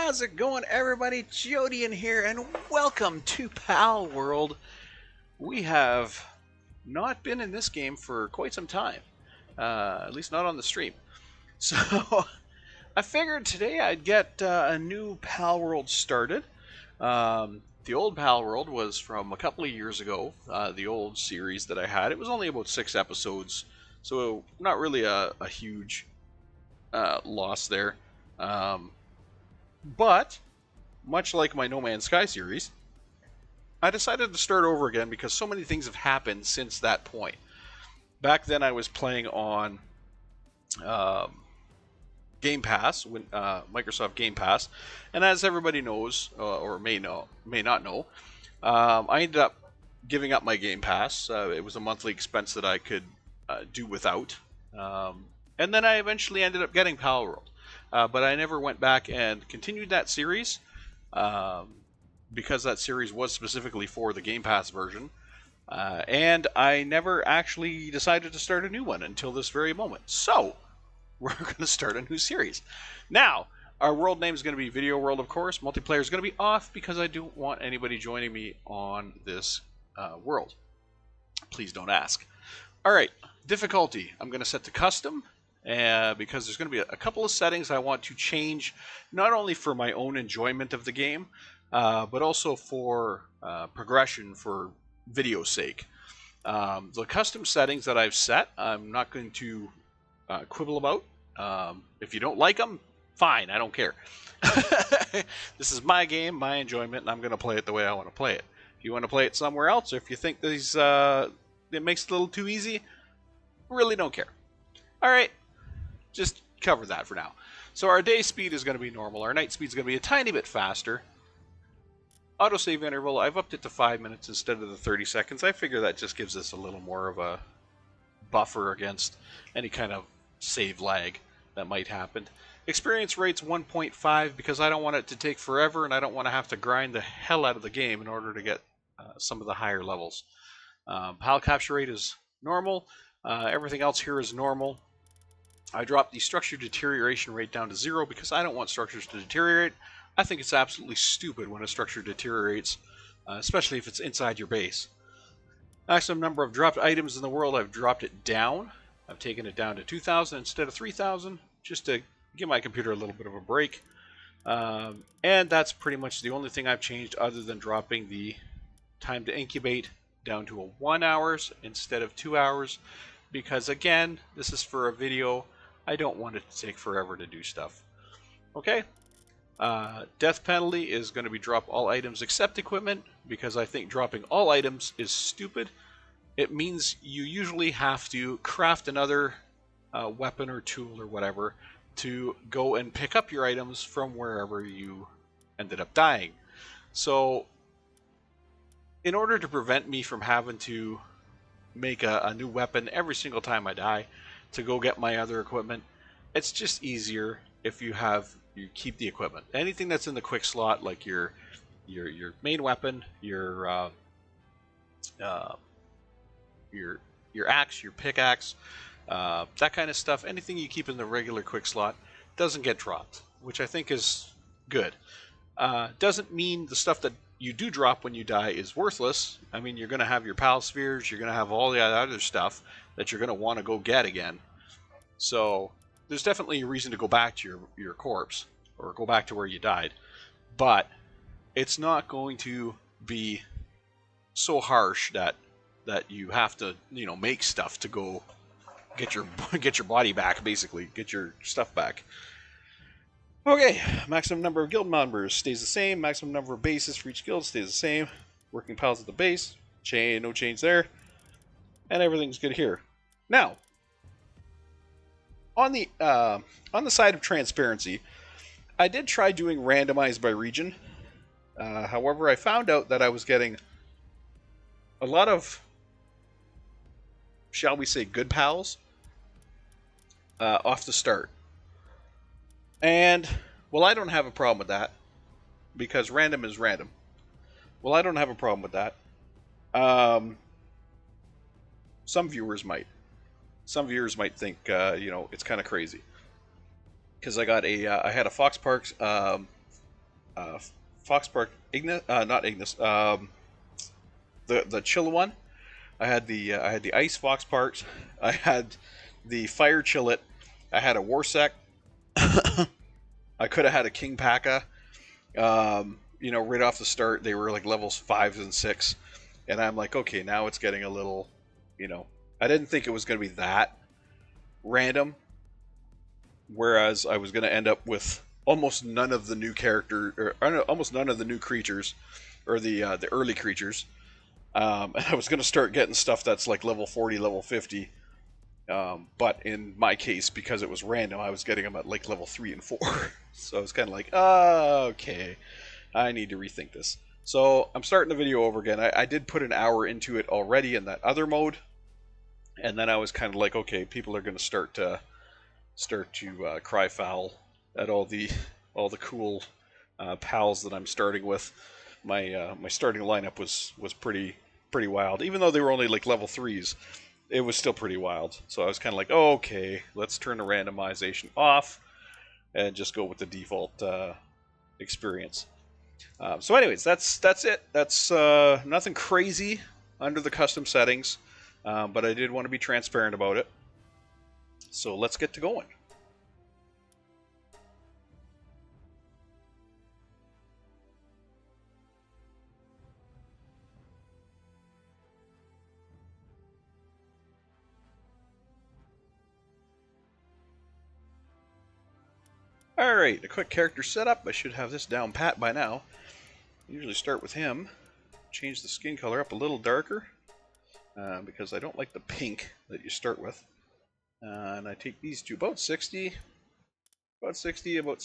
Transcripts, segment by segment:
How's it going, everybody? Jodian here, and welcome to Palworld. We have not been in this game for quite some time, at least not on the stream. So I figured today I'd get a new Palworld started. The old Palworld was from a couple of years ago, the old series that I had. It was only about 6 episodes, so not really a huge loss there. But, much like my No Man's Sky series, I decided to start over again because so many things have happened since that point. Back then I was playing on Game Pass, Microsoft Game Pass, and as everybody knows, or may not know, I ended up giving up my Game Pass. It was a monthly expense that I could do without. And then I eventually ended up getting Palworld. But I never went back and continued that series because that series was specifically for the Game Pass version. And I never actually decided to start a new one until this very moment. So, we're going to start a new series. Now, our world name is going to be Video World, of course. Multiplayer is going to be off because I don't want anybody joining me on this world. Please don't ask. Alright, difficulty. I'm going to set to custom. Because there's going to be a couple of settings I want to change, not only for my own enjoyment of the game, but also for progression for video's sake. The custom settings that I've set, I'm not going to quibble about. If you don't like them, fine, I don't care. This is my game, my enjoyment, and I'm going to play it the way I want to play it. If you want to play it somewhere else, or if you think these it makes it a little too easy, really don't care. Alright. Just cover that for now. So our day speed is going to be normal. Our night speed is going to be a tiny bit faster. Autosave interval, I've upped it to 5 minutes instead of the 30 seconds. I figure that just gives us a little more of a buffer against any kind of save lag that might happen. Experience rate's 1.5 because I don't want it to take forever and I don't want to have to grind the hell out of the game in order to get some of the higher levels. PAL capture rate is normal. Everything else here is normal. I dropped the structure deterioration rate down to 0 because I don't want structures to deteriorate. I think it's absolutely stupid when a structure deteriorates, especially if it's inside your base. Maximum number of dropped items in the world, I've dropped it down. I've taken it down to 2,000 instead of 3,000, just to give my computer a little bit of a break. And that's pretty much the only thing I've changed other than dropping the time to incubate down to 1 hours instead of 2 hours. Because again, this is for a video. I don't want it to take forever to do stuff. Okay? Death penalty is going to be drop all items except equipment, because I think dropping all items is stupid. It means you usually have to craft another weapon or tool or whatever to go and pick up your items from wherever you ended up dying. So, in order to prevent me from having to make a new weapon every single time I die to go get my other equipment, it's just easier if you keep the equipment. Anything that's in the quick slot, like your main weapon, your axe, your pickaxe, that kind of stuff, anything you keep in the regular quick slot doesn't get dropped, which I think is good. Doesn't mean the stuff that you do drop when you die is worthless. I mean, you're going to have your PAL spheres, you're going to have all the other stuff that you're going to want to go get again. So, there's definitely a reason to go back to your corpse, or go back to where you died. But, it's not going to be so harsh that you have to, make stuff to go get your body back, basically. Get your stuff back. Okay, maximum number of guild members stays the same. Maximum number of bases for each guild stays the same. Working pals at the base. No change there. And everything's good here. Now, on the side of transparency, I did try doing randomized by region. However, I found out that I was getting a lot of, shall we say, good pals off the start. And, well, I don't have a problem with that, because random is random. Well, I don't have a problem with that. Some viewers might. Some viewers might think, it's kind of crazy. Because I had a Fox Parks uh, Foxpark Ignis, not Ignis, the chill one. I had the ice Foxparks. I had the fire chillet. I had a Warsec. I could have had a King Paka. Right off the start, they were like levels 5 and 6, and I'm like, okay, now it's getting a little, I didn't think it was going to be that random. Whereas I was going to end up with almost none of the new almost none of the new creatures, or the early creatures, and I was going to start getting stuff that's like level 40, level 50. But in my case, because it was random, I was getting them at like level 3 and 4. So I was kind of like, okay, I need to rethink this. So I'm starting the video over again. I did put an hour into it already in that other mode, and then I was kind of like, okay, people are going to start to cry foul at all the cool pals that I'm starting with. My starting lineup was pretty wild, even though they were only like level 3s. It was still pretty wild. So I was kind of like, oh, okay, let's turn the randomization off and just go with the default experience. So anyways, that's it. That's nothing crazy under the custom settings, but I did want to be transparent about it. So let's get to going. Alright, a quick character setup. I should have this down pat by now. I usually start with him. Change the skin color up a little darker, because I don't like the pink that you start with. And I take these to about 60, about 60, and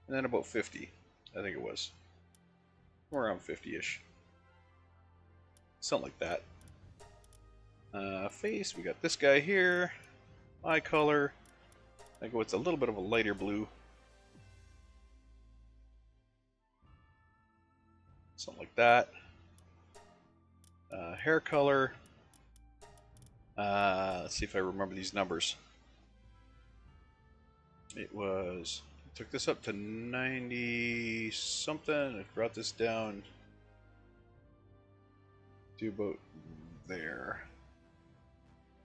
then about 50, I think it was. Or around 50-ish. Something like that. Face, we got this guy here. Eye color, I go with a little bit of a lighter blue. Something like that. Hair color. Let's see if I remember these numbers. It took this up to 90 something. I brought this down to about there.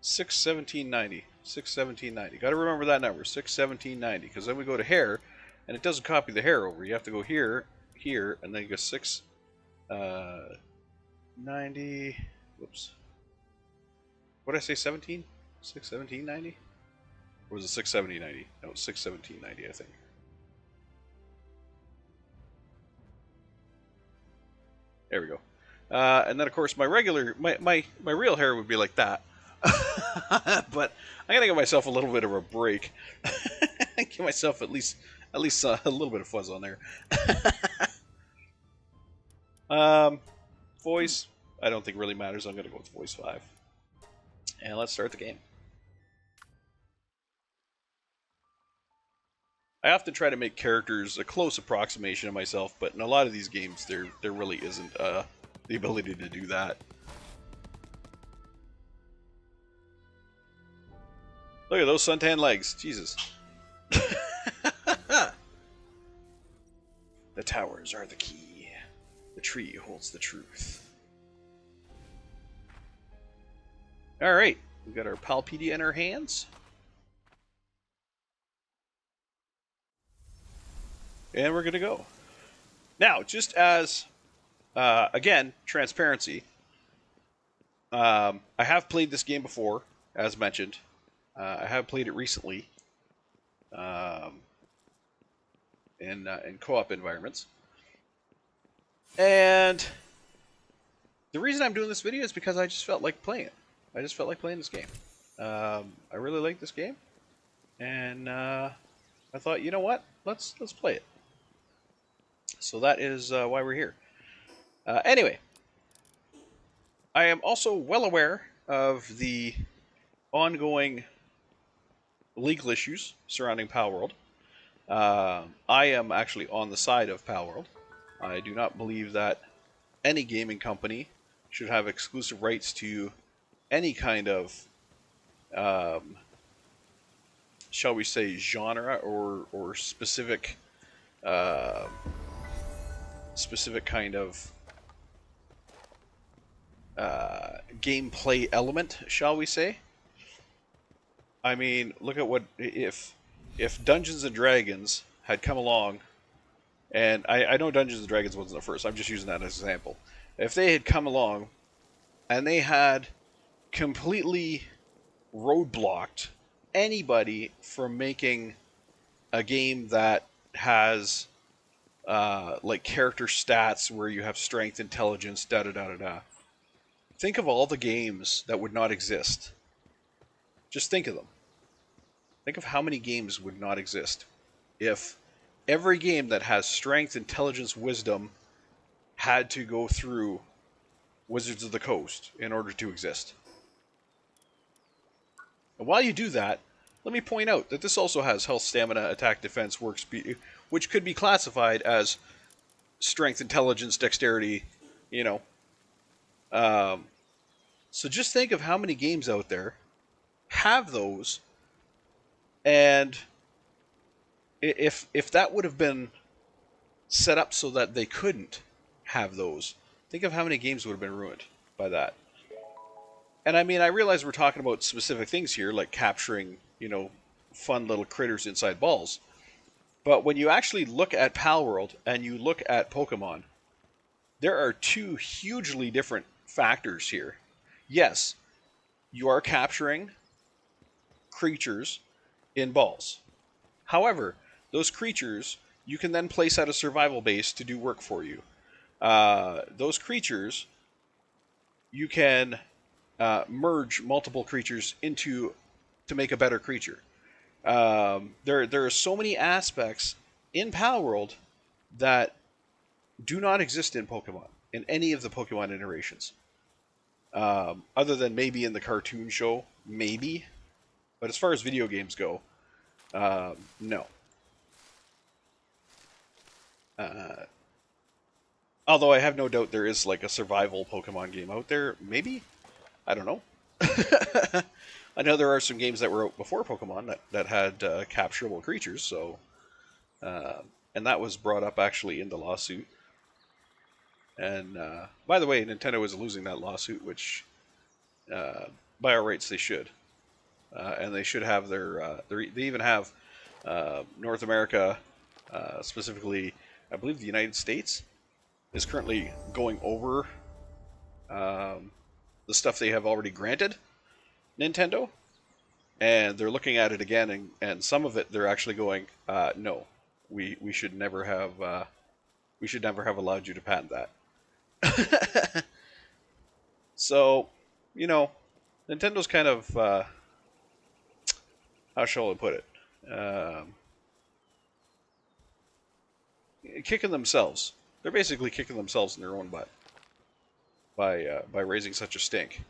61790. 61790. Got to remember that number, 61790, because then we go to hair, and it doesn't copy the hair over. You have to go here, here, and then you go 690. Whoops. What did I say? 17? 61790? Or was it 67090? No, 61790, I think. There we go. And then of course my real hair would be like that. But I gotta give myself a little bit of a break. Give myself at least a little bit of fuzz on there. Voice, I don't think really matters. I'm gonna go with voice 5. And let's start the game. I often try to make characters a close approximation of myself, but in a lot of these games there really isn't the ability to do that. Look at those suntan legs. Jesus. The towers are the key. The tree holds the truth. Alright, we've got our Palpedia in our hands. And we're going to go. Now, just as, again, transparency, I have played this game before, as mentioned. I have played it recently in co-op environments. And the reason I'm doing this video is because I just felt like playing it. I just felt like playing this game. I really like this game. And I thought, you know what? Let's play it. So that is why we're here. Anyway, I am also well aware of the ongoing legal issues surrounding Palworld. I am actually on the side of Palworld. I do not believe that any gaming company should have exclusive rights to any kind of, shall we say, genre or specific uh, specific kind of gameplay element, shall we say. I mean, look at what if Dungeons and Dragons had come along, and I know Dungeons and Dragons wasn't the first. I'm just using that as an example. If they had come along and they had completely roadblocked anybody from making a game that has like character stats where you have strength, intelligence, da da da da da. Think of all the games that would not exist. Just think of them. Think of how many games would not exist if every game that has strength, intelligence, wisdom had to go through Wizards of the Coast in order to exist. And while you do that, let me point out that this also has health, stamina, attack, defense, work speed, which could be classified as strength, intelligence, dexterity, you know. So just think of how many games out there have those, and if that would have been set up so that they couldn't have those, think of how many games would have been ruined by that. And I mean, I realize we're talking about specific things here, like capturing, fun little critters inside balls. But when you actually look at Palworld and you look at Pokemon, there are two hugely different factors here. Yes, you are capturing creatures in balls. However, those creatures you can then place at a survival base to do work for you. Those creatures, you can merge multiple creatures to make a better creature. There are so many aspects in Palworld that do not exist in Pokemon, in any of the Pokemon iterations. Other than maybe in the cartoon show, maybe. But as far as video games go, no. Although I have no doubt there is like a survival Pokemon game out there. Maybe? I don't know. I know there are some games that were out before Pokemon that had capturable creatures, so... and that was brought up actually in the lawsuit. And by the way, Nintendo is losing that lawsuit, which by our rights they should. And they should have they even have North America, specifically, I believe the United States, is currently going over the stuff they have already granted Nintendo, and they're looking at it again, and some of it they're actually going, no, we should never have allowed you to patent that. So, Nintendo's kind of how shall I put it? Kicking themselves. They're basically kicking themselves in their own butt by raising such a stink.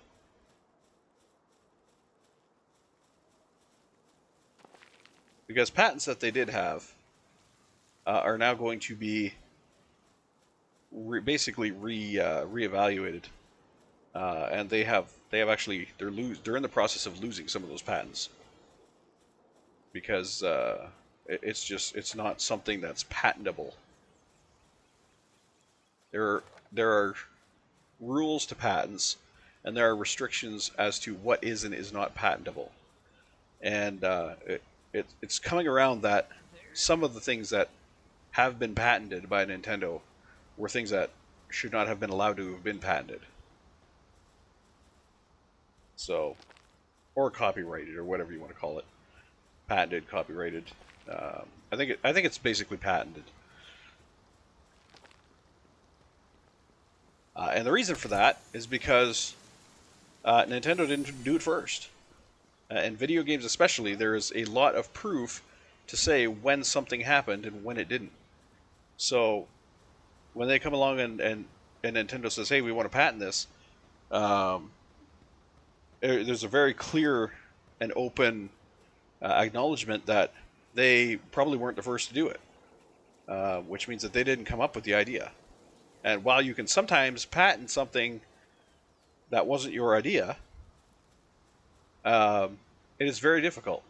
Because patents that they did have are now going to be basically reevaluated, and they have actually they're in the process of losing some of those patents because it's not something that's patentable. There are rules to patents, and there are restrictions as to what is and is not patentable, and it's coming around that some of the things that have been patented by Nintendo were things that should not have been allowed to have been patented. So, or copyrighted, or whatever you want to call it. Patented, copyrighted. I think it's basically patented. And the reason for that is because Nintendo didn't do it first. In video games especially, there is a lot of proof to say when something happened and when it didn't. So, when they come along and Nintendo says, hey, we want to patent this, there's a very clear and open acknowledgement that they probably weren't the first to do it, which means that they didn't come up with the idea. And while you can sometimes patent something that wasn't your idea, it is very difficult.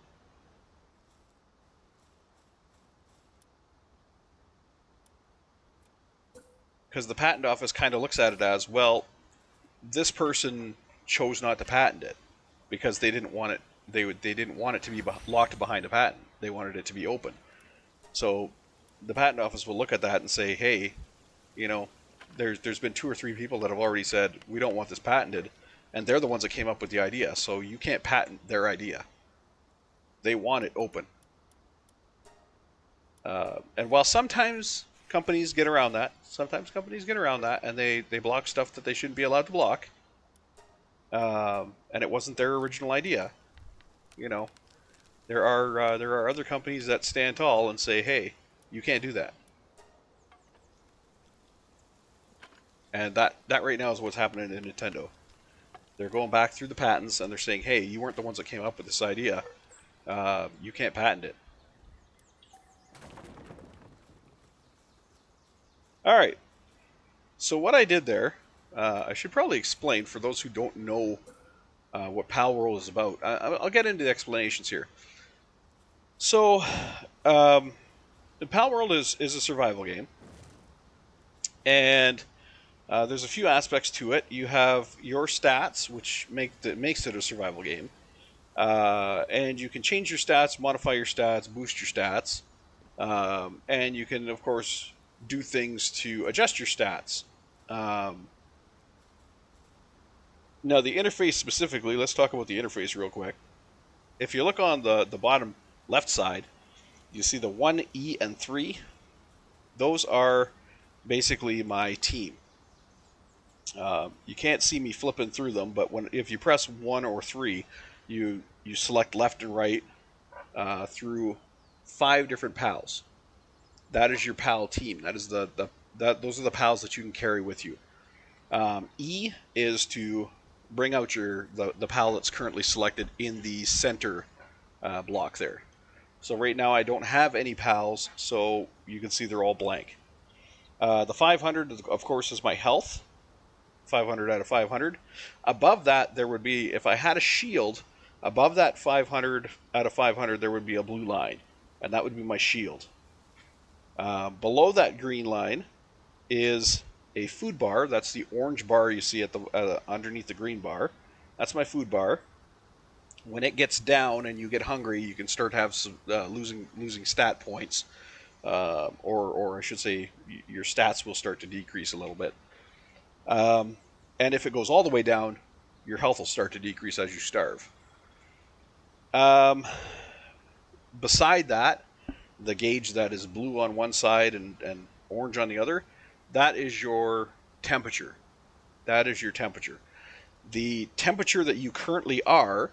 because the patent office kind of looks at it as, well, this person chose not to patent it because they didn't want it. They didn't want it to be locked behind a patent. They wanted it to be open. So the patent office will look at that and say, hey, you know, there's been 2 or 3 people that have already said we don't want this patented, and they're the ones that came up with the idea. So you can't patent their idea. They want it open. And while sometimes companies get around that, and they block stuff that they shouldn't be allowed to block, and it wasn't their original idea. You know, there are other companies that stand tall and say, hey, you can't do that. And that right now is what's happening in Nintendo. They're going back through the patents and they're saying, hey, you weren't the ones that came up with this idea. You can't patent it. Alright. So what I did there, I should probably explain for those who don't know what Palworld is about. I'll get into the explanations here. So, Palworld is a survival game. And there's a few aspects to it. You have your stats, which makes it a survival game. And you can change your stats, modify your stats, boost your stats. And you can, of course, do things to adjust your stats. Now, the interface specifically, let's talk about the interface real quick. If you look on the bottom left side, you see the 1, E, and 3. Those are basically my team. You can't see me flipping through them, but if you press 1 or 3, you select left and right through 5 different pals. That is your pal team. That is those are the pals that you can carry with you. E is to bring out the pal that's currently selected in the center block there. So right now I don't have any pals, so you can see they're all blank. The 500, of course, is my health. 500 out of 500. Above that, there would be, if I had a shield, above that 500 out of 500, there would be a blue line, and that would be my shield. Below that green line is a food bar. That's the orange bar you see at underneath the green bar. That's my food bar. When it gets down and you get hungry, you can start losing stat points, or I should say, your stats will start to decrease a little bit. And if it goes all the way down, your health will start to decrease as you starve. Beside that, the gauge that is blue on one side and orange on the other, that is your temperature. That is your temperature. The temperature that you currently are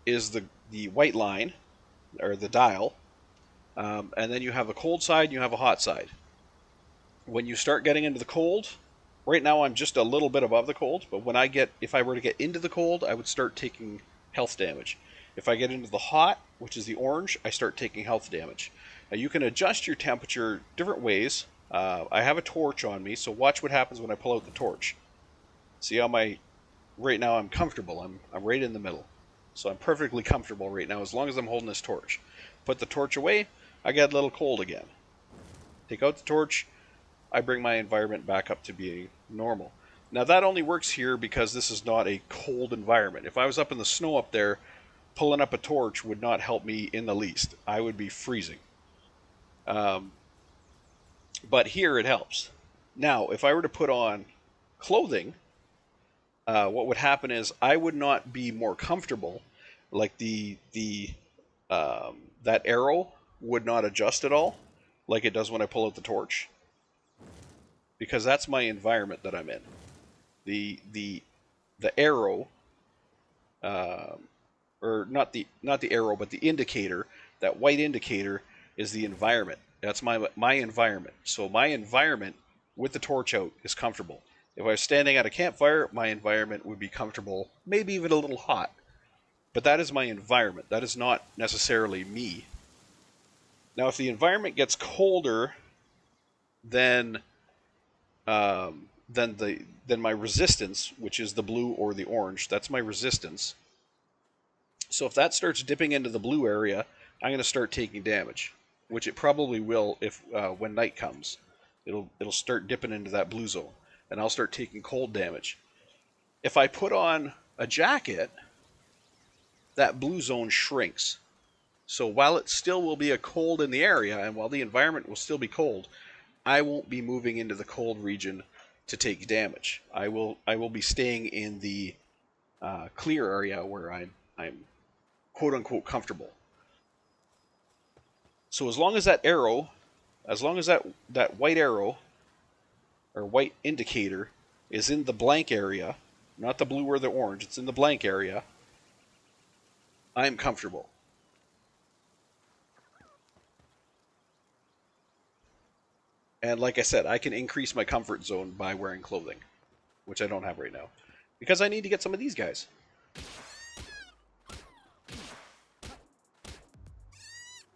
is the white line, or the dial, and then you have a cold side and you have a hot side. When you start getting into the cold, right now I'm just a little bit above the cold, but if I were to get into the cold, I would start taking health damage. If I get into the hot, which is the orange, I start taking health damage. Now you can adjust your temperature different ways. I have a torch on me, so watch what happens when I pull out the torch. See how right now I'm comfortable. I'm right in the middle. So I'm perfectly comfortable right now as long as I'm holding this torch. Put the torch away, I get a little cold again. Take out the torch, I bring my environment back up to being normal. Now that only works here because this is not a cold environment. If I was up in the snow up there, pulling up a torch would not help me in the least. I would be freezing. But here it helps. Now, if I were to put on clothing, what would happen is I would not be more comfortable. Like that arrow would not adjust at all, like it does when I pull out the torch, because that's my environment that I'm in. The arrow, or not the arrow, but the indicator, that white indicator is the environment. That's my environment. So my environment with the torch out is comfortable. If I was standing at a campfire, my environment would be comfortable, maybe even a little hot. But that is my environment. That is not necessarily me. Now, if the environment gets colder, then my resistance, which is the blue or the orange, that's my resistance. So if that starts dipping into the blue area, I'm going to start taking damage, which it probably will if when night comes. It'll start dipping into that blue zone, and I'll start taking cold damage. If I put on a jacket, that blue zone shrinks. So while it still will be a cold in the area, and while the environment will still be cold, I won't be moving into the cold region to take damage. I will be staying in the clear area where I'm quote unquote comfortable. So as long as that arrow, as long as that white arrow or white indicator is in the blank area, not the blue or the orange, it's in the blank area, I'm comfortable. And like I said, I can increase my comfort zone by wearing clothing, which I don't have right now, because I need to get some of these guys.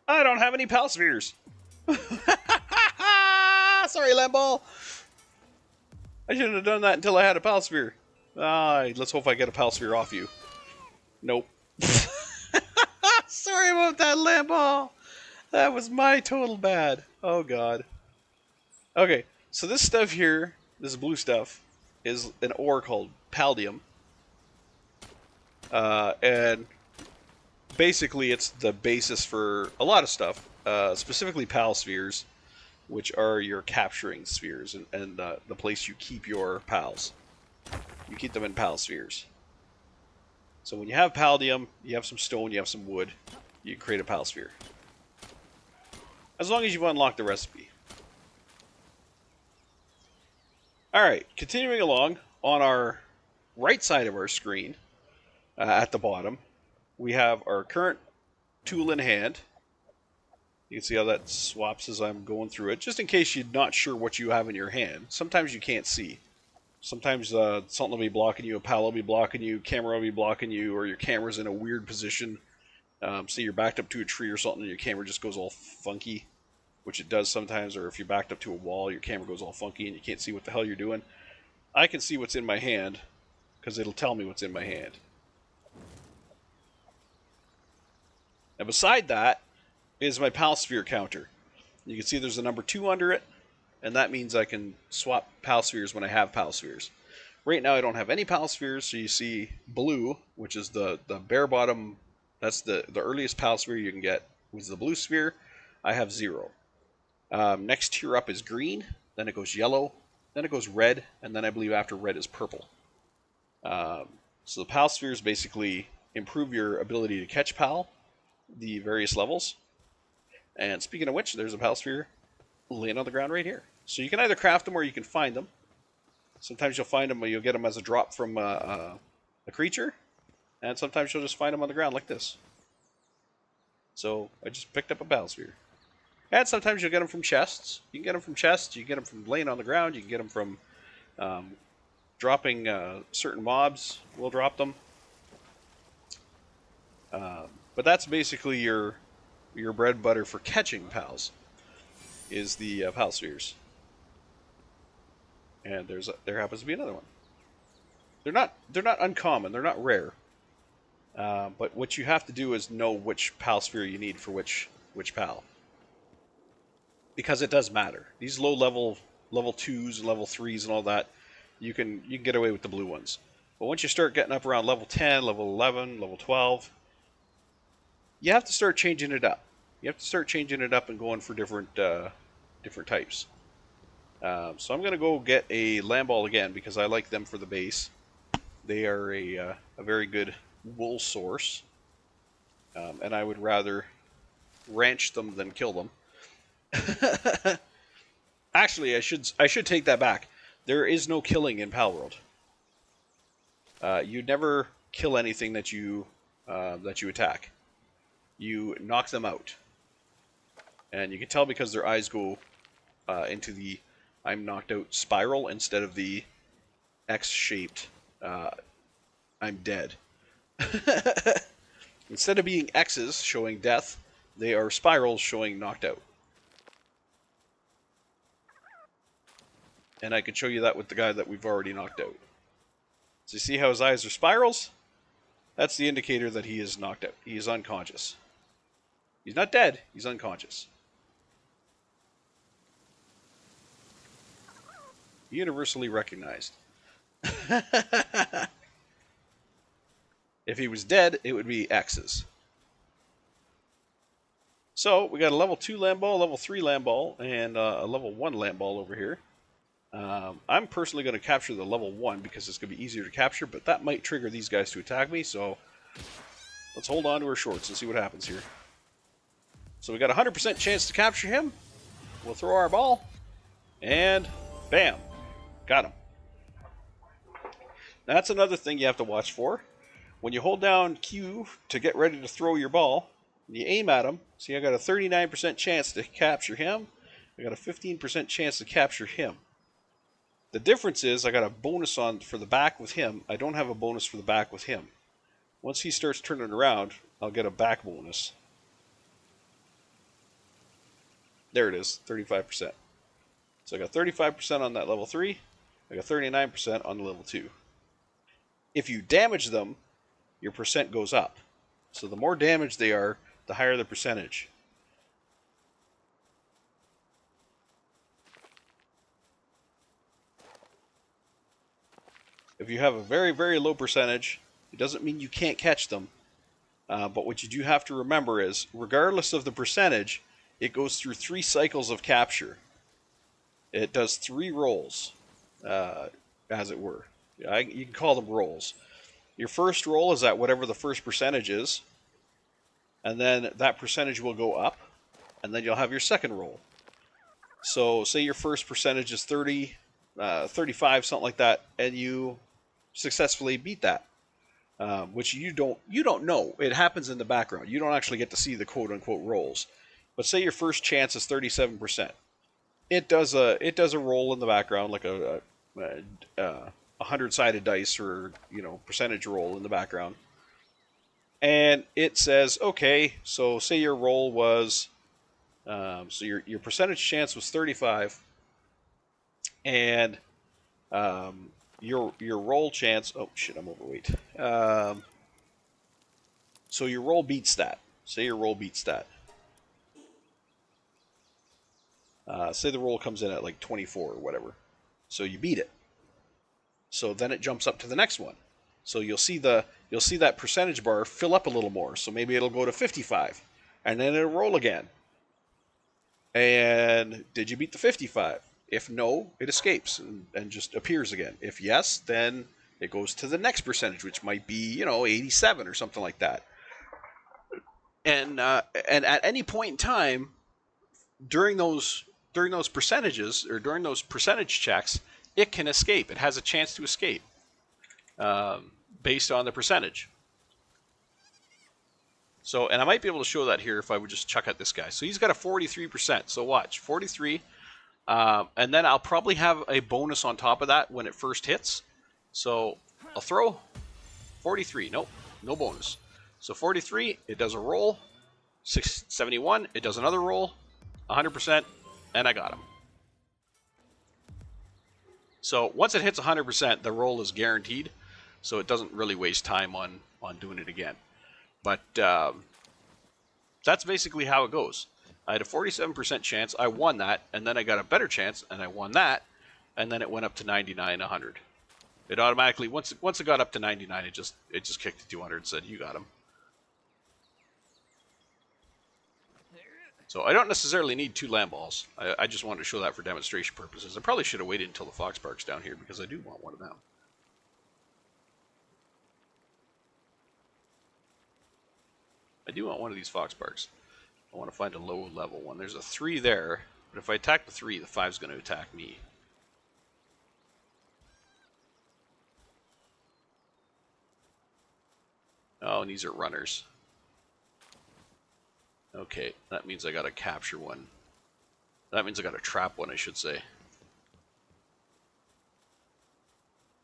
I don't have any pal spheres. Sorry, Lamball. I shouldn't have done that until I had a pal sphere. Let's hope I get a pal sphere off you. Nope. Sorry about that, Lamball. That was my total bad. Oh, God. Okay, so this stuff here, this blue stuff, is an ore called Paldium. And basically it's the basis for a lot of stuff, specifically pal spheres, which are your capturing spheres and the place you keep your pals. You keep them in pal spheres. So when you have Paldium, you have some stone, you have some wood, you create a pal sphere. As long as you've unlocked the recipe. Alright, continuing along, on our right side of our screen, at the bottom, we have our current tool in hand. You can see how that swaps as I'm going through it, just in case you're not sure what you have in your hand. Sometimes you can't see. Sometimes something will be blocking you, a pal will be blocking you, camera will be blocking you, or your camera's in a weird position. Say you're backed up to a tree or something and your camera just goes all funky, which it does sometimes, or if you're backed up to a wall, your camera goes all funky and you can't see what the hell you're doing. I can see what's in my hand, because it'll tell me what's in my hand. And beside that is my pal sphere counter. You can see there's a number 2 under it, and that means I can swap pal spheres when I have pal spheres. Right now I don't have any pal spheres, so you see blue, which is the bare bottom, that's the earliest pal sphere you can get, which is the blue sphere. I have 0. Next tier up is green, then it goes yellow, then it goes red, and then I believe after red is purple. So the pal spheres basically improve your ability to catch pal, the various levels. And speaking of which, there's a pal sphere laying on the ground right here. So you can either craft them or you can find them. Sometimes you'll find them, you'll get them as a drop from a creature, and sometimes you'll just find them on the ground like this. So I just picked up a pal sphere. And sometimes you'll get them from chests. You can get them from chests, you can get them from laying on the ground, you can get them from dropping certain mobs. We'll drop them. But that's basically your bread and butter for catching pals, is the pal spheres. And there happens to be another one. They're not uncommon. They're not rare. But what you have to do is know which pal sphere you need for which pal, because it does matter. These low level 2s, level 3s, and all that, you can get away with the blue ones. But once you start getting up around level 10, level 11, level 12, you have to start changing it up. You have to start changing it up and going for different types. So I'm going to go get a Lamball again, because I like them for the base. They are a very good wool source. And I would rather ranch them than kill them. Actually, I should take that back. There is no killing in Palworld. You never kill anything that you attack. You knock them out. And you can tell because their eyes go into the I'm knocked out spiral instead of the X-shaped I'm dead. Instead of being X's showing death, they are spirals showing knocked out. And I can show you that with the guy that we've already knocked out. So you see how his eyes are spirals? That's the indicator that he is knocked out. He is unconscious. He's not dead, he's unconscious. Universally recognized. If he was dead, it would be X's. So we got a level 2 land ball, level 3 land ball, and a level 1 land ball over here. I'm personally going to capture the level 1 because it's going to be easier to capture, but that might trigger these guys to attack me, so let's hold on to our shorts and see what happens here. So we got a 100% chance to capture him. We'll throw our ball, and bam, got him. That's another thing you have to watch for. When you hold down Q to get ready to throw your ball, you aim at him. See, I got a 39% chance to capture him. I got a 15% chance to capture him. The difference is I got a bonus on for the back with him. I don't have a bonus for the back with him. Once he starts turning around, I'll get a back bonus. There it is, 35%. So I got 35% on that level 3. I got 39% on the level 2. If you damage them, your percent goes up. So the more damage they are, the higher the percentage. If you have a very, very low percentage, it doesn't mean you can't catch them. But what you do have to remember is, regardless of the percentage, it goes through 3 cycles of capture. It does 3 rolls, as it were. You can call them rolls. Your first roll is at whatever the first percentage is, and then that percentage will go up, and then you'll have your second roll. So say your first percentage is 30, 35, something like that, and you successfully beat that, which you don't know. It happens in the background. You don't actually get to see the quote-unquote rolls. But say your first chance is 37%. It does a roll in the background, like a 100-sided dice or percentage roll in the background, and it says, okay, so say your roll was, so your percentage chance was 35, and your roll chance, oh shit, I'm overweight. So your roll beats that. Say your roll beats that. Say the roll comes in at like 24 or whatever. So you beat it. So then it jumps up to the next one. So you'll see that percentage bar fill up a little more. So maybe it'll go to 55, and then it'll roll again. And did you beat the 55? If no, it escapes and just appears again. If yes, then it goes to the next percentage, which might be 87 or something like that. And at any point in time during those percentages or during those percentage checks, it can escape. It has a chance to escape based on the percentage. So, and I might be able to show that here if I would just chuck at this guy. So he's got a 43%. So watch, 43. And then I'll probably have a bonus on top of that when it first hits. So I'll throw 43. Nope, no bonus. So 43, it does a roll. 71, it does another roll. 100%, and I got him. So once it hits 100%, the roll is guaranteed. So it doesn't really waste time on doing it again. But that's basically how it goes. I had a 47% chance. I won that, and then I got a better chance, and I won that, and then it went up to 99, 100. It automatically, once it got up to 99, it just kicked to 200 and said, you got him. So I don't necessarily need 2 land balls. I just wanted to show that for demonstration purposes. I probably should have waited until the fox bark's down here because I do want one of them. I do want one of these fox barks. I want to find a low level one. There's a 3 there, but if I attack the 3, the 5's going to attack me. Oh, and these are runners. Okay, that means I gotta capture one. That means I gotta trap one, I should say.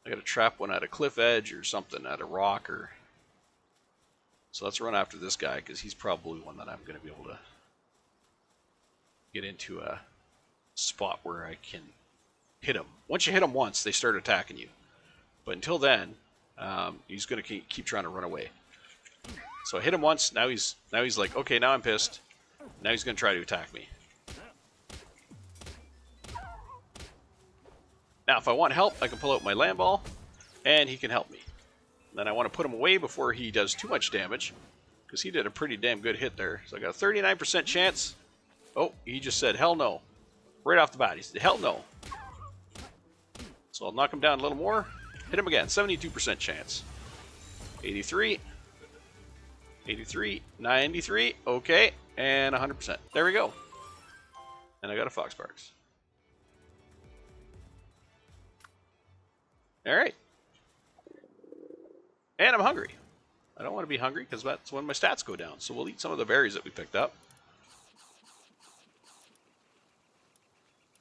I gotta trap one at a cliff edge or something, at a rock or... So let's run after this guy, because he's probably one that I'm gonna be able to get into a spot where I can hit him. Once you hit him once, they start attacking you. But until then, he's gonna keep trying to run away. So I hit him once, now he's like, okay, now I'm pissed. Now he's going to try to attack me. Now, if I want help, I can pull out my land ball, and he can help me. Then I want to put him away before he does too much damage, because he did a pretty damn good hit there. So I got a 39% chance. Oh, he just said hell no. Right off the bat, he said hell no. So I'll knock him down a little more. Hit him again, 72% chance. 83. 83. 93. Okay, and 100%. There we go. And I got a Foxparks. Alright. And I'm hungry. I don't want to be hungry because that's when my stats go down. So we'll eat some of the berries that we picked up.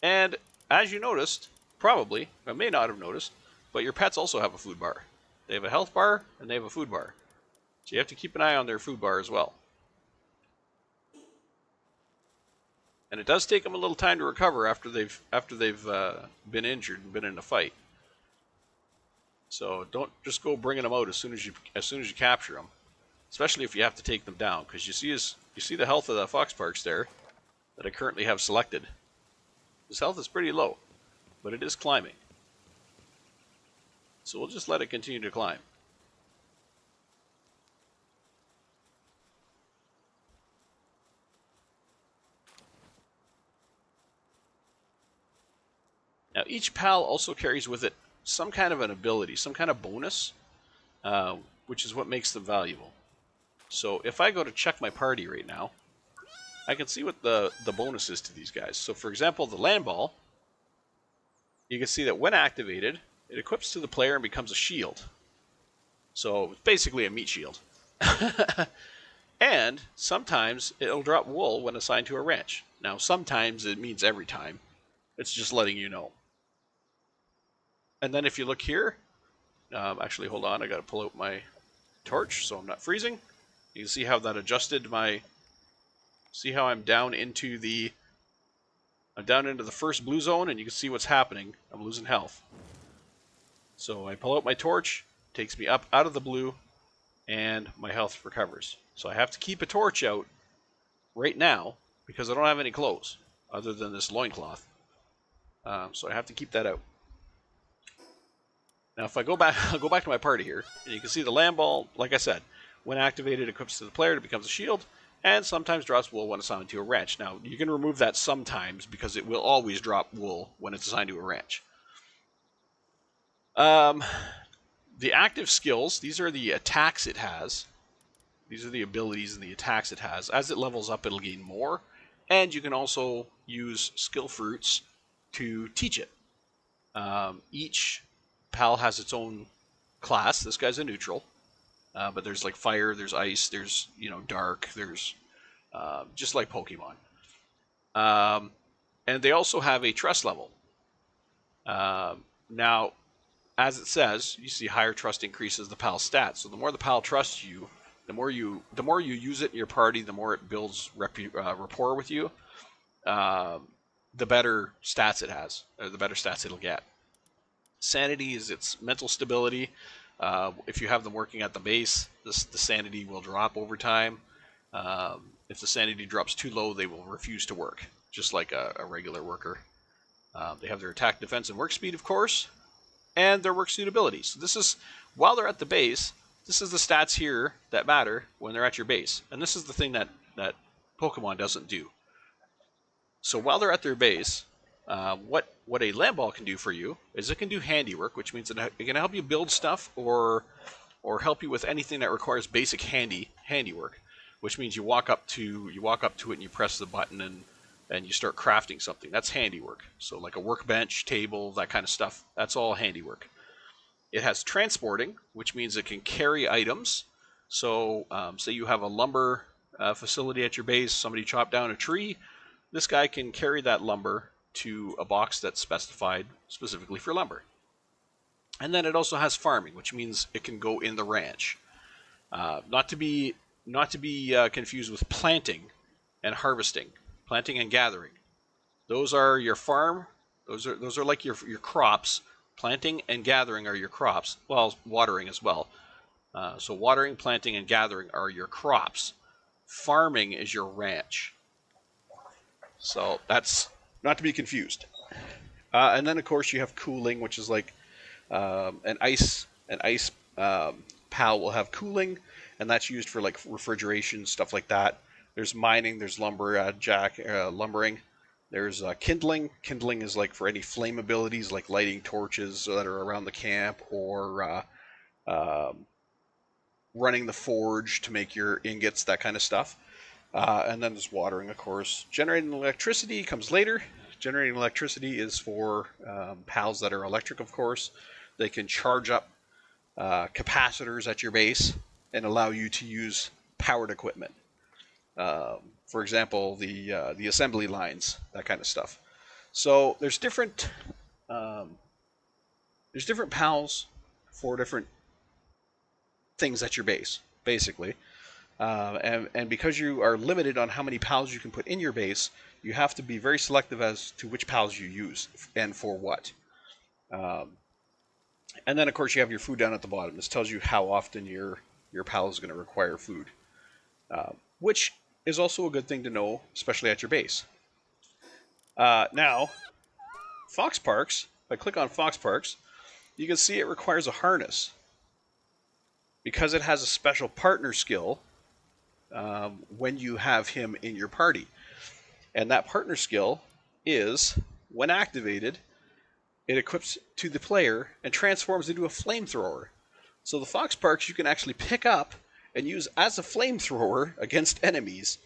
And as you noticed, probably, I may not have noticed, but your pets also have a food bar. They have a health bar and they have a food bar. So you have to keep an eye on their food bar as well. And it does take them a little time to recover after they've been injured and been in a fight. So don't just go bringing them out as soon as you capture them, especially if you have to take them down, because you see the health of the Foxparks there that I currently have selected. His health is pretty low, but it is climbing. So we'll just let it continue to climb. Now each PAL also carries with it some kind of an ability, some kind of bonus, which is what makes them valuable. So if I go to check my party right now, I can see what the bonus is to these guys. So for example, the land ball, you can see that when activated, it equips to the player and becomes a shield. So it's basically a meat shield. And sometimes it'll drop wool when assigned to a ranch. Now sometimes it means every time. It's just letting you know. And then if you look here, actually hold on, I gotta pull out my torch so I'm not freezing. You can see how that adjusted my, see how I'm down into the first blue zone, and you can see what's happening. I'm losing health. So I pull out my torch, takes me up out of the blue, and my health recovers. So I have to keep a torch out right now because I don't have any clothes other than this loincloth. So I have to keep that out. Now if I go back, I'll go back to my party here, and you can see the land ball, like I said, when activated, equips to the player, it becomes a shield, and sometimes drops wool when assigned to a ranch. Now, you can remove that sometimes, because it will always drop wool when it's assigned to a ranch. The active skills, these are the attacks it has. These are the abilities and the attacks it has. As it levels up, it'll gain more, and you can also use skill fruits to teach it. Each PAL has its own class. This guy's a neutral. But there's like fire, there's ice, there's, dark, there's just like Pokemon. And they also have a trust level. Now, as it says, you see higher trust increases the PAL stats. So the more the PAL trusts you, the more you use it in your party, the more it builds rapport with you, the better stats it has, or the better stats it'll get. Sanity is its mental stability. If you have them working at the base, the sanity will drop over time. If the sanity drops too low, they will refuse to work, just like a regular worker. They have their attack, defense, and work speed, of course, and their work suitability. So this is, while they're at the base, this is the stats here that matter when they're at your base. And this is the thing that Pokemon doesn't do. So while they're at their base, what a land ball can do for you is it can do handiwork, which means it can help you build stuff or help you with anything that requires basic handiwork, which means you walk up to it and you press the button and you start crafting something. That's handiwork. So like a workbench, table, that kind of stuff. That's all handiwork. It has transporting, which means it can carry items. So say you have a lumber facility at your base, somebody chopped down a tree, this guy can carry that lumber to a box that's specified specifically for lumber. And then it also has farming, which means it can go in the ranch. Not to be confused with planting and harvesting, planting and gathering. Those are your farm. Those are like your crops. Planting and gathering are your crops. Well, watering as well. So watering, planting, and gathering are your crops. Farming is your ranch. So that's not to be confused. And then of course you have cooling, which is like an ice pal will have cooling, and that's used for like refrigeration, stuff like that. There's mining, there's lumbering. There's kindling. Kindling is like for any flame abilities, like lighting torches that are around the camp, or running the forge to make your ingots, that kind of stuff. And then there's watering, of course. Generating electricity comes later. Generating electricity is for pals that are electric, of course. They can charge up capacitors at your base and allow you to use powered equipment. For example, the assembly lines, that kind of stuff. So um, there's different pals for different things at your base, basically. And because you are limited on how many pals you can put in your base, you have to be very selective as to which pals you use and for what. Um, and then, of course, you have your food down at the bottom. This tells you how often your pal is going to require food, which is also a good thing to know, especially at your base. Now, Fox Parks, if I click on Fox Parks, you can see it requires a harness. Because it has a special partner skill when you have him in your party. And that partner skill is, when activated, it equips to the player and transforms into a flamethrower. So the Fox Parks you can actually pick up and use as a flamethrower against enemies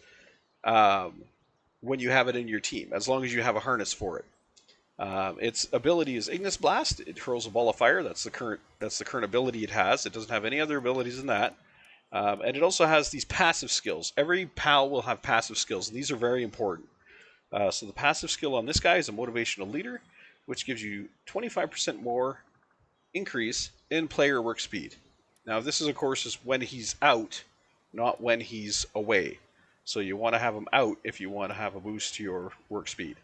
when you have it in your team, as long as you have a harness for it. Its ability is Ignis Blast. It hurls a ball of fire. That's the current ability it has. It doesn't have any other abilities than that. And it also has these passive skills. Every PAL will have passive skills, and these are very important. So the passive skill on this guy is a motivational leader, which gives you 25% more increase in player work speed. Now, this is, of course, is when he's out, not when he's away. So you want to have him out if you want to have a boost to your work speed.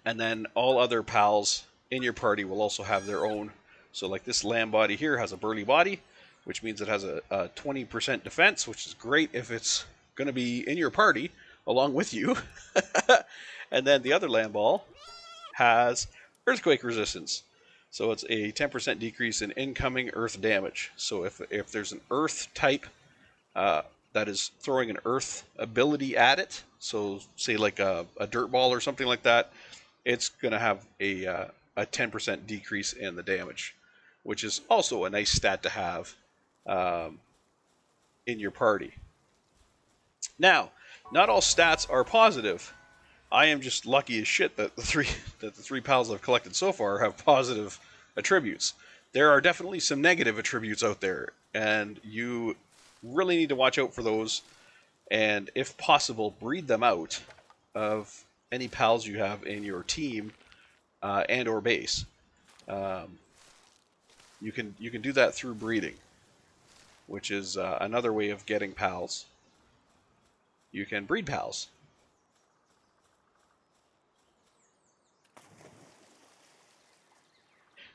And then all other pals in your party will also have their own. So like this lamb body here has a burly body, which means it has a 20% defense, which is great if it's going to be in your party along with you. And then the other lamb ball has earthquake resistance. So it's a 10% decrease in incoming earth damage. So if there's an earth type that is throwing an earth ability at it, so say like a dirt ball or something like that, it's going to have a 10% decrease in the damage, which is also a nice stat to have in your party. Now, not all stats are positive. I am just lucky as shit that the three pals I've collected so far have positive attributes. There are definitely some negative attributes out there, and you really need to watch out for those, and if possible, breed them out of any pals you have in your team and or base. You can do that through breeding, which is another way of getting pals. You can breed pals.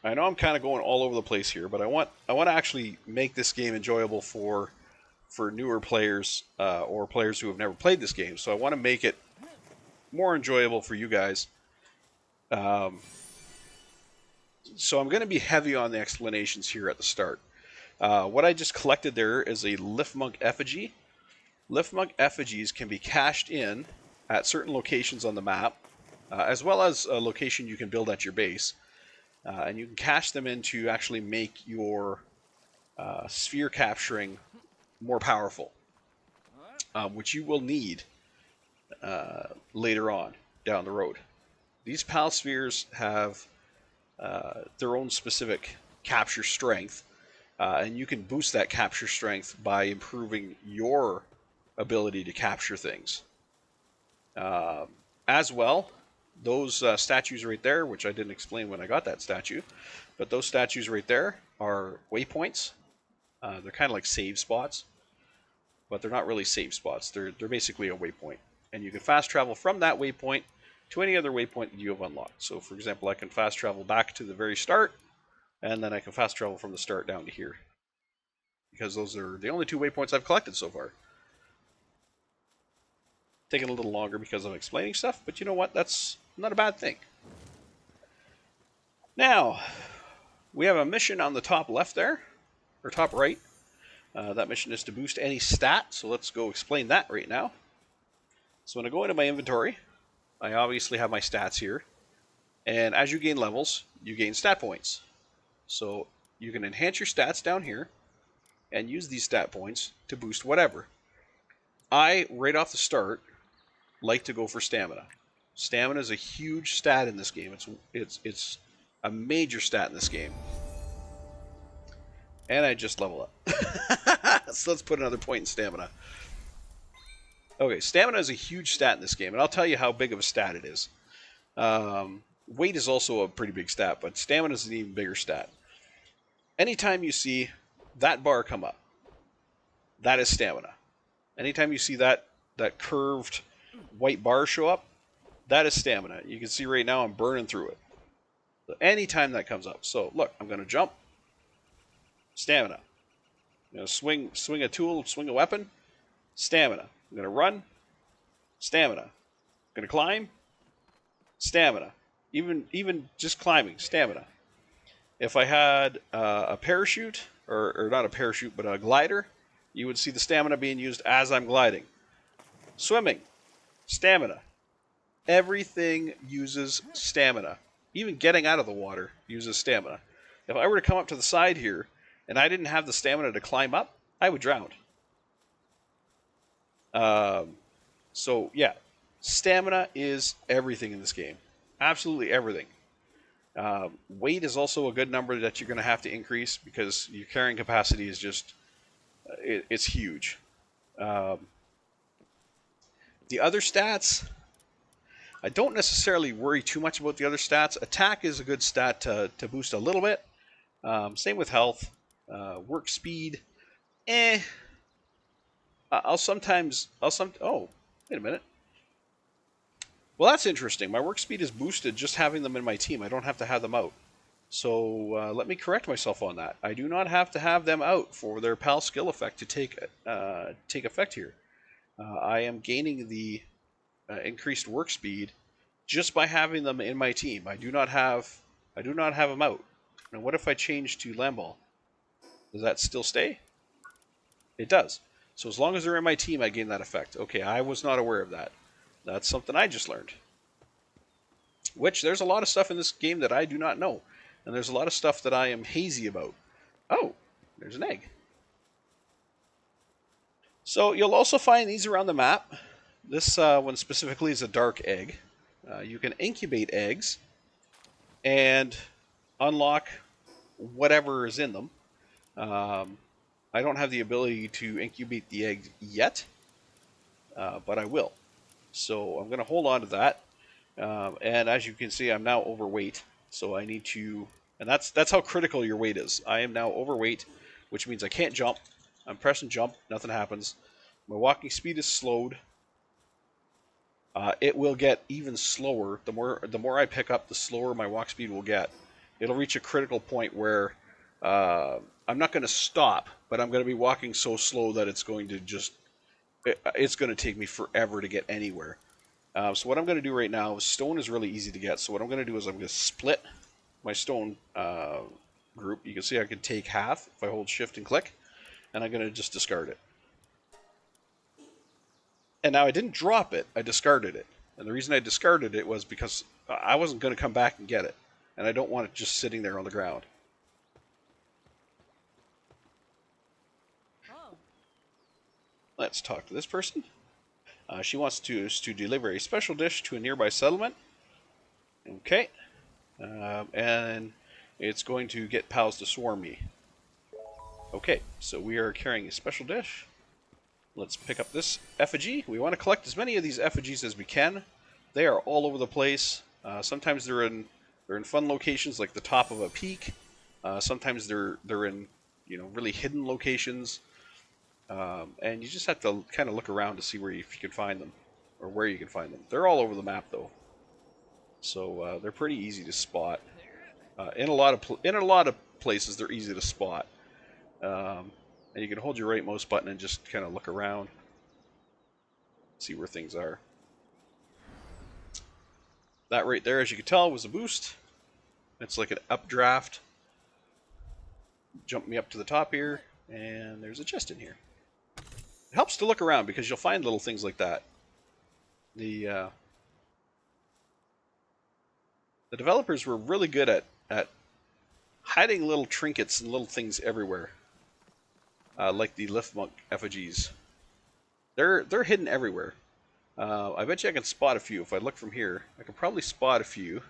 I know I'm kind of going all over the place here, but I want to actually make this game enjoyable for newer players or players who have never played this game. So I want to make it more enjoyable for you guys. So I'm going to be heavy on the explanations here at the start. What I just collected there is a Liftmonk effigy. Liftmonk effigies can be cached in at certain locations on the map, as well as a location you can build at your base. And you can cache them in to actually make your sphere capturing more powerful, which you will need later on down the road. These PAL spheres have their own specific capture strength, and you can boost that capture strength by improving your ability to capture things. As well, those statues right there, which I didn't explain when I got that statue, but those statues right there are waypoints. They're kind of like save spots, but they're not really save spots. They're basically a waypoint, and you can fast travel from that waypoint to any other waypoint that you have unlocked. So, for example, I can fast travel back to the very start, and then I can fast travel from the start down to here, because those are the only two waypoints I've collected so far. Taking a little longer because I'm explaining stuff, but you know what? That's not a bad thing. Now, we have a mission on the top left there, or top right. That mission is to boost any stat, so let's go explain that right now. So when I go into my inventory, I obviously have my stats here. And as you gain levels, you gain stat points. So you can enhance your stats down here and use these stat points to boost whatever. I, right off the start, like to go for stamina. Stamina is a huge stat in this game. It's a major stat in this game. And I just level up. So let's put another point in stamina. Okay, stamina is a huge stat in this game, and I'll tell you how big of a stat it is. Weight is also a pretty big stat, but stamina is an even bigger stat. Anytime you see that bar come up, that is stamina. Anytime you see that curved white bar show up, that is stamina. You can see right now I'm burning through it. So anytime that comes up. So look, I'm going to jump. Stamina. I'm going to swing a tool, swing a weapon. Stamina. I'm going to run. Stamina. I'm going to climb. Stamina. Even just climbing. Stamina. If I had a parachute, or not a parachute, but a glider, you would see the stamina being used as I'm gliding. Swimming. Stamina. Everything uses stamina. Even getting out of the water uses stamina. If I were to come up to the side here, and I didn't have the stamina to climb up, I would drown. So, yeah. Stamina is everything in this game. Absolutely everything. Weight is also a good number that you're going to have to increase because your carrying capacity is just... it's huge. The other stats... I don't necessarily worry too much about the other stats. Attack is a good stat to boost a little bit. Same with health. Work speed. Oh, wait a minute. Well, that's interesting. My work speed is boosted just having them in my team. I don't have to have them out. So let me correct myself on that. I do not have to have them out for their pal skill effect to take effect here. I am gaining the increased work speed just by having them in my team. I do not have them out. Now, what if I change to Lamball? Does that still stay? It does. So as long as they're in my team, I gain that effect. Okay, I was not aware of that. That's something I just learned. Which, there's a lot of stuff in this game that I do not know. And there's a lot of stuff that I am hazy about. Oh, there's an egg. So you'll also find these around the map. This one specifically is a dark egg. You can incubate eggs and unlock whatever is in them. I don't have the ability to incubate the egg yet, but I will. So I'm going to hold on to that. And as you can see, I'm now overweight. So I need to... And that's how critical your weight is. I am now overweight, which means I can't jump. I'm pressing jump, nothing happens. My walking speed is slowed. It will get even slower. The more I pick up, the slower my walk speed will get. It'll reach a critical point where I'm not going to stop, but I'm going to be walking so slow that it's going to just... It's going to take me forever to get anywhere. So what I'm going to do right now is stone is really easy to get. So what I'm going to do is I'm going to split my stone group. You can see I can take half if I hold shift and click. And I'm going to just discard it. And now I didn't drop it, I discarded it. And the reason I discarded it was because I wasn't going to come back and get it. And I don't want it just sitting there on the ground. Oh. Let's talk to this person. She wants to deliver a special dish to a nearby settlement. Okay. And it's going to get pals to swarm me. Okay, so we are carrying a special dish. Let's pick up this effigy. We want to collect as many of these effigies as we can. They are all over the place. Sometimes they're in fun locations like the top of a peak. Sometimes they're in really hidden locations. And you just have to kind of look around to see if you can find them, or where you can find them. They're all over the map though, so they're pretty easy to spot. In a lot of places, they're easy to spot. And you can hold your right mouse button and just kind of look around, see where things are. That right there, as you can tell, was a boost. It's like an updraft. Jump me up to the top here, and there's a chest in here. It helps to look around because you'll find little things like that. The developers were really good at hiding little trinkets and little things everywhere, like the Lift Monk effigies. They're hidden everywhere. I bet you I can spot a few if I look from here. I can probably spot a few.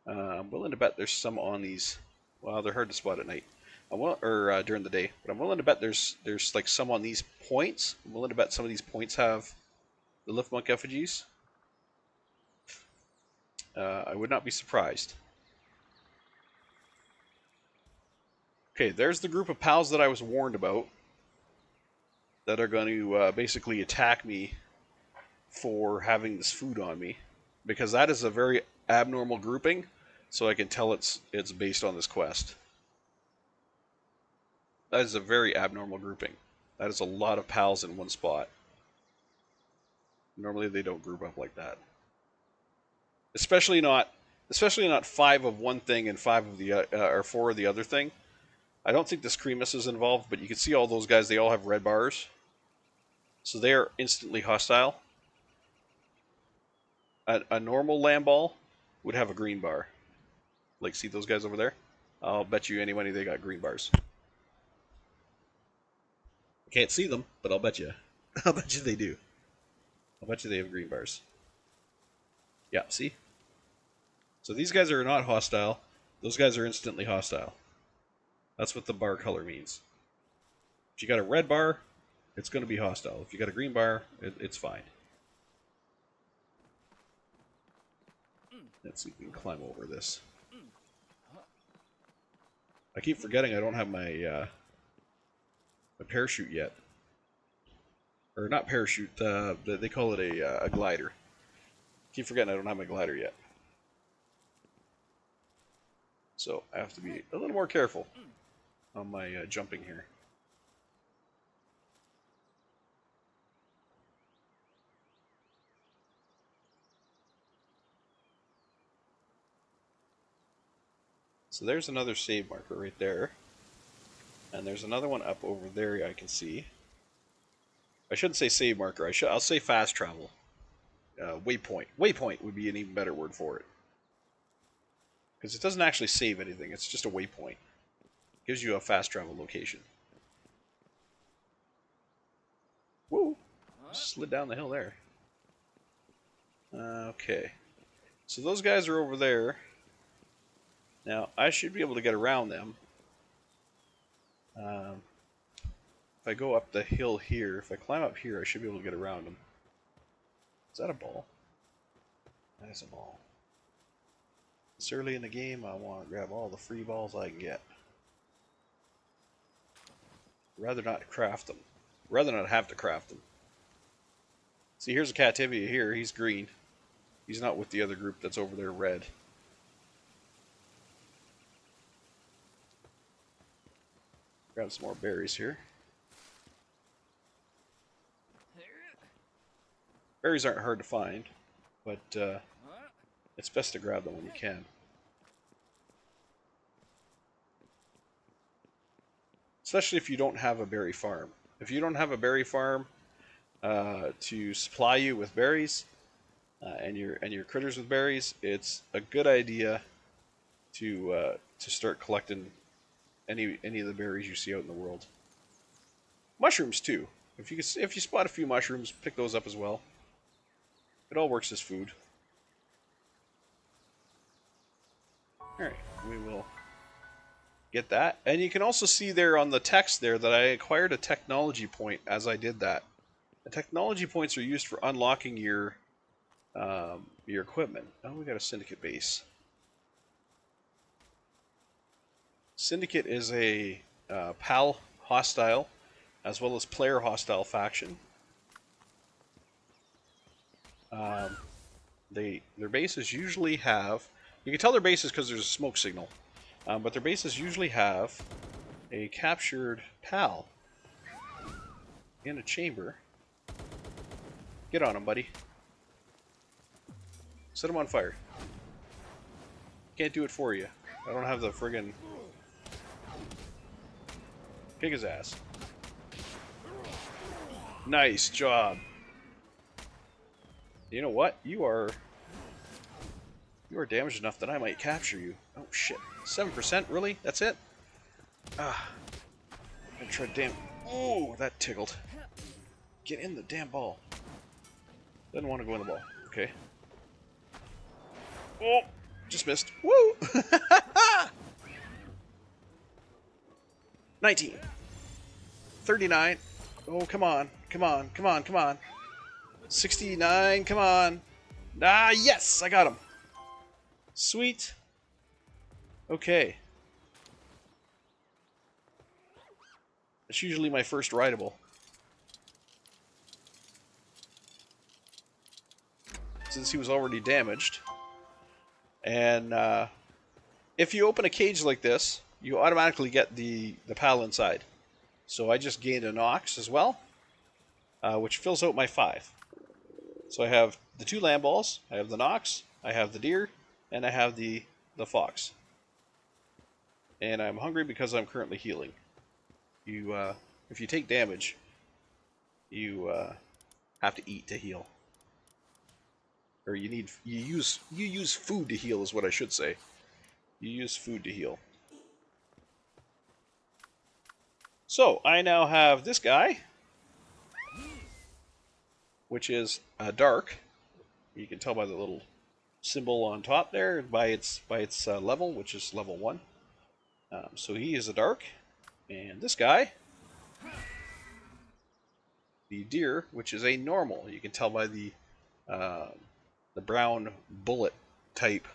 I'm willing to bet there's some on these. Well, they're hard to spot at night, or during the day. But I'm willing to bet there's like some on these points. I'm willing to bet some of these points have the Lift Monk effigies. I would not be surprised. Okay, there's the group of pals that I was warned about that are going to basically attack me for having this food on me, because that is a very abnormal grouping, so I can tell it's based on this quest. That is a very abnormal grouping. That is a lot of pals in one spot. Normally they don't group up like that. Especially not 5 of one thing and 5 of the or 4 of the other thing. I don't think the Screamus is involved, but you can see all those guys, they all have red bars. So they are instantly hostile. A normal Lamball would have a green bar. Like, see those guys over there? I'll bet you any money they got green bars. I can't see them, but I'll bet you. I'll bet you they do. I'll bet you they have green bars. Yeah, see? So these guys are not hostile. Those guys are instantly hostile. That's what the bar color means. If you got a red bar, it's going to be hostile. If you got a green bar, it's fine. Let's see if we can climb over this. I keep forgetting I don't have my my parachute yet. Or not parachute, they call it a glider. Keep forgetting I don't have my glider yet. So I have to be a little more careful on my jumping here. So there's another save marker right there. And there's another one up over there I can see. I shouldn't say save marker, I'll say fast travel. Waypoint. Waypoint would be an even better word for it. Because it doesn't actually save anything, it's just a waypoint. It gives you a fast travel location. Woo! Slid down the hill there. Okay. So those guys are over there. Now, I should be able to get around them. If I go up the hill here, if I climb up here, I should be able to get around them. Is that a ball? That is a ball. This early in the game, I want to grab all the free balls I can get. Rather not craft them. Rather not have to craft them. See, here's a Captivia here. He's green. He's not with the other group that's over there red. Grab some more berries here. Berries aren't hard to find, but it's best to grab them when you can. Especially if you don't have a berry farm. If you don't have a berry farm to supply you with berries and your critters with berries, it's a good idea to start collecting any of the berries you see out in the world. Mushrooms too. If you spot a few mushrooms, pick those up as well. It all works as food. Alright, we will get that. And you can also see there on the text there that I acquired a technology point as I did that. The technology points are used for unlocking your equipment. Oh, we got a Syndicate base. Syndicate is a PAL hostile as well as player hostile faction. Their bases usually have, you can tell their bases because there's a smoke signal, but their bases usually have a captured PAL in a chamber. Get on him, buddy. Set him on fire. Can't do it for you. I don't have the friggin' kick his ass. Nice job. You know what? You are damaged enough that I might capture you. Oh shit. 7%? Really? That's it? Ah. I'm gonna try to damn. Oh, that tickled. Get in the damn ball. Doesn't want to go in the ball. Okay. Oh! Just missed. Woo! 19. 39. Oh, come on. Come on. Come on. Come on. 69. Come on. Ah, yes! I got him. Sweet. Okay. It's usually my first rideable. Since he was already damaged. And if you open a cage like this, you automatically get the pal inside. So I just gained a Nox as well, which fills out my 5. So I have the 2 land balls, I have the Nox, I have the deer, and I have the fox. And I'm hungry because I'm currently healing. If you take damage, you have to eat to heal. Or you use food to heal is what I should say. You use food to heal. So I now have this guy, which is dark. You can tell by the little symbol on top there, by its level, which is level 1. So he is a dark, and this guy, the deer, which is a normal. You can tell by the brown bullet type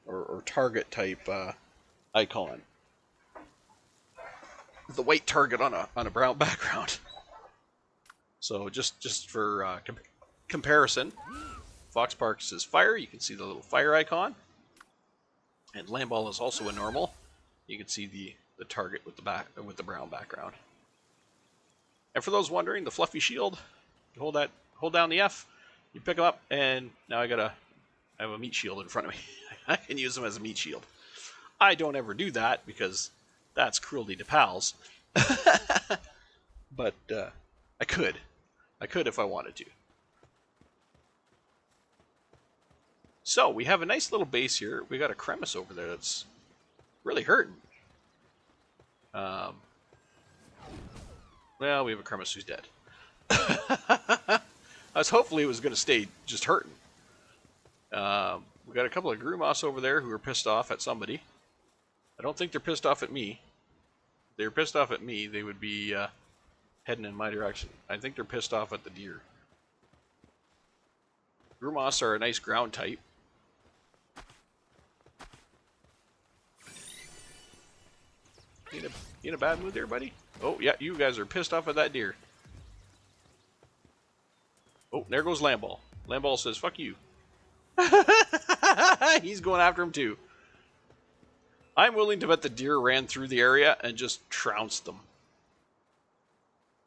or target type icon. The white target on a brown background. So just for comparison, Fox Parks is fire. You can see the little fire icon, and Lamball is also a normal. You can see the target with the brown background. And for those wondering, the fluffy shield, you hold down the F, you pick them up, and now I have a meat shield in front of me. I can use them as a meat shield. I don't ever do that because that's cruelty to pals. But I could if I wanted to. So we have a nice little base here. We got a Cremis over there that's really hurting. Well, we have a Cremis who's dead. I was hopefully it was going to stay just hurting. We got a couple of Grumos over there who are pissed off at somebody. I don't think they're pissed off at me. If they were pissed off at me, they would be heading in my direction. I think they're pissed off at the deer. Grumos are a nice ground type. You in a bad mood there, buddy? Oh, yeah, you guys are pissed off at that deer. Oh, there goes Lamball. Lamball says, fuck you. He's going after him, too. I'm willing to bet the deer ran through the area and just trounced them.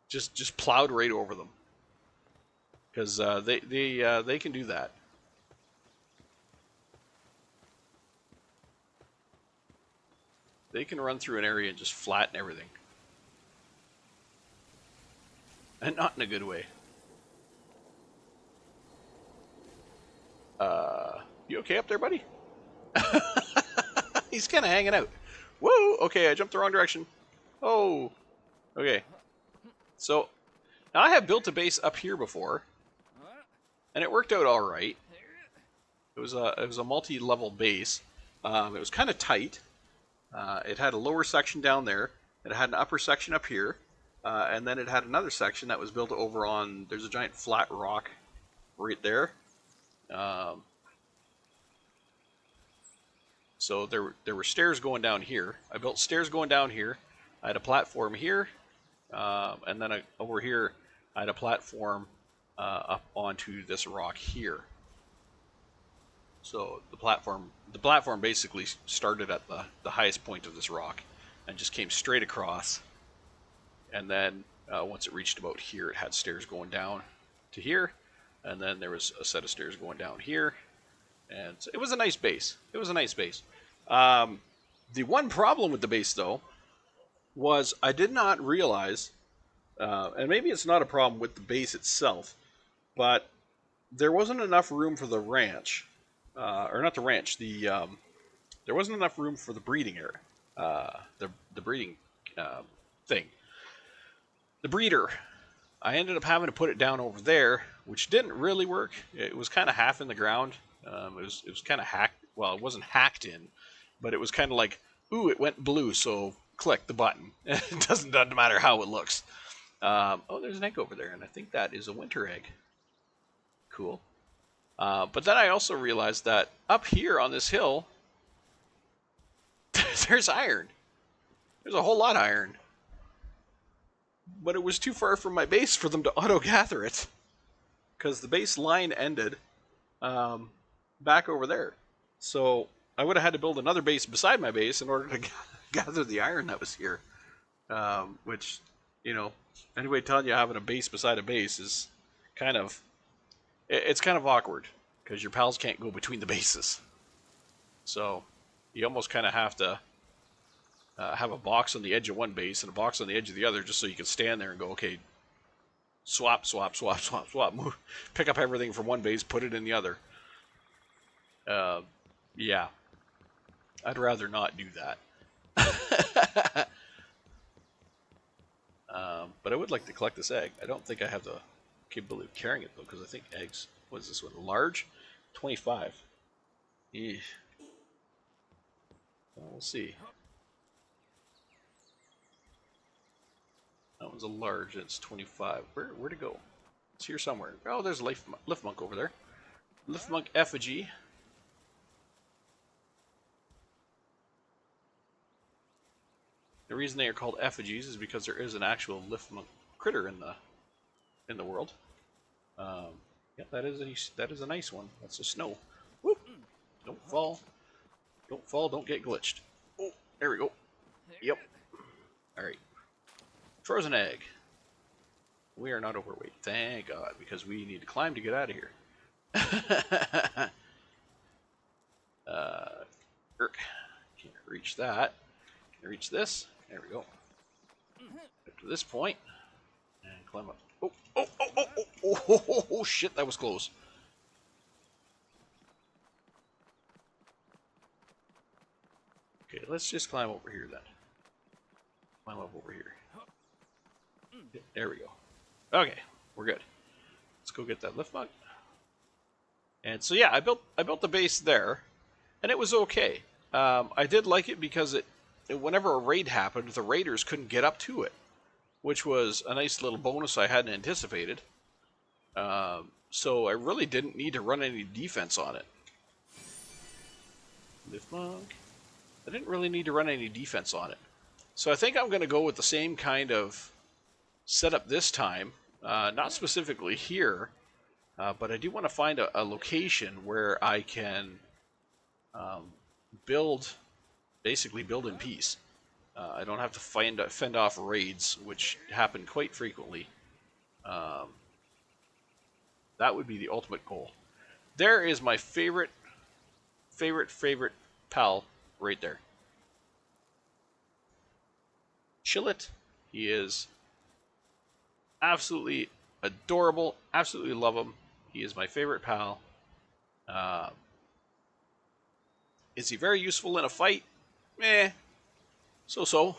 Just plowed right over them. Because they can do that. They can run through an area and just flatten everything. And not in a good way. You okay up there, buddy? He's kind of hanging out. Whoa! Okay, I jumped the wrong direction. Oh! Okay. So, now I have built a base up here before. And it worked out alright. It was a multi-level base. It was kind of tight. It had a lower section down there. It had an upper section up here. And then it had another section that was built over on... There's a giant flat rock right there. So there were stairs going down here. I built stairs going down here. I had a platform here. And then over here, I had a platform up onto this rock here. So the platform basically started at the highest point of this rock and just came straight across. And then once it reached about here, it had stairs going down to here. And then there was a set of stairs going down here. And so it was a nice base. It was a nice base. The one problem with the base, though, was I did not realize, and maybe it's not a problem with the base itself, but there wasn't enough room for the ranch, or not the ranch. There wasn't enough room for the breeding area, the breeding thing, the breeder. I ended up having to put it down over there, which didn't really work. It was kind of half in the ground. It was kind of hacked. Well, it wasn't hacked in, but it was kind of like, ooh, it went blue, so click the button. It doesn't matter how it looks. Oh, there's an egg over there, and I think that is a winter egg. Cool. But then I also realized that up here on this hill, there's iron. There's a whole lot of iron. But it was too far from my base for them to auto-gather it. Because the base line ended back over there. So I would have had to build another base beside my base in order to gather the iron that was here. Which, you know, anybody telling you having a base beside a base is kind of... It's kind of awkward. Because your pals can't go between the bases. So you almost kind of have to have a box on the edge of one base and a box on the edge of the other just so you can stand there and go, okay, swap, swap, swap, swap, swap. Move, pick up everything from one base, put it in the other. Yeah. I'd rather not do that. But I would like to collect this egg. I don't think I have the capability of carrying it, though, because I think eggs... What is this one? Large? 25. Eesh. Well, we'll see. That one's a large, it's 25. Where'd it go? It's here somewhere. Oh, there's a lift monk over there. Lift monk effigy. The reason they are called effigies is because there is an actual lift monk critter in the world. Yeah, that is a nice one. That's a snow. Whoop! Don't fall. Don't fall. Don't get glitched. Oh, there we go. Yep. All right. Frozen egg. We are not overweight. Thank God, because we need to climb to get out of here. Can't reach that. Can reach this. There we go. Up to this point. And climb up. Oh, oh, oh, oh, oh, oh, oh, oh, oh, shit, that was close. Okay, let's just climb over here then. Climb up over here. There we go. Okay, we're good. Let's go get that lift mug. And so yeah, I built the base there, and it was okay. I did like it because whenever a raid happened, the raiders couldn't get up to it, which was a nice little bonus I hadn't anticipated. So I really didn't need to run any defense on it. Lift monk. I didn't really need to run any defense on it. So I think I'm going to go with the same kind of setup this time. Not specifically here, but I do want to find a location where I can basically build in peace. I don't have to fend off raids, which happen quite frequently. That would be the ultimate goal. There is my favorite pal right there. Chillet. He is absolutely adorable. Absolutely love him. He is my favorite pal. Is he very useful in a fight? So.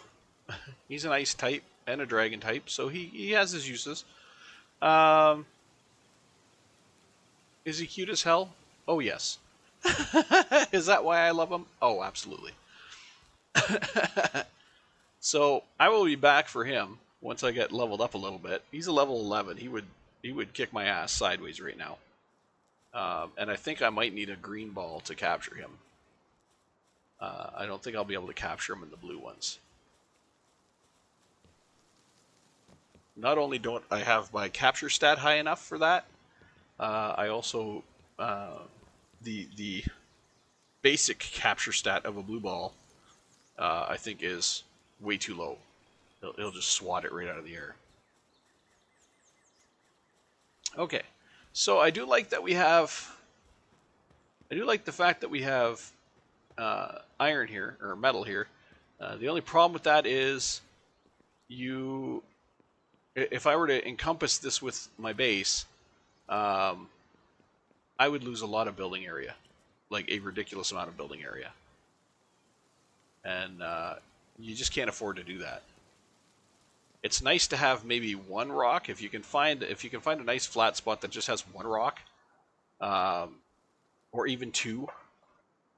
He's an ice type and a dragon type, so he has his uses. Is he cute as hell? Oh, yes. Is that why I love him? Oh, absolutely. So I will be back for him once I get leveled up a little bit. He's a level 11. He would kick my ass sideways right now. And I think I might need a green ball to capture him. I don't think I'll be able to capture him in the blue ones. Not only don't I have my capture stat high enough for that, I also the basic capture stat of a blue ball I think is way too low. It'll just swat it right out of the air. Okay, so I do like that we have. I do like the fact that we have iron here, or metal here. The only problem with that is if I were to encompass this with my base, I would lose a lot of building area, like a ridiculous amount of building area, and you just can't afford to do that. It's nice to have maybe one rock if you can find a nice flat spot that just has one rock, or even two.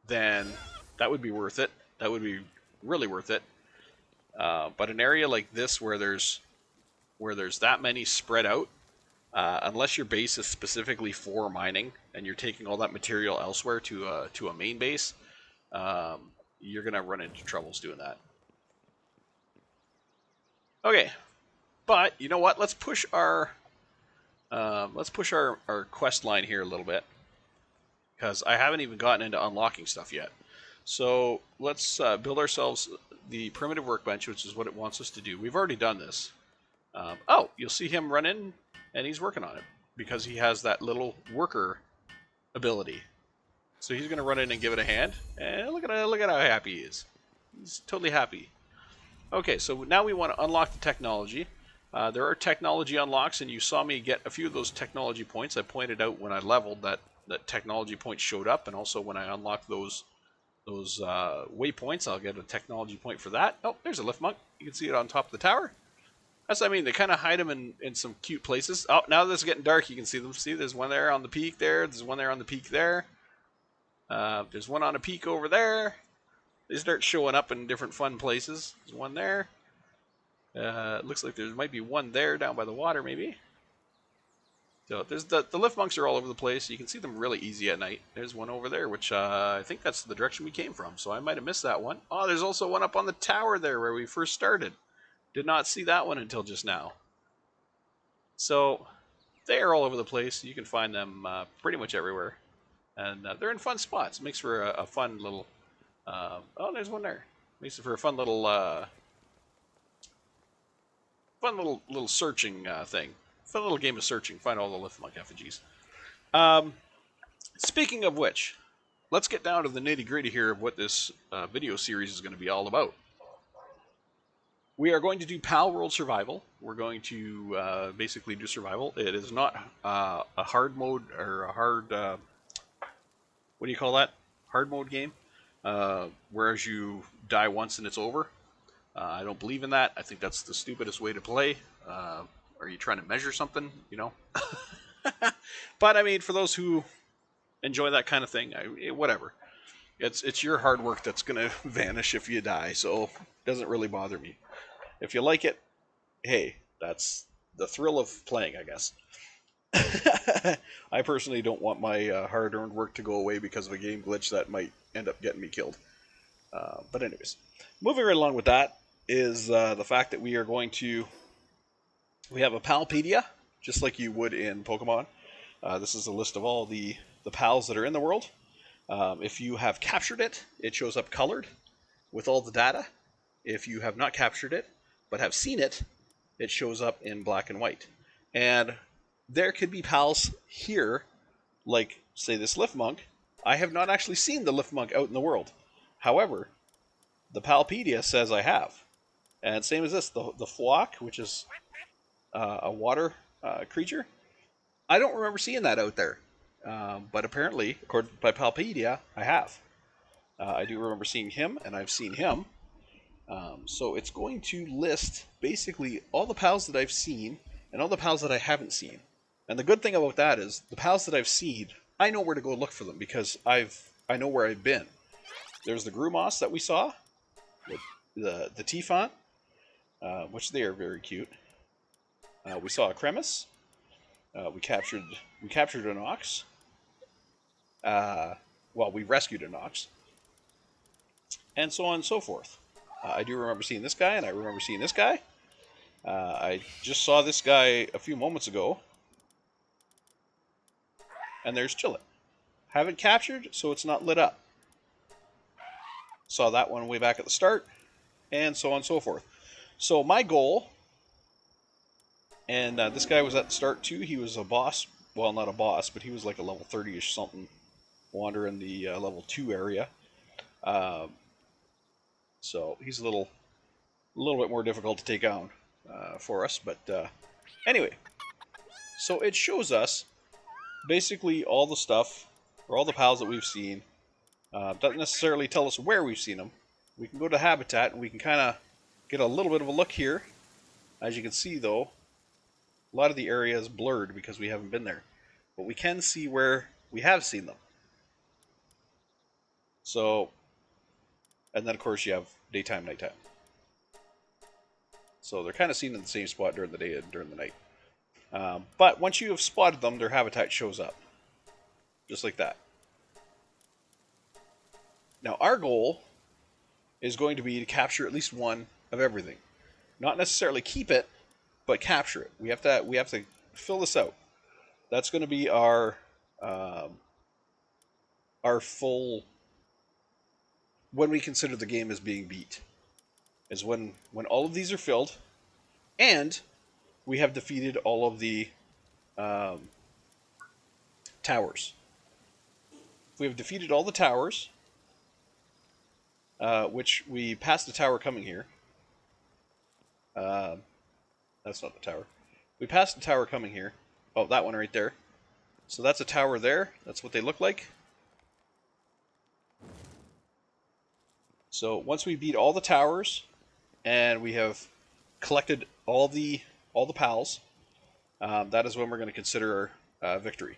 Then that would be worth it. That would be really worth it. But an area like this where there's that many spread out, unless your base is specifically for mining and you're taking all that material elsewhere to a main base, you're gonna run into troubles doing that. Okay, but you know what? Let's push our quest line here a little bit, because I haven't even gotten into unlocking stuff yet. So let's build ourselves the primitive workbench, which is what it wants us to do. We've already done this. Oh, you'll see him run in, and he's working on it because he has that little worker ability. So he's going to run in and give it a hand, and look at how happy he is. He's totally happy. Okay, so now we want to unlock the technology. There are technology unlocks, and you saw me get a few of those technology points. I pointed out when I leveled that technology points showed up, and also when I unlocked those waypoints, I'll get a technology point for that. Oh, there's a lift monk. You can see it on top of the tower. That's what I mean. They kind of hide them in some cute places. Oh, now that it's getting dark, you can see them. See, there's one there on the peak there. There's one there on the peak there. There's one on a peak over there. They start showing up in different fun places. There's one there. It looks like there might be one there down by the water, maybe. So there's the lift monks are all over the place. You can see them really easy at night. There's one over there, which I think that's the direction we came from. So I might have missed that one. Oh, there's also one up on the tower there where we first started. Did not see that one until just now. So they're all over the place. You can find them pretty much everywhere. And they're in fun spots. Makes for a fun little... oh, there's one there. Makes it for a fun little searching thing. Fun little game of searching. Find all the lift monk effigies. Speaking of which, let's get down to the nitty-gritty here of what this video series is going to be all about. We are going to do Palworld Survival. We're going to basically do survival. It is not a hard mode or a hard... what do you call that? Hard mode game. Whereas you die once and it's over. I don't believe in that. I think that's the stupidest way to play. Are you trying to measure something? You know? But I mean, for those who enjoy that kind of thing, whatever. It's your hard work that's going to vanish if you die, so it doesn't really bother me. If you like it, hey, that's the thrill of playing, I guess. I personally don't want my hard-earned work to go away because of a game glitch that might end up getting me killed. But anyways, moving right along with that is the fact that we are going to... We have a Palpedia, just like you would in Pokemon. This is a list of all the pals that are in the world. If you have captured it, it shows up colored with all the data. If you have not captured it, but have seen it, it shows up in black and white. And there could be pals here, like, say, this lift monk. I have not actually seen the lift monk out in the world. However, the Palpedia says I have. And same as this, the flock, which is a water creature. I don't remember seeing that out there. But apparently, according to Palpedia, I have. I do remember seeing him, and I've seen him. So it's going to list basically all the pals that I've seen and all the pals that I haven't seen. And the good thing about that is the pals that I've seen, I know where to go look for them because I know where I've been. There's the Grumos that we saw, the Tifant, which they are very cute. We saw a Cremis. We captured an Ox. Well, we rescued an Ox. And so on and so forth. I do remember seeing this guy, and I remember seeing this guy. I just saw this guy a few moments ago. And there's Chillet. Haven't captured, so it's not lit up. Saw that one way back at the start, and so on and so forth. So my goal, and this guy was at the start too, he was a boss, well, not a boss, but he was like a level 30-ish something, wander in the level 2 area. Um, so he's a little bit more difficult to take down for us. But anyway, so it shows us basically all the stuff or all the pals that we've seen. Doesn't necessarily tell us where we've seen them. We can go to habitat and we can kind of get a little bit of a look here. As you can see, though, a lot of the area is blurred because we haven't been there. But we can see where we have seen them. So, and then of course you have daytime, nighttime. So they're kind of seen in the same spot during the day and during the night. But once you have spotted them, their habitat shows up. Just like that. Now our goal is going to be to capture at least one of everything. Not necessarily keep it, but capture it. We have to fill this out. That's going to be our full, when we consider the game as being beat, is when all of these are filled, and we have defeated all of the towers. If we have defeated all the towers, which we passed the tower coming here. That's not the tower. We passed the tower coming here. Oh, that one right there. So that's a tower there. That's what they look like. So once we beat all the towers, and we have collected all the pals, that is when we're going to consider victory.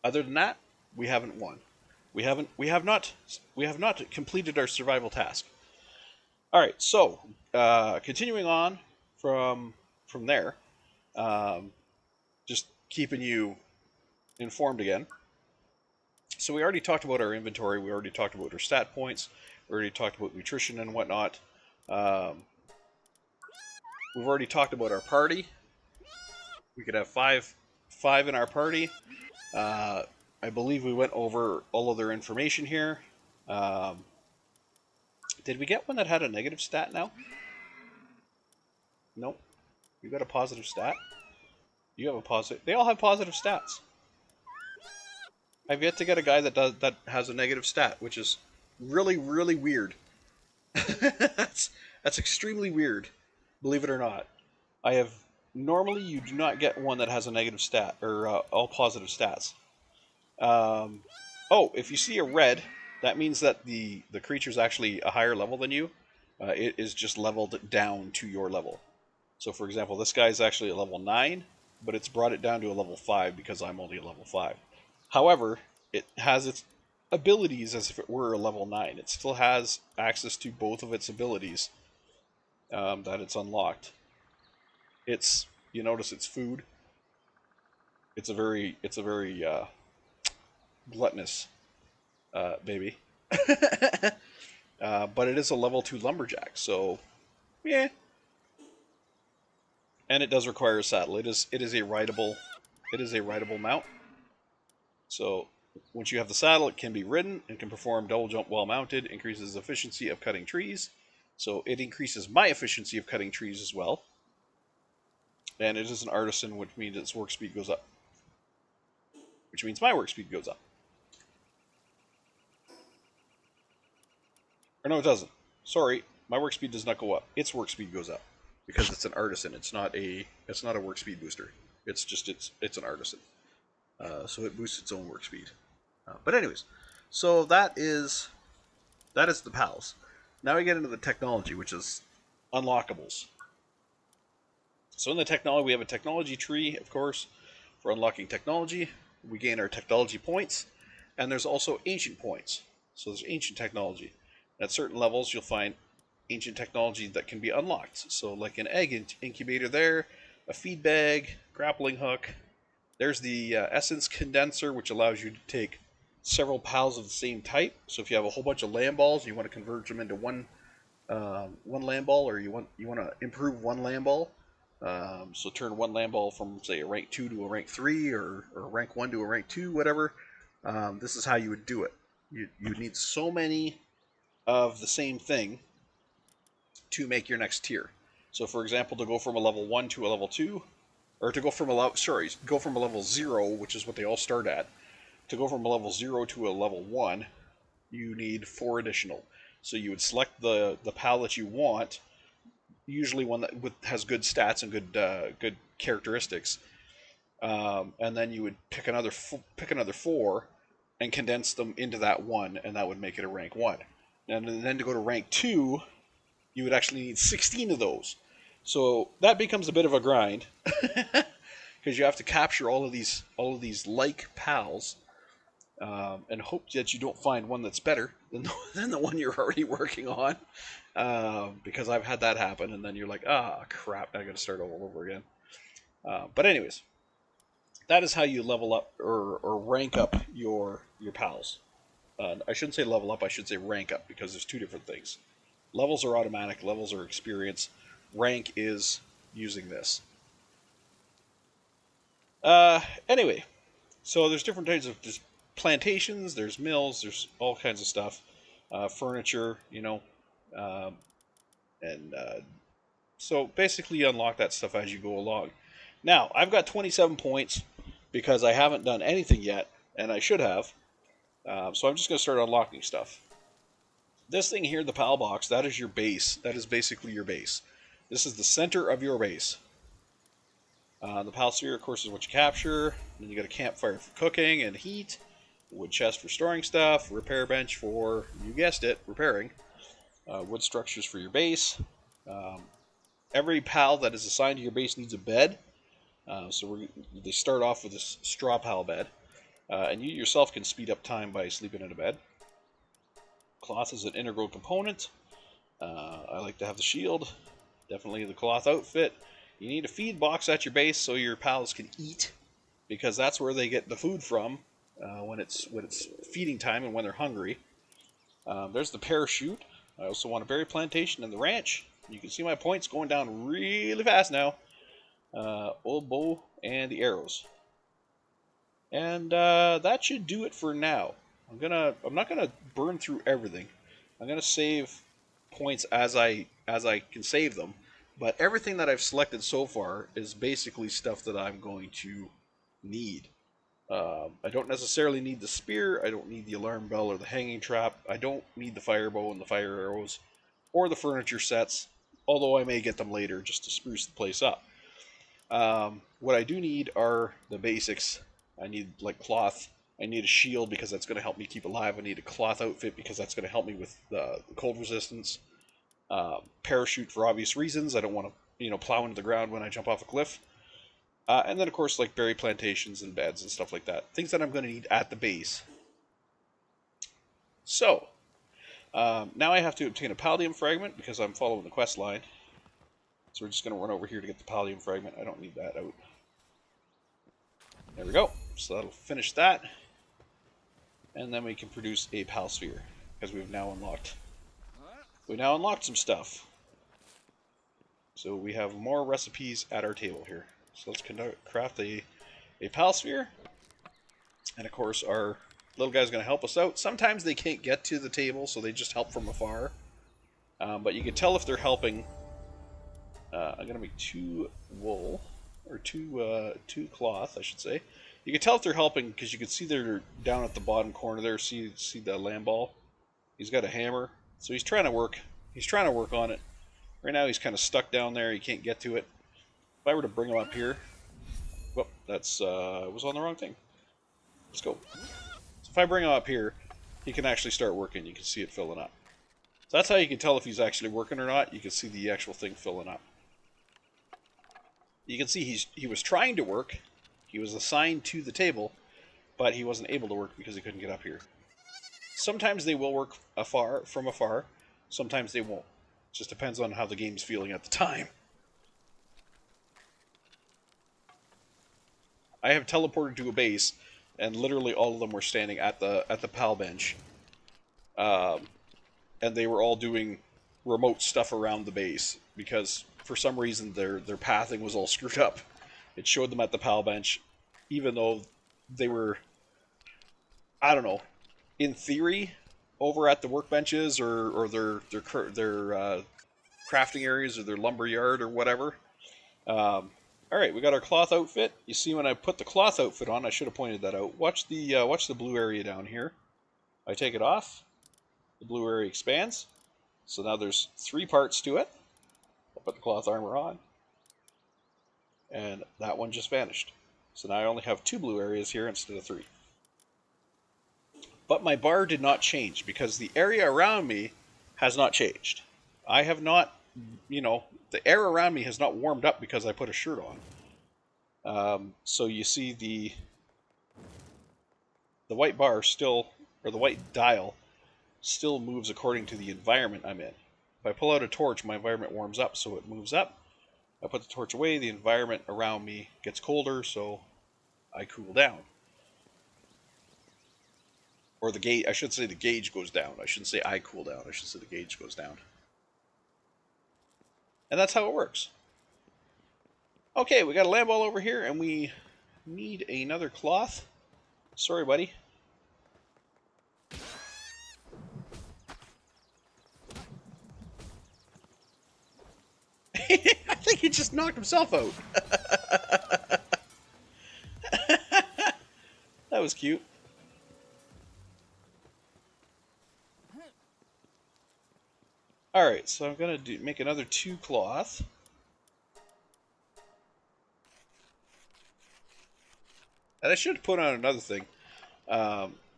Other than that, we haven't won. We have not completed our survival task. All right, so continuing on from there, just keeping you informed again. So we already talked about our inventory. We already talked about our stat points. We already talked about nutrition and whatnot. We've already talked about our party. We could have five in our party. I believe we went over all of their information here. Did we get one that had a negative stat now? Nope. You got a positive stat? You have a positive... They all have positive stats. I've yet to get a guy that has a negative stat, which is really, really weird. that's extremely weird, believe it or not. Normally you do not get one that has a negative stat, or all positive stats. Oh, if you see a red, that means that the creature's actually a higher level than you. It is just leveled down to your level. So for example, this guy is actually a level 9, but it's brought it down to a level 5 because I'm only a level 5. However, it has its abilities as if it were a level 9. It still has access to both of its abilities that it's unlocked. You notice it's food. It's a very gluttonous baby. But it is a level 2 lumberjack, so yeah. And it does require a saddle. It is a rideable mount. So once you have the saddle, it can be ridden and can perform double jump while mounted, increases efficiency of cutting trees. So it increases my efficiency of cutting trees as well. And it is an artisan, which means its work speed goes up. Which means my work speed goes up. Or no, it doesn't. Sorry, my work speed does not go up. Its work speed goes up. Because it's an artisan. It's not a work speed booster. It's just it's an artisan. So it boosts its own work speed. But anyways, so that is the pals. Now we get into the technology, which is unlockables. So in the technology, we have a technology tree, of course, for unlocking technology. We gain our technology points, and there's also ancient points. So there's ancient technology. At certain levels, you'll find ancient technology that can be unlocked. So like an egg incubator there, a feed bag, grappling hook. There's the essence condenser, which allows you to take several pals of the same type. So if you have a whole bunch of land balls, and you want to convert them into one land ball, or you want to improve one land ball. So turn one land ball from, say, a rank 2 to a rank 3, or a rank 1 to a rank 2, whatever. This is how you would do it. You need so many of the same thing to make your next tier. So for example, to go from a level 1 to a level 2, or to go from a level 0, which is what they all start at, to go from a level 0 to a level 1, you need 4 additional. So you would select the pal that you want, usually one that has good stats and good characteristics, and then you would pick another 4 and condense them into that one, and that would make it a rank 1. And then to go to rank 2, you would actually need 16 of those. So that becomes a bit of a grind because you have to capture all of these like pals, and hope that you don't find one that's better than the one you're already working on. Because I've had that happen, and then you're like, ah, crap, I got to start all over again. But anyways, that is how you level up or rank up your pals. I shouldn't say level up, I should say rank up, because there's 2 different things. Levels are automatic, levels are experience. Rank is using this. Anyway, so there's different types of plantations, there's mills, there's all kinds of stuff. Furniture, and so basically you unlock that stuff as you go along. Now, I've got 27 points because I haven't done anything yet, and I should have. So I'm just going to start unlocking stuff. This thing here, the PAL box, that is your base. That is basically your base. This is the center of your base. The PAL sphere, of course, is what you capture. Then you got a campfire for cooking and heat. Wood chest for storing stuff. Repair bench for, you guessed it, repairing. Wood structures for your base. Every PAL that is assigned to your base needs a bed. So they start off with this straw PAL bed. And you yourself can speed up time by sleeping in a bed. Cloth is an integral component. I like to have the shield. Definitely the cloth outfit. You need a feed box at your base so your pals can eat, because that's where they get the food from when it's feeding time and when they're hungry. There's the parachute. I also want a berry plantation and the ranch. You can see my points going down really fast now. Old bow and the arrows. And that should do it for now. I'm not gonna burn through everything. I'm gonna save points as I can save them. But everything that I've selected so far is basically stuff that I'm going to need. I don't necessarily need the spear. I don't need the alarm bell or the hanging trap. I don't need the fire bow and the fire arrows, or the furniture sets. Although I may get them later just to spruce the place up. What I do need are the basics. I need like cloth. I need a shield because that's going to help me keep alive. I need a cloth outfit because that's going to help me with the cold resistance. Parachute for obvious reasons. I don't want to, plow into the ground when I jump off a cliff. And then, of course, like berry plantations and beds and stuff like that. Things that I'm going to need at the base. So, now I have to obtain a Paldium fragment because I'm following the quest line. So we're just going to run over here to get the Paldium fragment. I don't need that out. There we go. So that'll finish that. And then we can produce a Pal sphere, because we've now unlocked. We now unlocked some stuff. So we have more recipes at our table here. So let's craft a Pal sphere. And of course our little guy's going to help us out. Sometimes they can't get to the table, so they just help from afar. But you can tell if they're helping. I'm going to make 2 wool, or 2 cloth, I should say. You can tell if they're helping because you can see they're down at the bottom corner there. See the lamb ball? He's got a hammer, so he's trying to work. He's trying to work on it. Right now he's kind of stuck down there. He can't get to it. If I were to bring him up here, well, that's was on the wrong thing. Let's go. So if I bring him up here, he can actually start working. You can see it filling up. So that's how you can tell if he's actually working or not. You can see the actual thing filling up. You can see he was trying to work. He was assigned to the table, but he wasn't able to work because he couldn't get up here. Sometimes they will work from afar. Sometimes they won't. It just depends on how the game's feeling at the time. I have teleported to a base, and literally all of them were standing at the PAL bench. And they were all doing remote stuff around the base, because for some reason their pathing was all screwed up. It showed them at the PAL bench, even though they were, I don't know, in theory, over at the workbenches or their crafting areas or their lumber yard or whatever. Alright, we got our cloth outfit. You see when I put the cloth outfit on, I should have pointed that out. Watch the blue area down here. I take it off. The blue area expands. So now there's 3 parts to it. I'll put the cloth armor on. And that one just vanished. So now I only have 2 blue areas here instead of 3. But my bar did not change because the area around me has not changed. I have not, the air around me has not warmed up because I put a shirt on. So you see the white bar still, or the white dial, still moves according to the environment I'm in. If I pull out a torch, my environment warms up, so it moves up. I put the torch away, the environment around me gets colder, so I cool down. Or the gauge, I should say the gauge goes down. I shouldn't say I cool down, I should say the gauge goes down. And that's how it works. Okay, we got a lamp all over here, and we need another cloth. Sorry, buddy. I think he just knocked himself out. That was cute. Alright, so I'm going to make another 2 cloth. And I should put on another thing.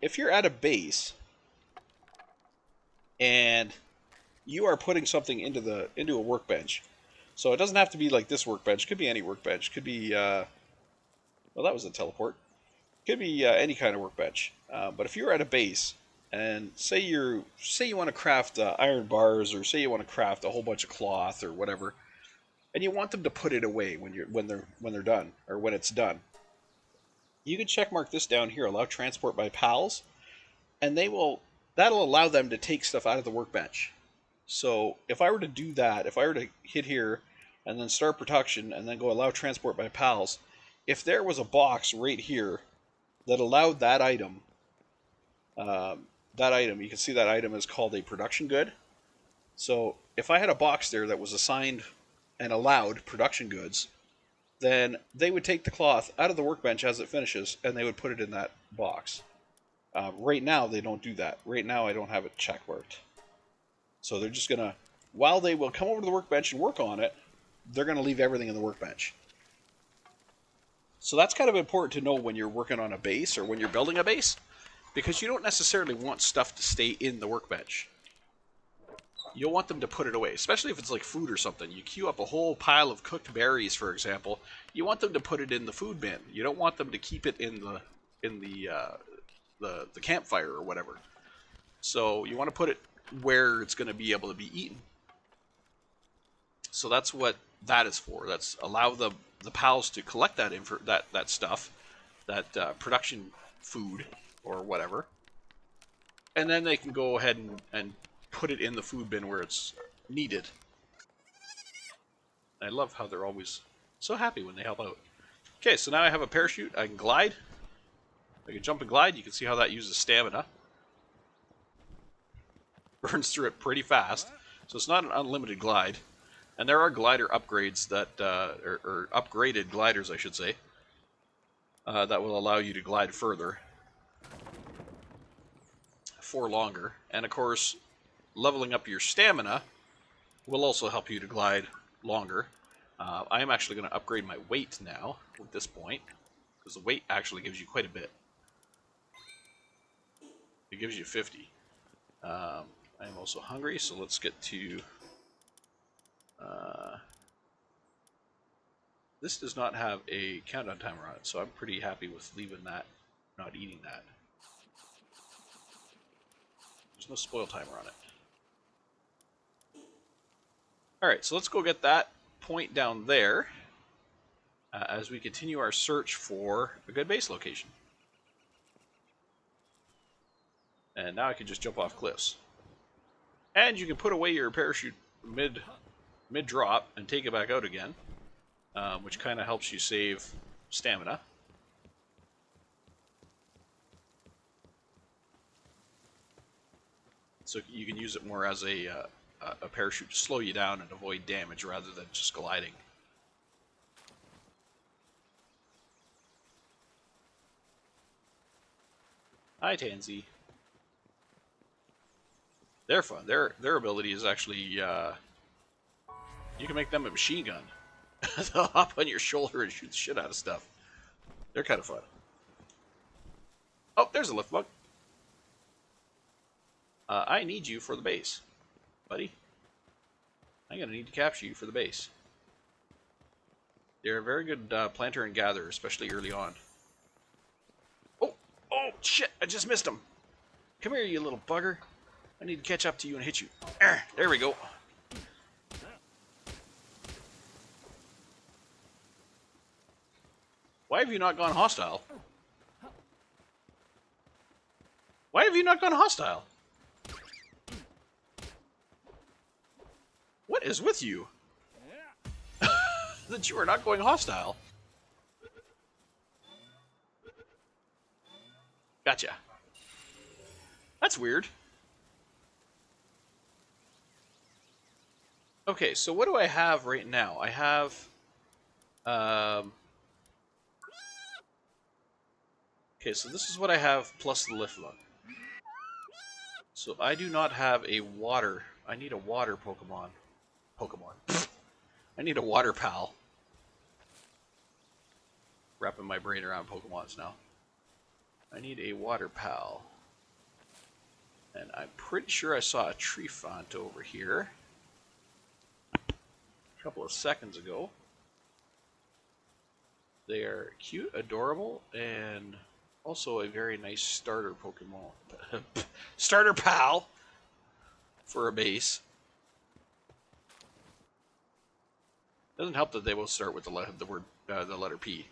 If you're at a base and you are putting something into a workbench, so it doesn't have to be like this workbench. It could be any workbench. It could be well, that was a teleport. It could be any kind of workbench. But if you're at a base and say you want to craft iron bars, or say you want to craft a whole bunch of cloth or whatever, and you want them to put it away when they're done, or when it's done, you can check mark this down here, allow transport by pals, and that'll allow them to take stuff out of the workbench. So if I were to do that, if I were to hit here and then start production and then go allow transport by pals, if there was a box right here that allowed that item, you can see that item is called a production good. So if I had a box there that was assigned and allowed production goods, then they would take the cloth out of the workbench as it finishes, and they would put it in that box. Right now, they don't do that. Right now, I don't have it check marked. So they're just going to, while they will come over to the workbench and work on it, they're going to leave everything in the workbench. So that's kind of important to know when you're working on a base or when you're building a base, because you don't necessarily want stuff to stay in the workbench. You'll want them to put it away, especially if it's like food or something. You queue up a whole pile of cooked berries, for example. You want them to put it in the food bin. You don't want them to keep it in the campfire or whatever. So you want to put it where it's going to be able to be eaten. So that's what that is for. That's allow the pals to collect that stuff, that production food or whatever, and then they can go ahead and put it in the food bin where it's needed. I love how they're always so happy when they help out. Okay, so now I have a parachute. I can glide. I can jump and glide. You can see how that uses stamina. Burns through it pretty fast. So it's not an unlimited glide. And there are glider upgrades that, or upgraded gliders, I should say, that will allow you to glide further for longer. And of course, leveling up your stamina will also help you to glide longer. I am actually going to upgrade my weight now at this point, because the weight actually gives you quite a bit. It gives you 50. I am also hungry, so let's get to... this does not have a countdown timer on it, so I'm pretty happy with leaving that, not eating that. There's no spoil timer on it. Alright, so let's go get that point down there as we continue our search for a good base location. And now I can just jump off cliffs. And you can put away your parachute mid-drop and take it back out again, which kind of helps you save stamina. So you can use it more as a parachute to slow you down and avoid damage rather than just gliding. Hi, Tansy. They're fun. Their ability is actually you can make them a machine gun. They'll hop on your shoulder and shoot the shit out of stuff. They're kind of fun. Oh, there's a lift bug. I need you for the base, buddy. I'm gonna need to capture you for the base. They're a very good planter and gatherer, especially early on. Oh, oh shit! I just missed him. Come here, you little bugger. I need to catch up to you and hit you. There we go. Why have you not gone hostile? Why have you not gone hostile? What is with you? That you are not going hostile. Gotcha. That's weird. Okay, so what do I have right now? I have... Okay, so this is what I have plus the lift lug. So I do not have a water... I need a water Pokemon. I need a water pal. Wrapping my brain around Pokemons now. I need a water pal. And I'm pretty sure I saw a Treefant over here a couple of seconds ago. They are cute, adorable, and also a very nice starter Pokemon. Starter pal for a base. Doesn't help that they both start with the letter P.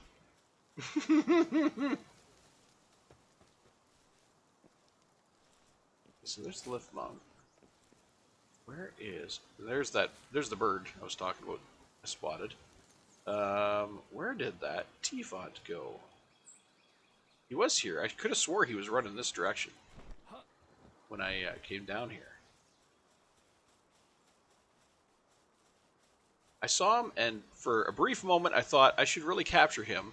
So there's the lift monk. Where is... There's the bird I was talking about. I spotted. Where did that T-Font go? He was here. I could have swore he was running this direction when I came down here. I saw him, and for a brief moment I thought I should really capture him.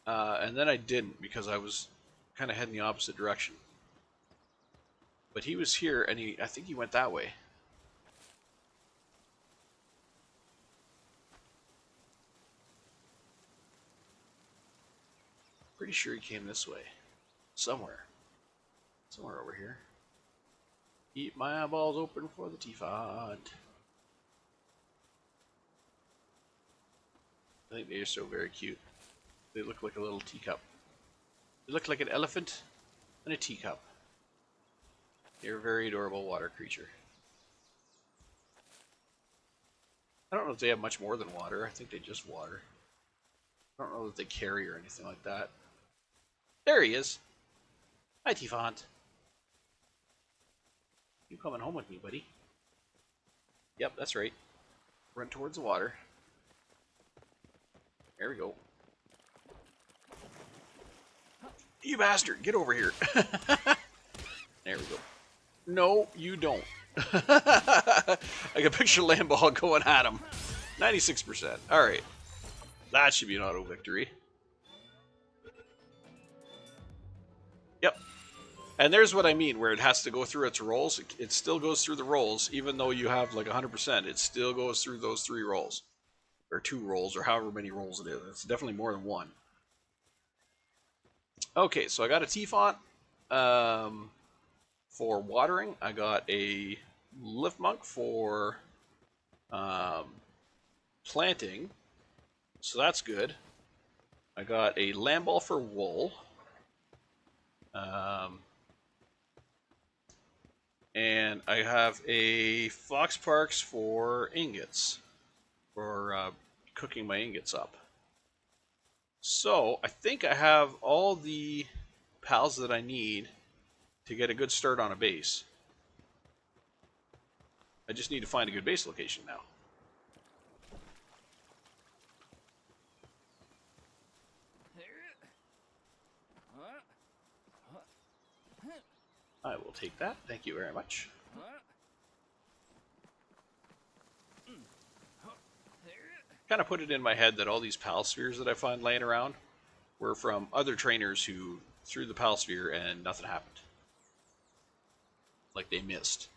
And then I didn't, because I was kind of heading the opposite direction. But he was here, and I think he went that way. Pretty sure he came this way. Somewhere. Somewhere over here. Keep my eyeballs open for the T-Font. I think they are so very cute. They look like a little teacup. They look like an elephant and a teacup. They're a very adorable water creature. I don't know if they have much more than water. I think they just water. I don't know that they carry or anything like that. There he is. Hi, T-Font. You coming home with me, buddy? Yep, that's right. Run towards the water. There we go. You bastard, get over here. There we go. No, you don't. I can picture Lamball going at him. 96%. Alright. That should be an auto victory. Yep. And there's what I mean, where it has to go through its rolls. It still goes through the rolls, even though you have like 100%. It still goes through those 3 rolls. Or 2 rolls, or however many rolls it is. It's definitely more than 1. Okay, so I got a T-Font for watering. I got a Lift Monk for planting. So that's good. I got a Lamball for wool. And I have a Fox Parks for ingots. For cooking my ingots up. So, I think I have all the pals that I need to get a good start on a base. I just need to find a good base location now. I will take that. Thank you very much. Kind of put it in my head that all these pal spheres that I find laying around were from other trainers who threw the pal sphere and nothing happened. like they missed.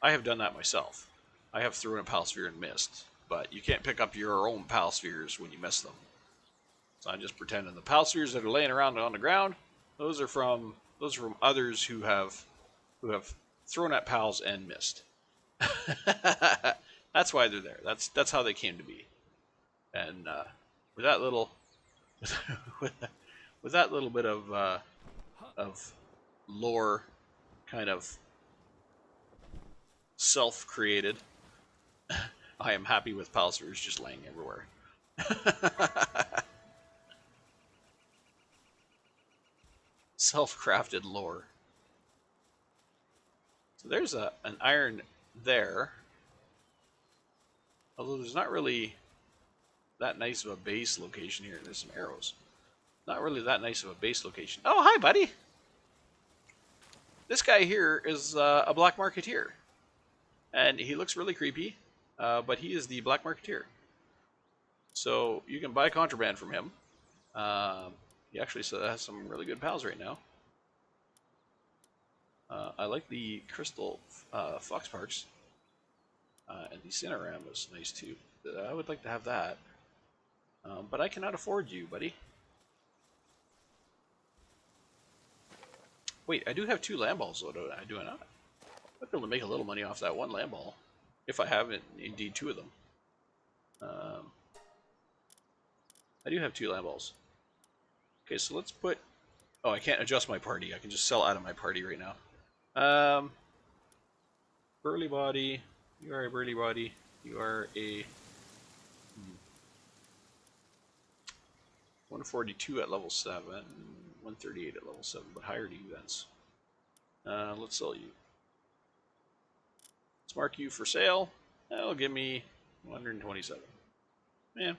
I have done that myself. I have thrown a Pal Sphere and missed, but you can't pick up your own Pal Spheres when you miss them. So I'm just pretending the Pal Spheres that are laying around on the ground, those are from others who have thrown at pals and missed. That's why they're there. That's how they came to be. And with that little with that little bit of lore, kind of self-created, I am happy with Pal Spheres just laying everywhere. Self-crafted lore. So there's an iron there. Although there's not really that nice of a base location here. There's some arrows. Not really that nice of a base location. Oh, hi, buddy! This guy here is a black marketeer. And he looks really creepy, but he is the black marketeer. So you can buy contraband from him. He actually has some really good pals right now. I like the crystal fox parks. And the Cineram is nice too. I would like to have that. But I cannot afford you, buddy. Wait, I do have 2 land balls, though, do I not? I'd be able to make a little money off that 1 land ball. If I have, indeed, 2 of them. I do have 2 land balls. Okay, so let's put... Oh, I can't adjust my party. I can just sell out of my party right now. Burly body. You are a burly body. You are a... 142 at level 7. 138 at level 7, but higher defense. Let's sell you. Let's mark you for sale. That'll give me 127. Man.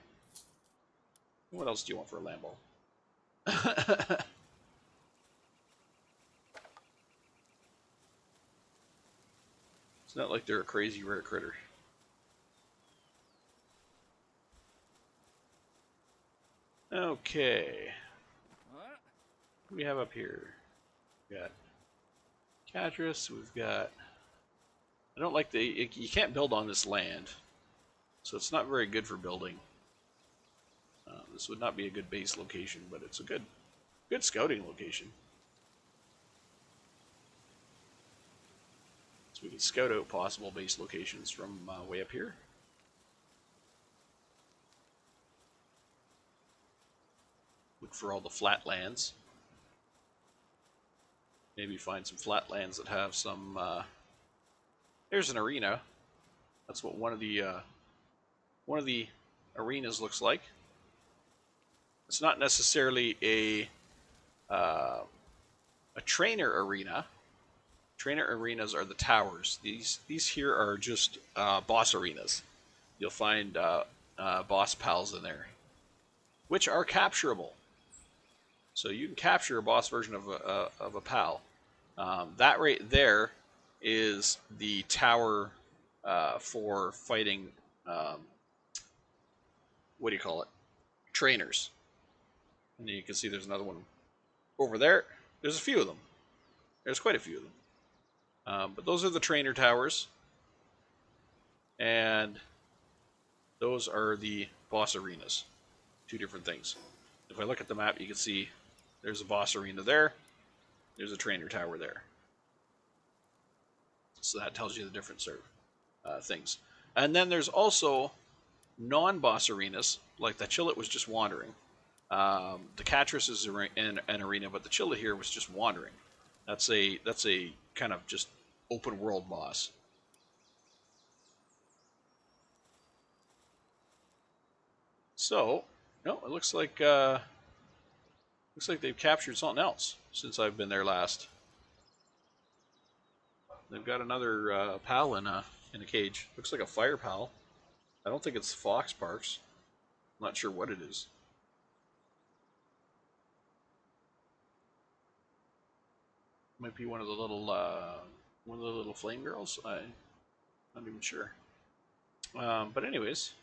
What else do you want for a land ball? It's not like they're a crazy rare critter. Okay. What do we have up here? We've got Cadris, we've got... I don't like you can't build on this land, so it's not very good for building. This would not be a good base location, but it's a good scouting location. So we can scout out possible base locations from way up here. Look for all the flat lands. Maybe find some flat lands that have some... There's an arena. That's what one of the arenas looks like. It's not necessarily a trainer arena. Trainer arenas are the towers. These here are just boss arenas. You'll find boss pals in there, which are capturable. So you can capture a boss version of a pal. That right there is the tower for fighting. What do you call it? Trainers. And you can see there's another one over there. There's a few of them. There's quite a few of them. But those are the trainer towers. And those are the boss arenas. 2 different things. If I look at the map, you can see there's a boss arena there. There's a trainer tower there. So that tells you the different sort of things. And then there's also non-boss arenas, like the Chillet was just wandering. The Catris is an arena, but the Chillet here was just wandering. That's a kind of just open world boss. So, no, it looks like they've captured something else since I've been there last. They've got another pal in a cage. Looks like a fire pal. I don't think it's Fox Parks. I'm not sure what it is. Might be one of the little flame girls. I'm not even sure. But anyways,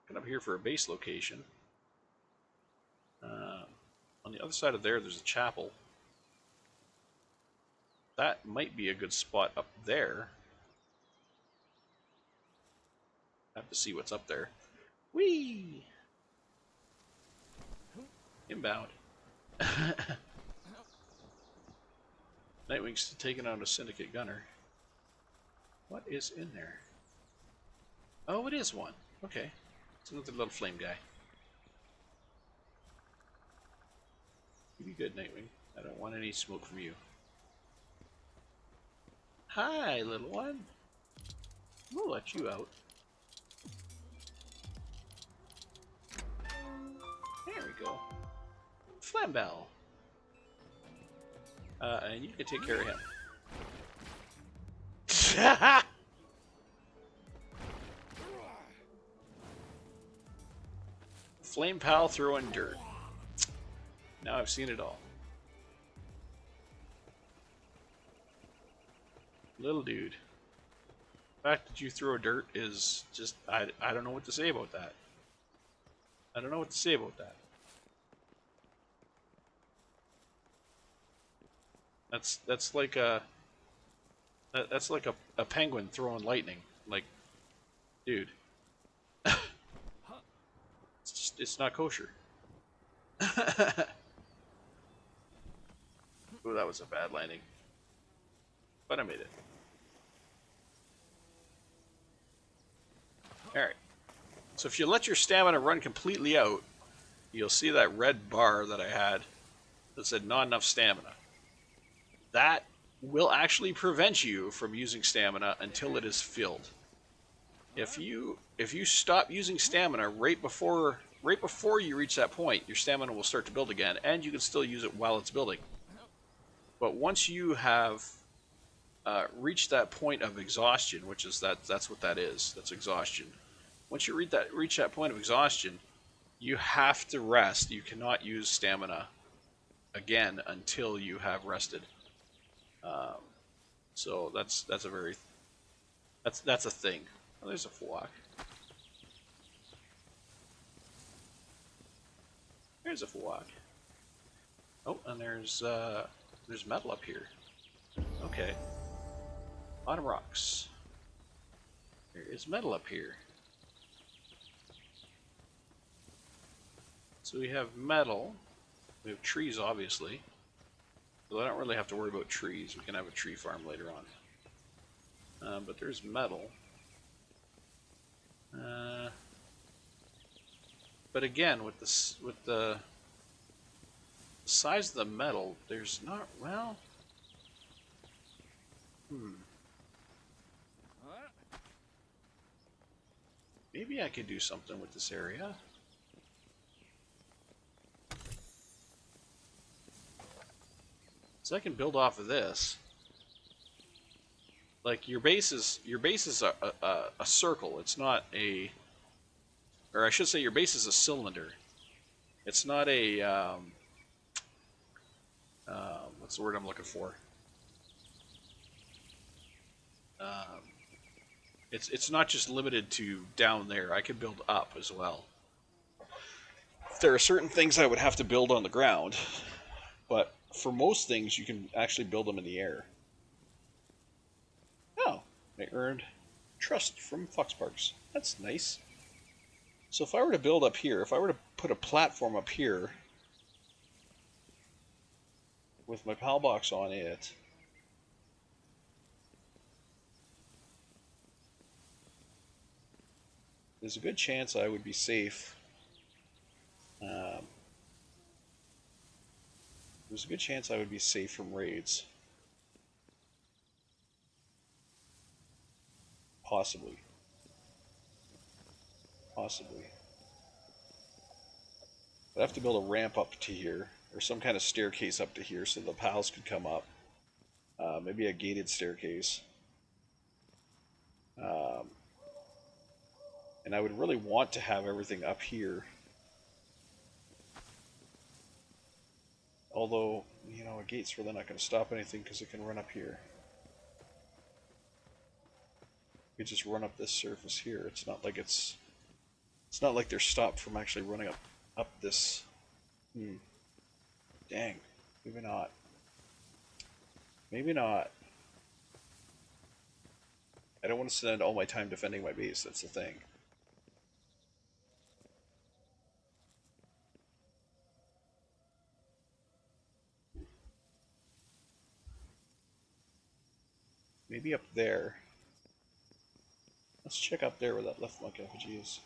get up here for a base location. On the other side of there's a chapel. that might be a good spot up there. I have to see what's up there. Whee! Inbound. Nightwing's taking out a syndicate gunner. What is in there? Oh, it is one. Okay. It's another little flame guy. You be good, Nightwing. I don't want any smoke from you. Hi, little one. We'll let you out. There we go. Flambell. And you can take care of him. Flame pal throwing dirt. Now I've seen it all. Little dude. The fact that you throw dirt is just... I don't know what to say about that. I don't know what to say about that. That's like a... That's like a penguin throwing lightning. Like, dude. It's not kosher. Ooh, that was a bad landing. But I made it. Alright. So if you let your stamina run completely out, you'll see that red bar that I had that said not enough stamina. That will actually prevent you from using stamina until it is filled. If you stop using stamina right before you reach that point, your stamina will start to build again, and you can still use it while it's building. But once you have reached that point of exhaustion, which is that's what that is, that's exhaustion. Once you reach that point of exhaustion, you have to rest. You cannot use stamina again until you have rested. So that's a thing. Oh, there's a flock. There's a flock. Oh, and there's metal up here. Okay. A lot of rocks. There is metal up here. So we have metal. We have trees, obviously. So I don't really have to worry about trees. We can have a tree farm later on. But there's metal. But again, with the size of the metal, there's not, well... Maybe I could do something with this area. So I can build off of this. Like your base is a circle. It's not a, or I should say your base is a cylinder. It's not a what's the word I'm looking for? It's not just limited to down there. I could build up as well. There are certain things I would have to build on the ground, but for most things you can actually build them in the air. Oh, I earned trust from Foxparks. That's nice. So if I were to build up here, if I were to put a platform up here with my PAL box on it, there's a good chance I would be safe. There's a good chance I would be safe from raids. Possibly. Possibly. I'd have to build a ramp up to here, or some kind of staircase up to here so the pals could come up. Maybe a gated staircase. And I would really want to have everything up here. Although, you know, a gate's really not going to stop anything because it can run up here. You just run up this surface here. It's not like they're stopped from actually running up this. Dang, maybe not. Maybe not. I don't want to spend all my time defending my base, that's the thing. Maybe up there. Let's check up there where that left monk effigy is.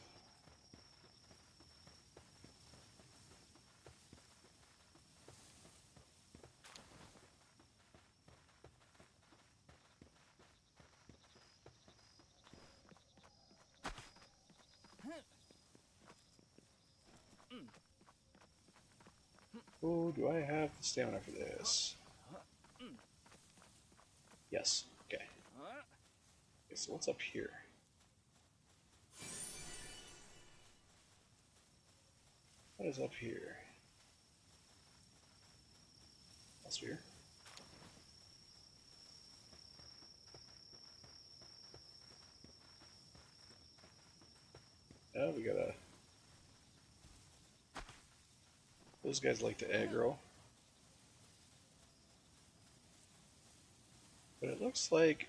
Oh, do I have the stamina for this? Yes. Okay. Okay, so what's up here? What is up here? Atmosphere. Oh, we got a... Those guys like to aggro. But it looks like...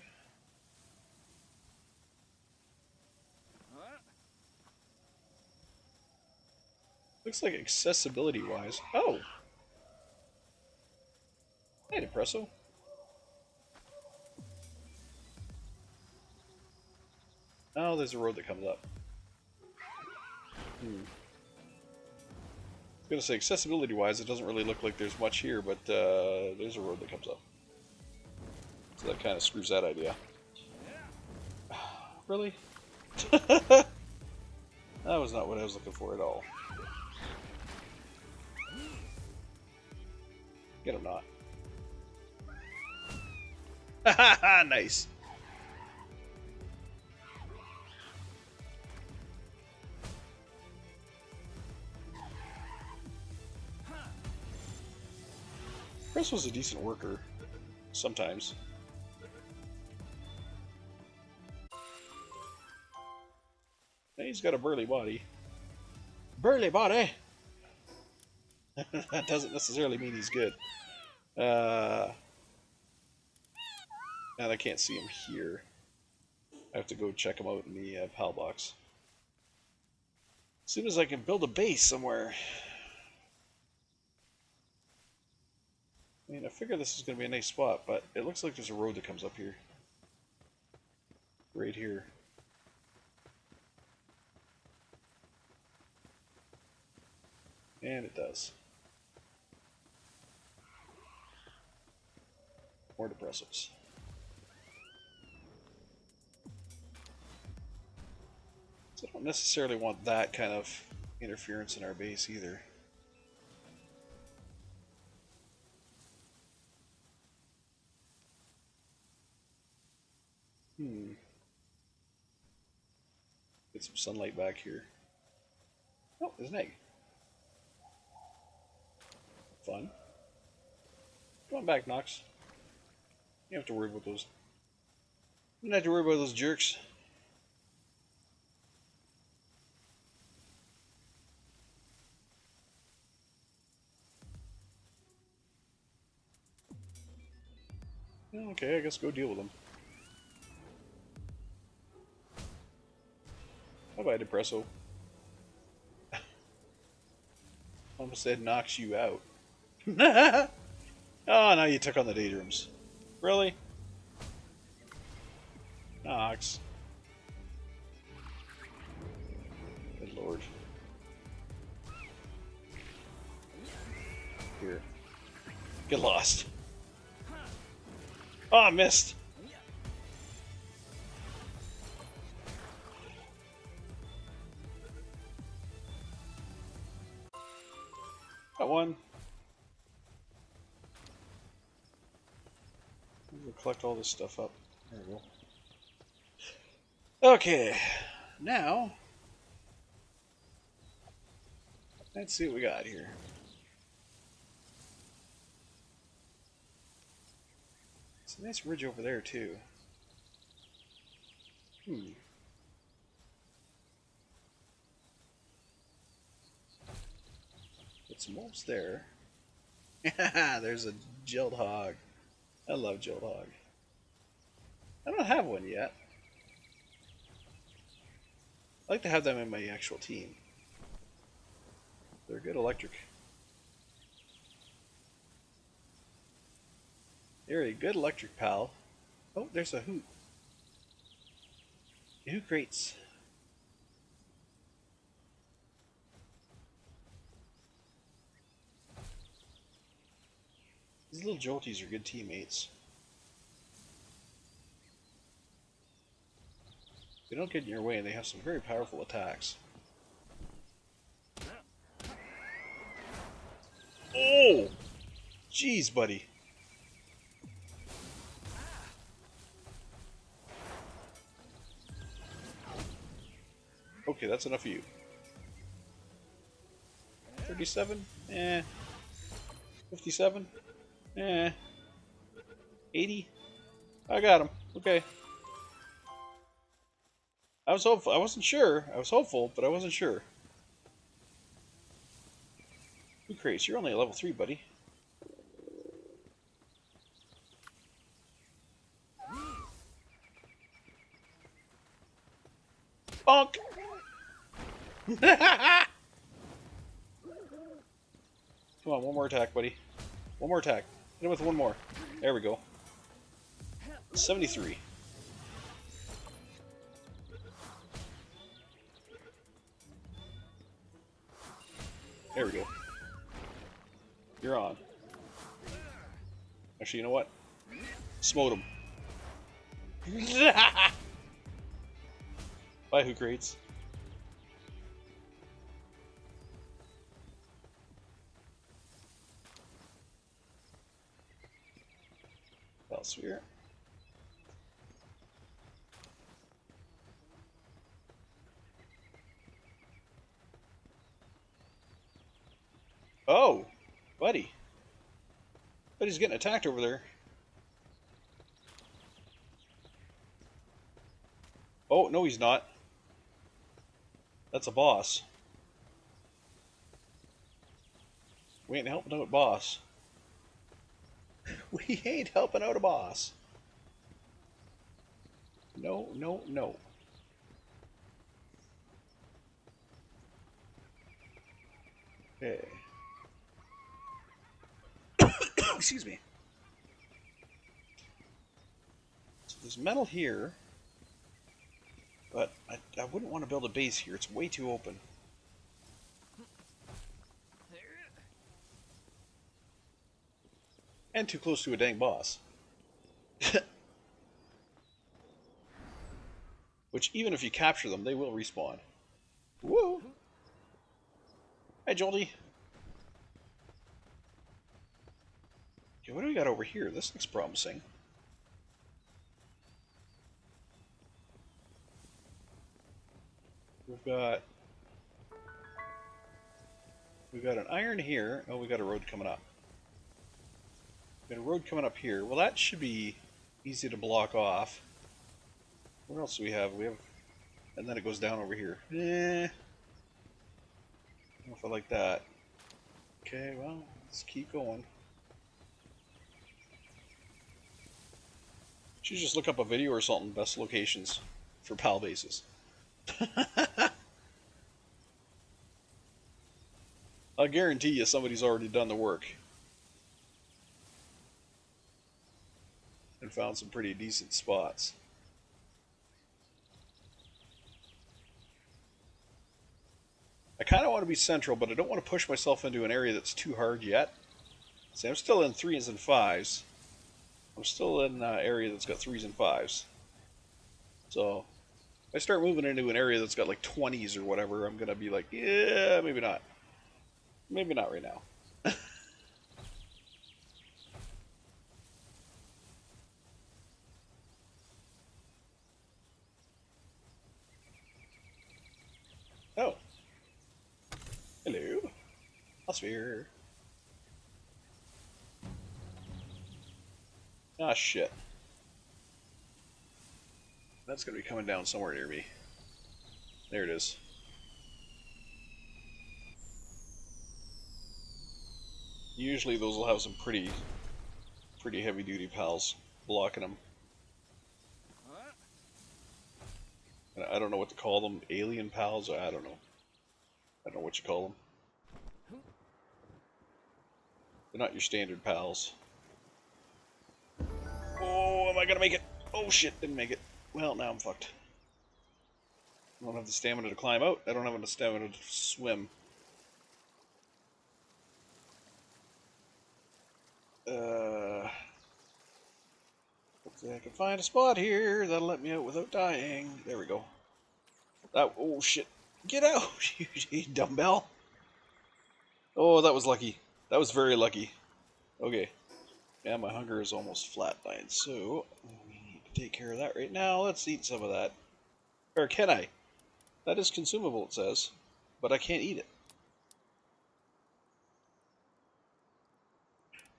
Looks like accessibility-wise... Oh! Hey, Depresso. Oh, there's a road that comes up. I was going to say, accessibility-wise, it doesn't really look like there's much here, but there's a road that comes up. So that kind of screws that idea. Really? That was not what I was looking for at all. Get him not. Nice. Chris was a decent worker. Sometimes. He's got a burly body. Burly body? That doesn't necessarily mean he's good. And I can't see him here. I have to go check him out in the PAL box. As soon as I can build a base somewhere. I mean, I figure this is going to be a nice spot, but it looks like there's a road that comes up here. Right here. And it does. More depressives. So I don't necessarily want that kind of interference in our base either. Get some sunlight back here. Oh, there's an egg. Fun. Come on back, Nox. You don't have to worry about those. You don't have to worry about those jerks. Okay, I guess go deal with them. Bye-bye, Depresso. Almost said knocks you out. Oh, now you took on the daydreams. Really? Nox. Good lord. Here. Get lost. Oh, I missed. Got one. We'll collect all this stuff up. There we go. Okay. Now, let's see what we got here. It's a nice ridge over there, too. Get some wolves there. There's a gelled hog. I love Joe Dog. I don't have one yet. I like to have them in my actual team. They're good electric. They're a good electric pal. Oh, there's a hoot. Who crates? These little jolties are good teammates. They don't get in your way, and they have some very powerful attacks. Oh! Jeez, buddy. Okay, that's enough of you. 37? Eh. 57? Eh. 80? I got him. Okay. I was hopeful. I wasn't sure. I was hopeful, but I wasn't sure. Who crates? You're only at level 3, buddy. Bonk! Come on, one more attack, buddy. One more attack. Hit him with one more. There we go. 73. There we go. You're on. Actually, you know what? Smote him. Bye, who crates. Sphere. Oh, buddy. Buddy's getting attacked over there. Oh, no, he's not. That's a boss. We ain't helping out, boss. We ain't helping out a boss. No, no, no. Okay. Excuse me. So there's metal here, but I wouldn't want to build a base here. It's way too open. And too close to a dang boss. Which, even if you capture them, they will respawn. Woo! Hi, Jolty. Okay, what do we got over here? This looks promising. We've got an iron here. Oh, we got a road coming up. We've got a road coming up here. Well, that should be easy to block off. What else do we have? And then it goes down over here. I don't know if I like that. Okay, well, let's keep going. Should just look up a video or something. Best locations for PAL bases. I'll guarantee you somebody's already done the work and found some pretty decent spots. I kind of want to be central, but I don't want to push myself into an area that's too hard yet. See, I'm still in 3s and 5s. I'm still in an area that's got 3s and 5s. So, if I start moving into an area that's got like 20s or whatever, I'm going to be like, yeah, maybe not. Maybe not right now. Oh. Hello. Sphere. Ah, shit. That's going to be coming down somewhere near me. There it is. Usually those will have some pretty pretty heavy-duty pals blocking them. I don't know what to call them. Alien pals? I don't know. I don't know what you call them. They're not your standard pals. Oh, am I gonna make it? Oh shit, didn't make it. Well, now I'm fucked. I don't have the stamina to climb out. I don't have enough stamina to swim. Hopefully I can find a spot here that'll let me out without dying. There we go. That, oh shit. Get out, you dumbbell. Oh, that was lucky. That was very lucky. Okay. Yeah, my hunger is almost flatlined, so we need to take care of that right now. Let's eat some of that. Or can I? That is consumable, it says, but I can't eat it.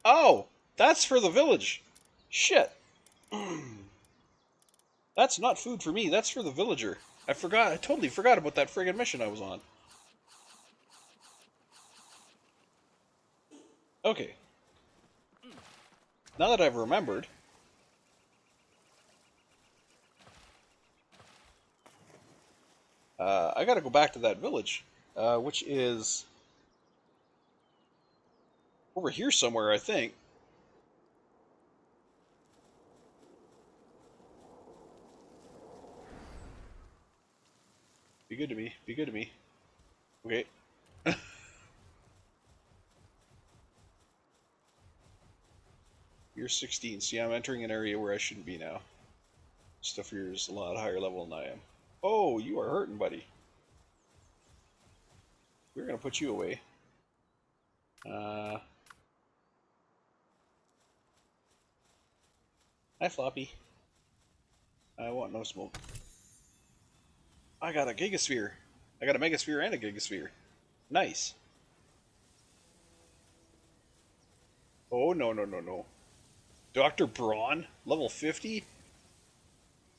Oh, that's for the village. Shit. That's not food for me. That's for the villager. I forgot. I totally forgot about that friggin' mission I was on. Okay. Now that I've remembered, I gotta go back to that village, which is over here somewhere, I think. Be good to me. Be good to me. Okay. You're 16. See, I'm entering an area where I shouldn't be now. Stuff here is a lot higher level than I am. Oh, you are hurting, buddy. We're gonna put you away. Hi, Floppy. I want no smoke. I got a gigasphere. I got a megasphere and a gigasphere. Nice. Oh, no, no, no, no. Dr. Braun, level 50?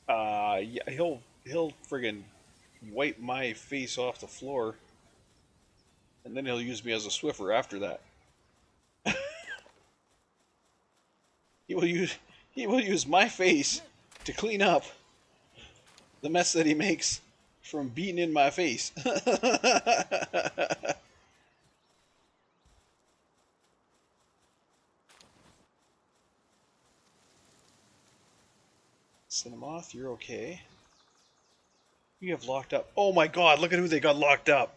Yeah, he'll friggin' wipe my face off the floor. And then he'll use me as a Swiffer after that. He will use my face to clean up the mess that he makes from beating in my face. Cinemoth, you're okay. You have locked up. Oh my god, look at who they got locked up.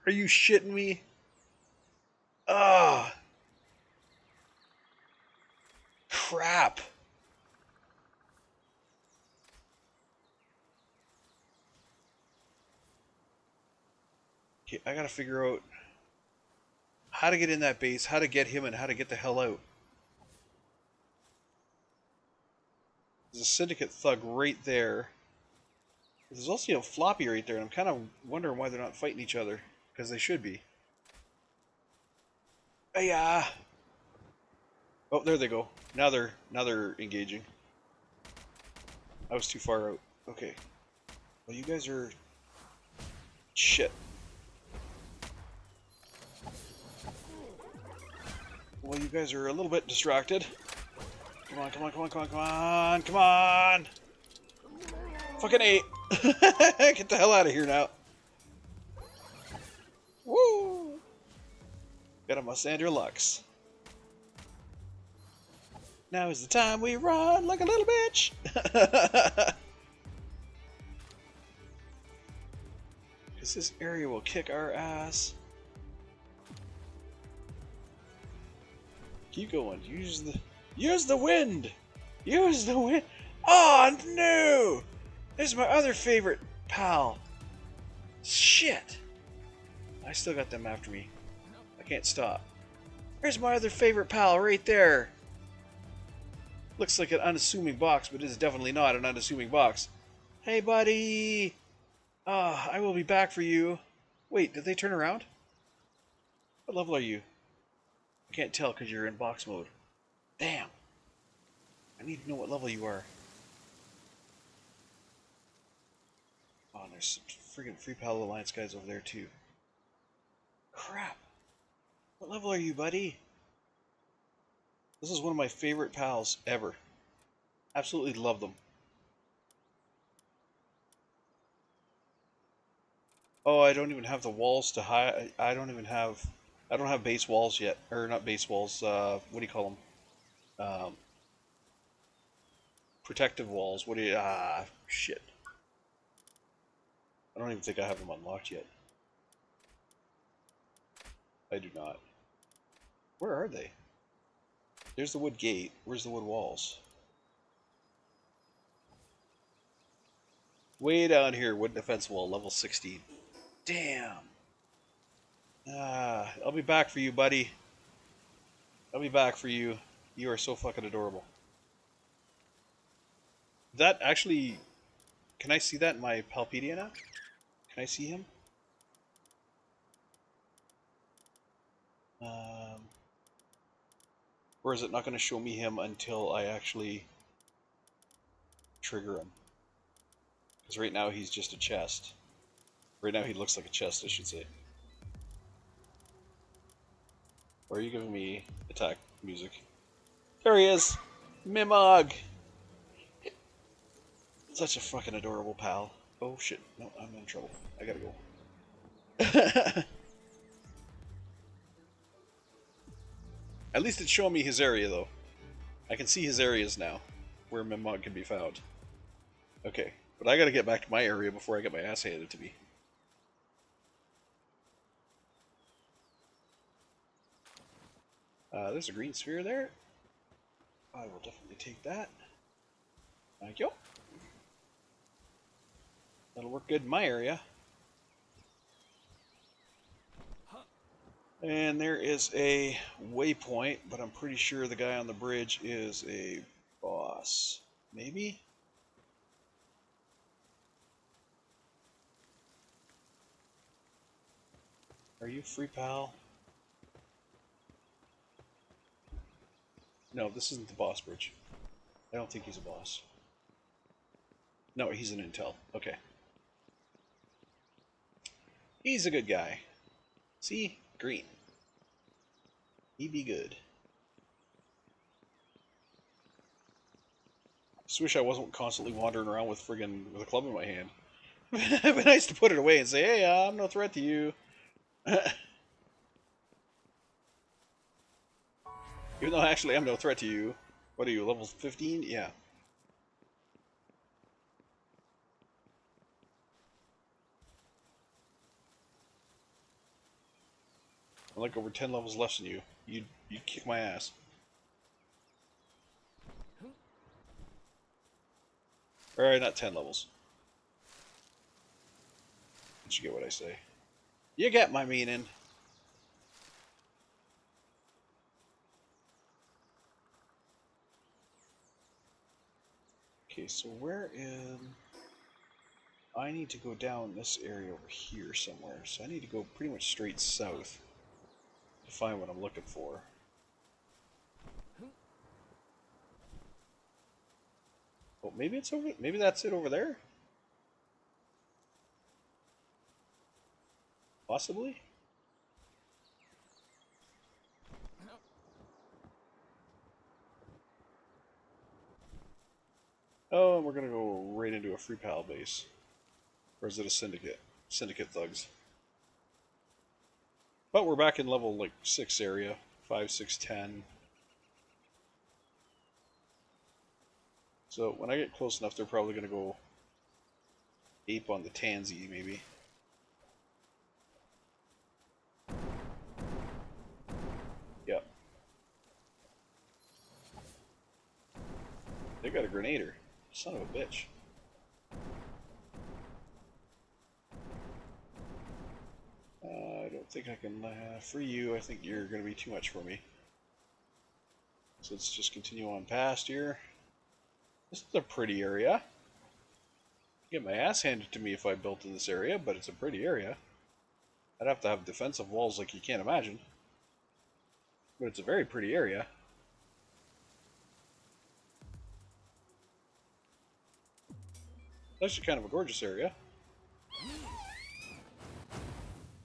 Are you shitting me? Ah. Crap. Okay, I gotta figure out how to get in that base, how to get him, and how to get the hell out. There's a syndicate thug right there. There's also a floppy right there, and I'm kind of wondering why they're not fighting each other, because they should be. Yeah. Oh, there they go. Now they're engaging. I was too far out. Okay. Well, you guys are shit. Well, you guys are a little bit distracted. Come on, come on, come on, come on, come on, come on! Fucking 8! Get the hell out of here now. Woo! Got a Musandra Lux. Now is the time we run like a little bitch! Because this area will kick our ass. Keep going. Use the wind! Use the wind! Oh no! This is my other favorite pal. Shit! I still got them after me. I can't stop. There's my other favorite pal right there. Looks like an unassuming box, but it is definitely not an unassuming box. Hey, buddy! Ah, I will be back for you. Wait, did they turn around? What level are you? I can't tell because you're in box mode. Damn. I need to know what level you are. Oh, and there's some friggin' Free Pal Alliance guys over there too. Crap. What level are you, buddy? This is one of my favorite pals ever. Absolutely love them. Oh, I don't even have the walls to hide. I don't even have. I don't have base walls yet, or not base walls. What do you call them? Protective walls. What do you? Ah, shit. I don't even think I have them unlocked yet. I do not. Where are they? There's the wood gate. Where's the wood walls? Way down here, wood defense wall, level 16. Damn. Ah, I'll be back for you, buddy. I'll be back for you. You are so fucking adorable. That actually... Can I see that in my Palpedia now? Can I see him? Or is it not going to show me him until I actually trigger him? Because right now he's just a chest. Right now he looks like a chest, I should say. Or are you giving me attack music? There he is! Mimog! Such a fucking adorable pal. Oh shit, no, I'm in trouble. I gotta go. At least it's showing me his area, though. I can see his areas now, where Mimog can be found. Okay, but I gotta get back to my area before I get my ass handed to me. There's a green sphere there. I will definitely take that. Thank you. That'll work good in my area. And there is a waypoint, but I'm pretty sure the guy on the bridge is a boss. Maybe? Are you free, pal? No, this isn't the boss bridge. I don't think he's a boss. No, he's an intel. Okay. He's a good guy. See? Green. He be good. Just wish I wasn't constantly wandering around with a club in my hand. It'd be nice to put it away and say, hey, I'm no threat to you. Even though actually I'm no threat to you. What are you, level 15? Yeah. I'm like over 10 levels less than you. You'd kick my ass. Alright, not 10 levels. Did you get what I say? You get my meaning. Okay, so where in... I need to go down this area over here somewhere. So I need to go pretty much straight south to find what I'm looking for. Oh, maybe it's over... Maybe that's it over there? Possibly? Oh, and we're gonna go right into a free pal base. Or is it a syndicate? Syndicate thugs. But we're back in level like 6 area. 5, 6, 10. So when I get close enough, they're probably gonna go ape on the Tansy, maybe. Yep. They got a grenader. Son of a bitch. I don't think I can free you. I think you're going to be too much for me. So let's just continue on past here. This is a pretty area. Get my ass handed to me if I built in this area, but it's a pretty area. I'd have to have defensive walls like you can't imagine. But it's a very pretty area. It's actually kind of a gorgeous area.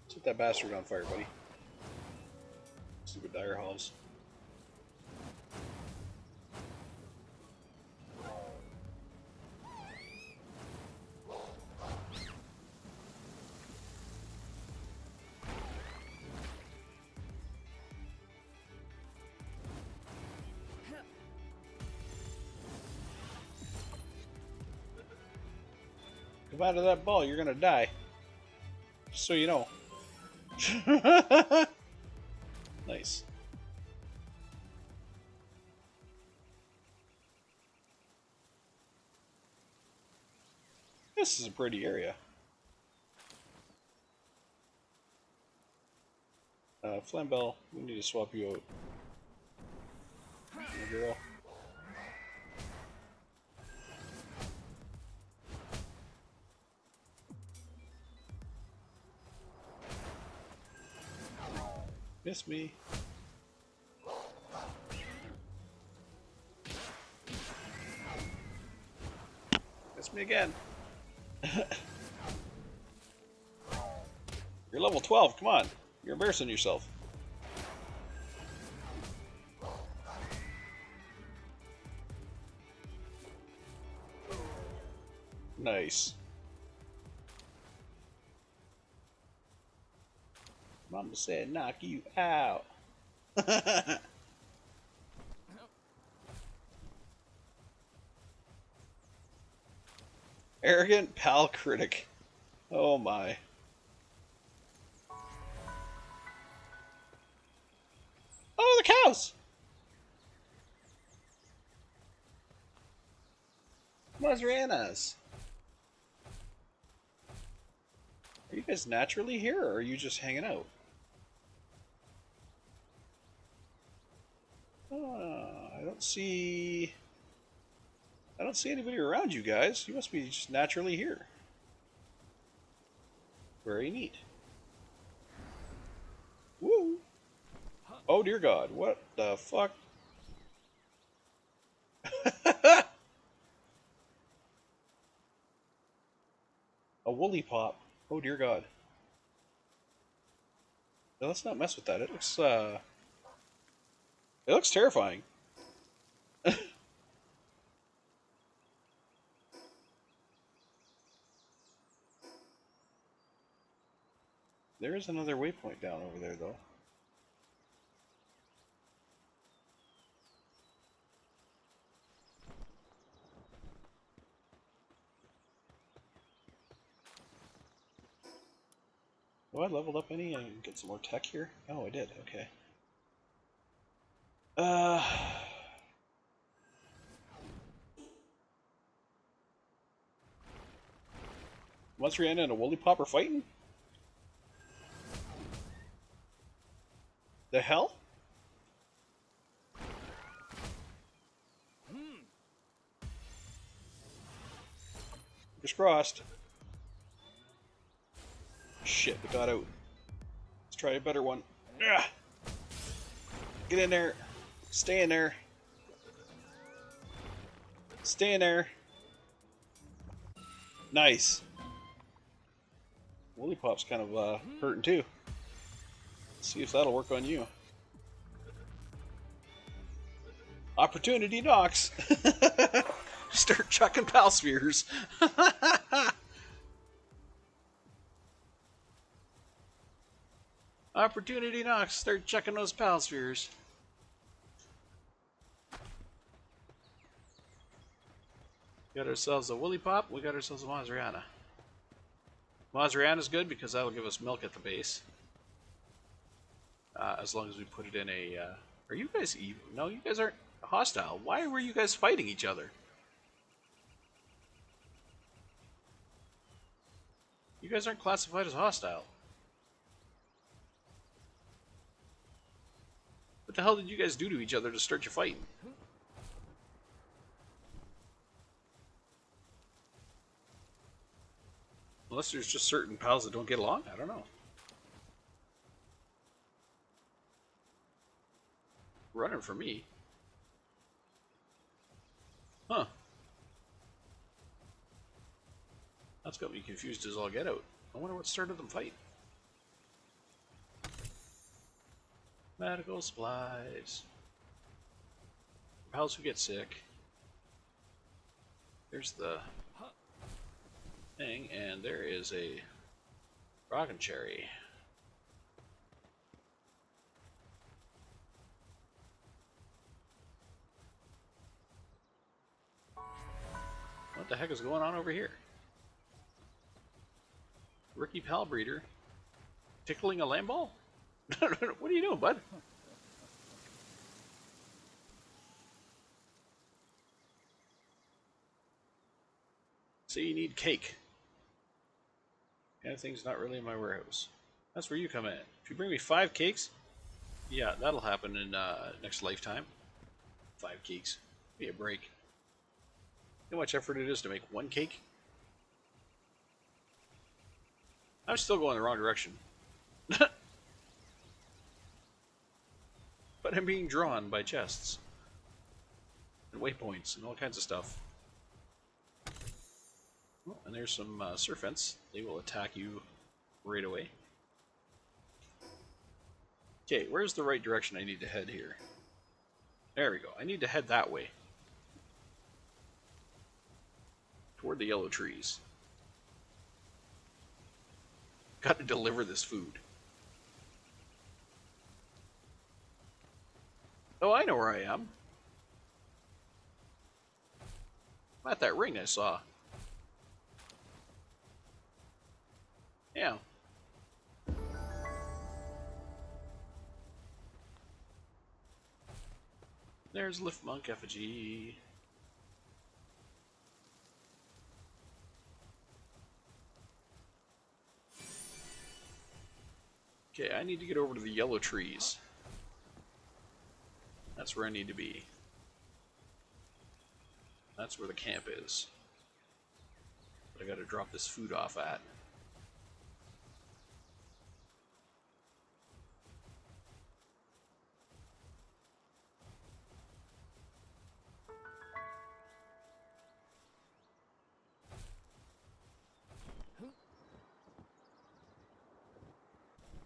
Set that bastard on fire, buddy. Stupid dire halls. Come out of that ball, you're gonna die. Just so you know. Nice. This is a pretty area. Flambell, we need to swap you out. My girl. Miss me. Miss me again. You're level 12, come on. You're embarrassing yourself. Nice. Mama said knock you out. Arrogant pal critic. Oh my. Oh, the cows! Mazrianas. Are you guys naturally here, or are you just hanging out? I don't see anybody around you guys. You must be just naturally here. Very neat. Woo! Oh dear God, what the fuck? A woolly pop. Oh dear God. No, let's not mess with that. It looks terrifying. There is another waypoint down over there, though. Oh, I leveled up any and get some more tech here? Oh, I did. Okay. Monster and a woolly pop are fighting? The hell? Fingers crossed. Shit, we got out. Let's try a better one. Ugh. Get in there. Stay in there. Stay in there. Nice. Woolly pop's kind of hurting too. Let's see if that'll work on you. Opportunity knocks. Start chucking pal spheres. Opportunity knocks. Start chucking those pal spheres. Got ourselves a woolly pop. We got ourselves a Mazriana. Mazriana's good because that'll give us milk at the base. As long as we put it in a... Are you guys evil? No, you guys aren't hostile. Why were you guys fighting each other? You guys aren't classified as hostile. What the hell did you guys do to each other to start your fighting? Unless there's just certain pals that don't get along? I don't know. Running for me. Huh. That's got me confused as all get out. I wonder what started them fighting. Medical supplies. Pals who get sick. There's the thing, and there is a rockin' cherry. What the heck is going on over here? Rookie pal breeder. Tickling a lamb ball? What are you doing, bud? So you need cake. Anything's not really in my warehouse. That's where you come in. If you bring me 5 cakes, yeah, that'll happen in next lifetime. 5 cakes. Be a break. How much effort it is to make 1 cake? I'm still going the wrong direction. But I'm being drawn by chests. And waypoints and all kinds of stuff. Oh, and there's some serpents. They will attack you right away. Okay, where's the right direction I need to head here? There we go. I need to head that way. Toward the yellow trees. Got to deliver this food. Oh, I know where I am. I'm at that ring I saw. Yeah. There's Lift Monk effigy. Okay, I need to get over to the yellow trees. That's where I need to be. That's where the camp is. But I gotta drop this food off at.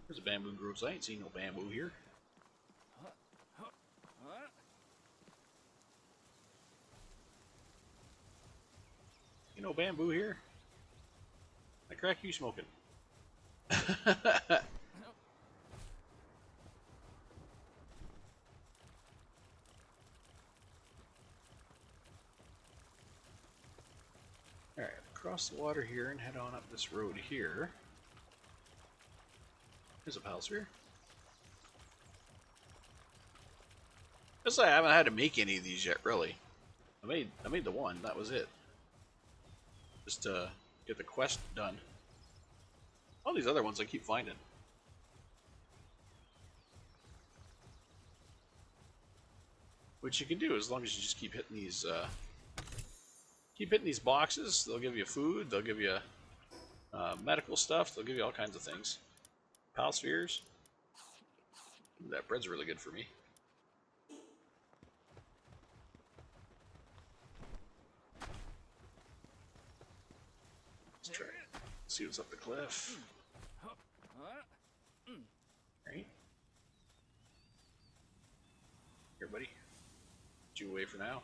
There's a bamboo grove. I ain't seen no bamboo here. You know bamboo here? I crack you smoking. Alright, cross the water here and head on up this road here. There's a Palsphere. Guess I haven't had to make any of these yet, really. I made the one, that was it. Just to get the quest done. All these other ones I keep finding. Which you can do as long as you just keep hitting these boxes. They'll give you food, they'll give you medical stuff, they'll give you all kinds of things. Pal spheres. That bread's really good for me. Let's try it. See what's up the cliff. Right. Here, buddy. Get you away for now.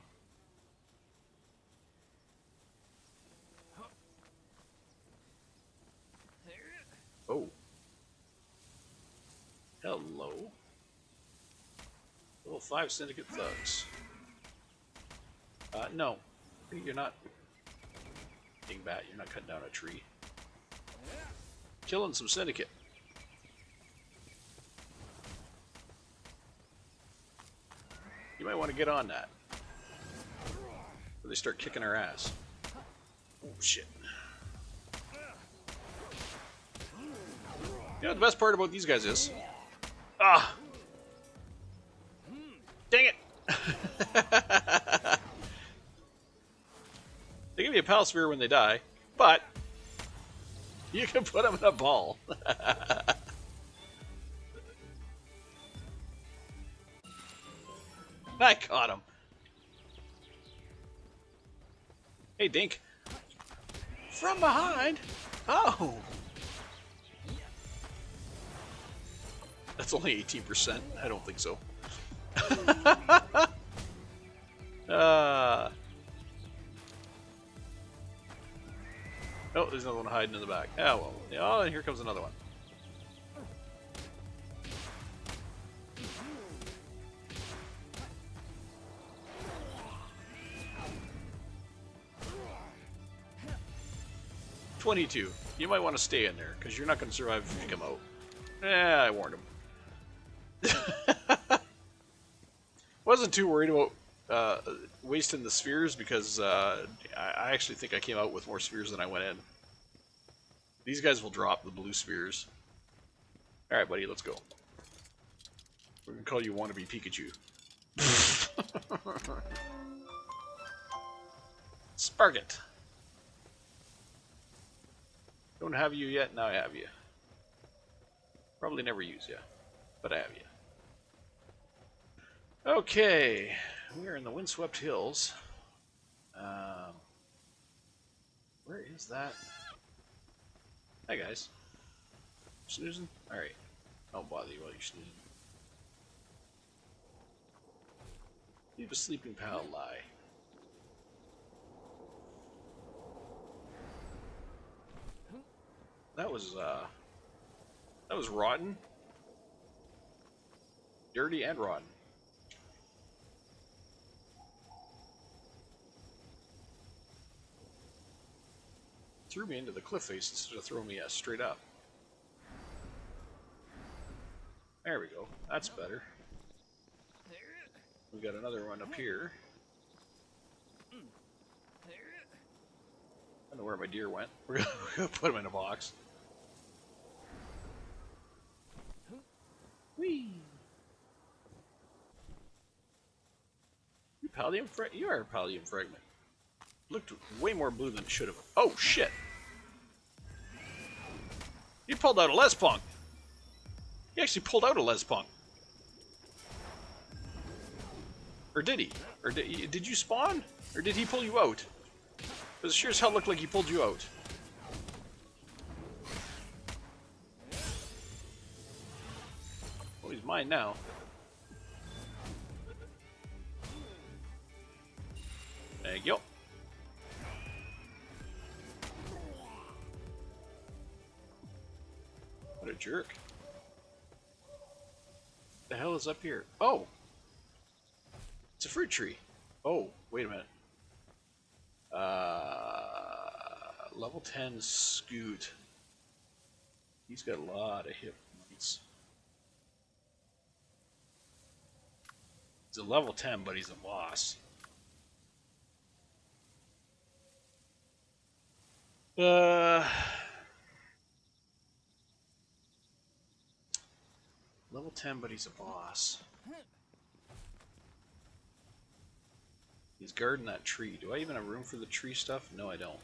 Oh. Hello. Level 5 Syndicate Thugs. No. You're not... Dingbat, you're not cutting down a tree. Killing some Syndicate. You might want to get on that. Or they start kicking our ass. Oh, shit. You know what the best part about these guys is? Ah! Dang it! They give you a pal sphere when they die, but you can put them in a ball. I caught him. Hey, Dink. From behind? Oh! That's only 18%. I don't think so. Oh, there's another one hiding in the back. Oh, well. Oh, and here comes another one. 22. You might want to stay in there, because you're not going to survive if you come out. I warned him. Wasn't too worried about wasting the spheres, because I actually think I came out with more spheres than I went in. These guys will drop the blue spheres. Alright, buddy, let's go. We're going to call you Wannabe Pikachu. Spark it! Don't have you yet, now I have you. Probably never use you, but I have you. Okay, we're in the windswept hills. Where is that? Hi guys. Snoozing? Alright. Don't bother you while you're snoozing. Leave a sleeping pal lie. That was rotten. Dirty and rotten. Threw me into the cliff face instead of throwing me straight up. There we go. That's better. We got another one up here. I don't know where my deer went. We're gonna put him in a box. Whee! You are a Paldeum fragment. Looked way more blue than it should have. Oh shit! He pulled out a Lespunk. He actually pulled out a Lespunk. Or did he? Or did you spawn? Or did he pull you out? Because it sure as hell looked like he pulled you out. Well, he's mine now. There you go. What a jerk. What the hell is up here? Oh! It's a fruit tree. Oh, wait a minute. Level 10 Scoot. He's got a lot of hit points. He's a level 10, but he's a boss. Level 10, but he's a boss. He's guarding that tree. Do I even have room for the tree stuff? No, I don't.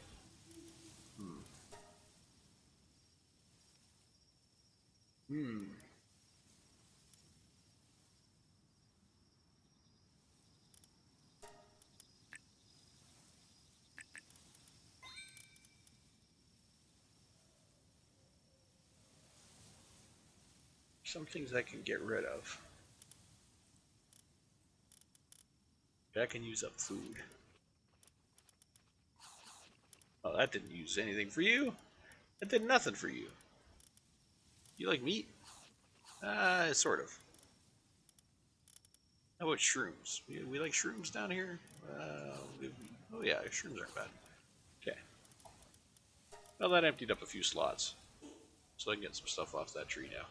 Some things I can get rid of. I can use up food. Oh, that didn't use anything for you. That did nothing for you. You like meat? Sort of. How about shrooms? We like shrooms down here? Oh yeah, shrooms aren't bad. Okay. Well, that emptied up a few slots. So I can get some stuff off that tree now.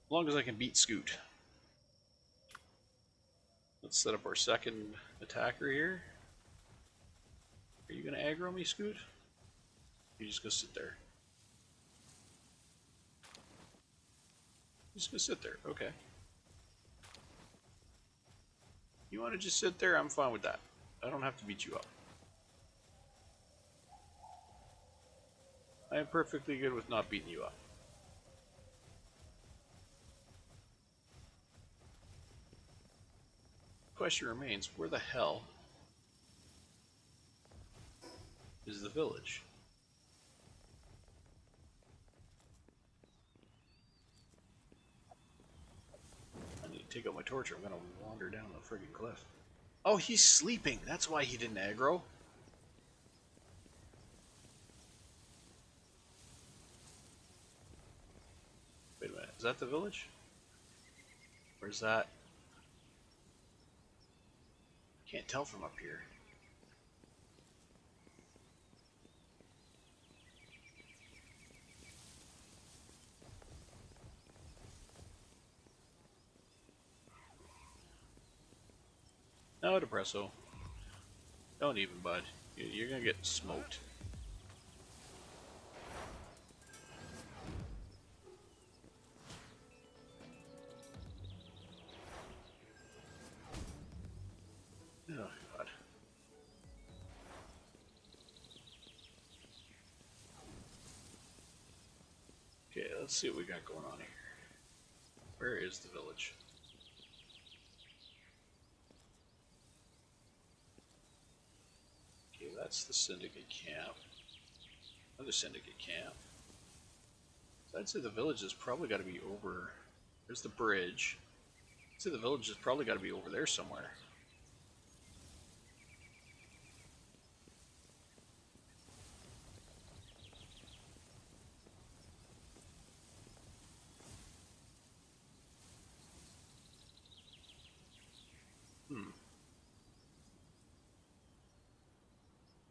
As long as I can beat Scoot. Let's set up our second attacker here. Are you going to aggro me, Scoot? You're just going to sit there. Just going to sit there. Okay. You want to just sit there? I'm fine with that. I don't have to beat you up. I am perfectly good with not beating you up. Question remains, where the hell is the village? I need to take out my torch or I'm gonna wander down the friggin' cliff. Oh, he's sleeping! That's why he didn't aggro. Wait a minute, is that the village? Where's that? Can't tell from up here. No, Depresso. Don't even, bud. You're gonna get smoked. Oh, God. Okay, let's see what we got going on here. Where is the village? Okay, that's the Syndicate camp. Another Syndicate camp. So I'd say the village has probably got to be over. There's the bridge. I'd say the village has probably got to be over there somewhere.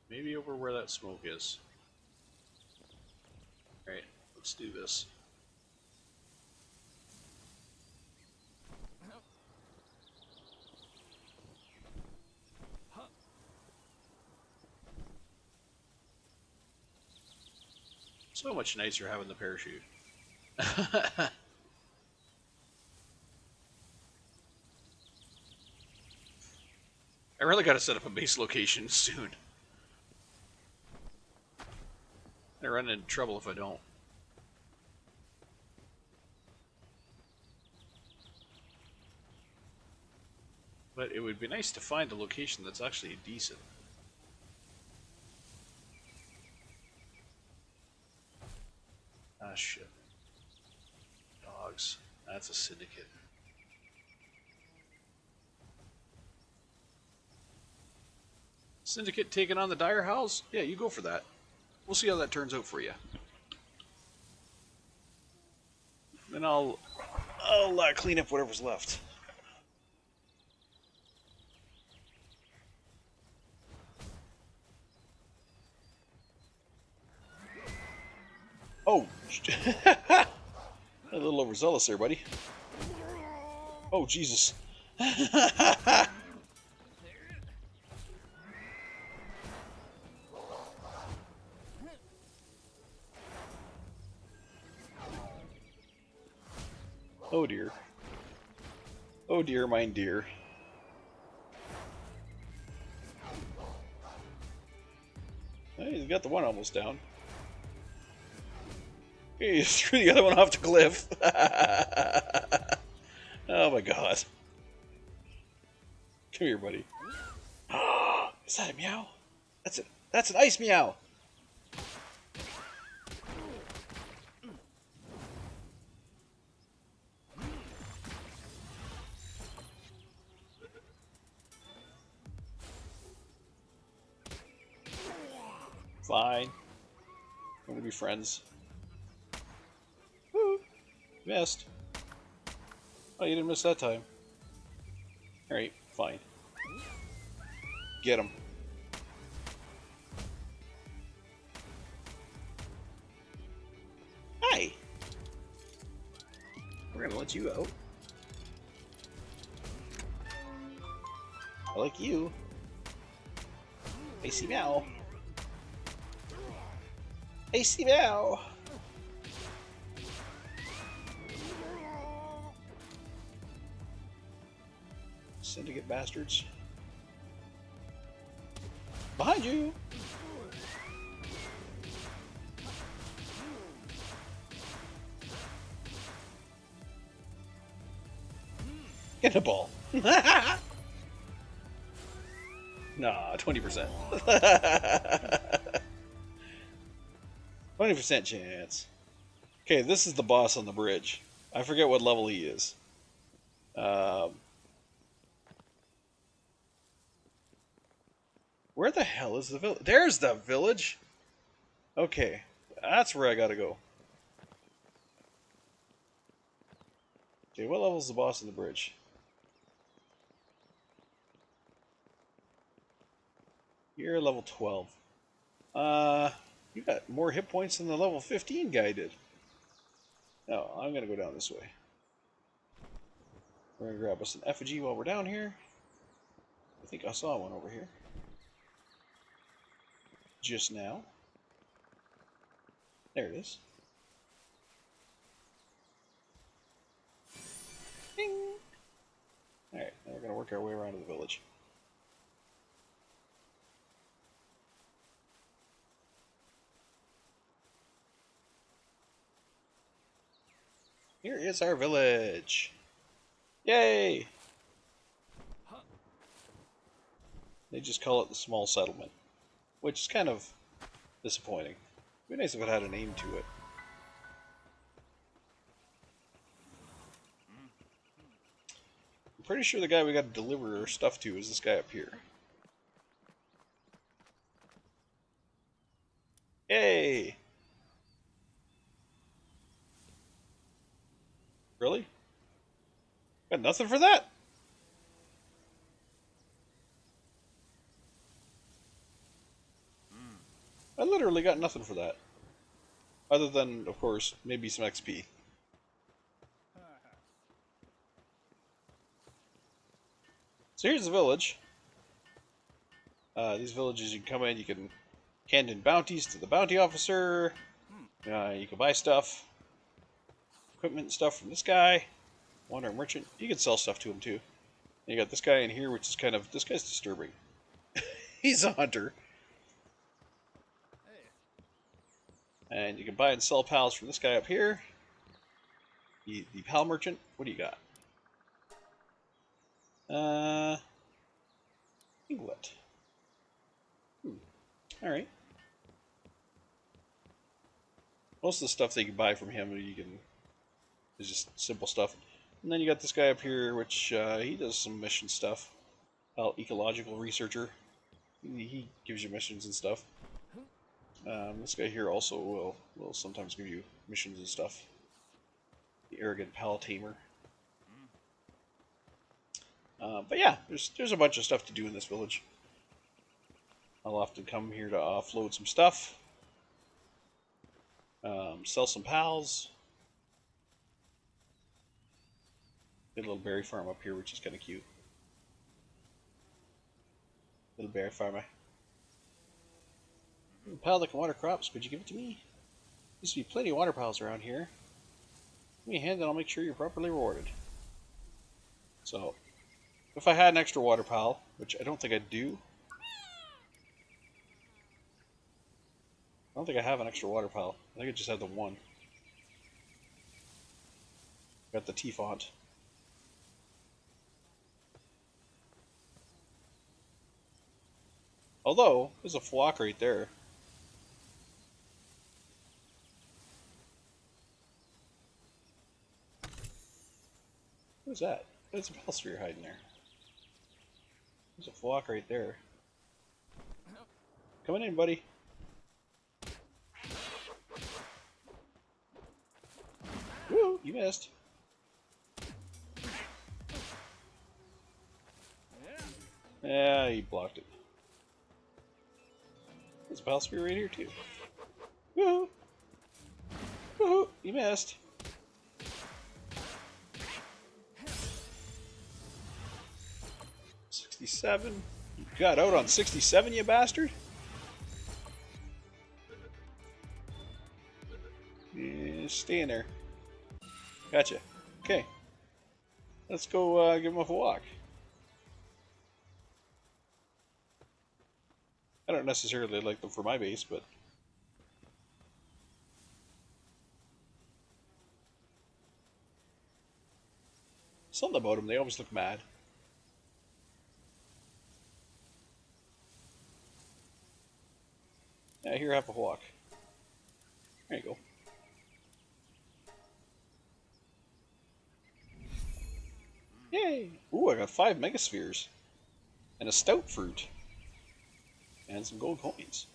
Maybe over where that smoke is. Alright, let's do this. So much nicer having the parachute. I really got to set up a base location soon. I run into trouble if I don't. But it would be nice to find a location that's actually decent. Ah, shit. Dogs. That's a syndicate. Syndicate taking on the Dire House? Yeah, you go for that. We'll see how that turns out for you. Then I'll clean up whatever's left. Oh, a little overzealous there, buddy. Oh, Jesus. Oh dear. Oh dear, mine dear. Hey, he's got the one almost down. He threw the other one off the cliff. Oh my god. Come here, buddy. Is that a meow? That's an ice meow. Fine. We're gonna be friends. Woo! Missed. Oh, you didn't miss that time. Alright, fine. Get him. Hi! We're gonna let you out. I like you. Icy meow. Icy meow. Syndicate bastards. Behind you. Get a ball. Nah, 20%. 20% chance. Okay, this is the boss on the bridge. I forget what level he is. Where the hell is the village? There's the village! Okay, that's where I gotta go. Okay, what level is the boss on the bridge? You're level 12. You got more hit points than the level 15 guy did. No, I'm gonna go down this way. We're gonna grab us an effigy while we're down here. I think I saw one over here. Just now. There it is. Ding! Alright, now we're going to work our way around to the village. Here is our village. Yay! They just call it the small settlement, which is kind of disappointing. It'd be nice if it had a name to it. I'm pretty sure the guy we got to deliver our stuff to is this guy up here. Yay! Really? Got nothing for that? I literally got nothing for that. Other than, of course, maybe some XP. So here's the village. These villages, you can come in, you can hand in bounties to the bounty officer. You can buy stuff. Equipment and stuff from this guy. Wandering merchant. You can sell stuff to him too. And you got this guy in here, which is kind of... This guy's disturbing. He's a hunter. And you can buy and sell pals from this guy up here. The pal merchant. What do you got? Inglet. Alright. Most of the stuff that you can buy from him, is just simple stuff. And then you got this guy up here, which he does some mission stuff. Ecological researcher. He gives you missions and stuff. This guy here also will sometimes give you missions and stuff. The arrogant pal tamer. But yeah, there's a bunch of stuff to do in this village. I'll often come here to offload some stuff. Sell some pals. Get a little berry farm up here, which is kind of cute. Little berry farmer. Pal that can water crops, could you give it to me? Used to be plenty of water pals around here. Give me a hand and I'll make sure you're properly rewarded. So, if I had an extra water pal, which I don't think I do. I don't think I have an extra water pal. I think I just had the one. Got the T-font. Although, there's a flock right there. What is that? There's a Palsphere hiding there. There's a flock right there. Coming in, buddy. Woo! You missed. Yeah, he blocked it. There's a Palsphere right here, too. Woo! Woo! You missed. $67. You got out on 67, you bastard? Yeah, stay in there. Gotcha. Okay. Let's go give him a walk. I don't necessarily like them for my base, but... Something about them, they always look mad. Yeah, here, have a walk. There you go. Yay! Ooh, I got 5 megaspheres. And a stout fruit. And some gold coins.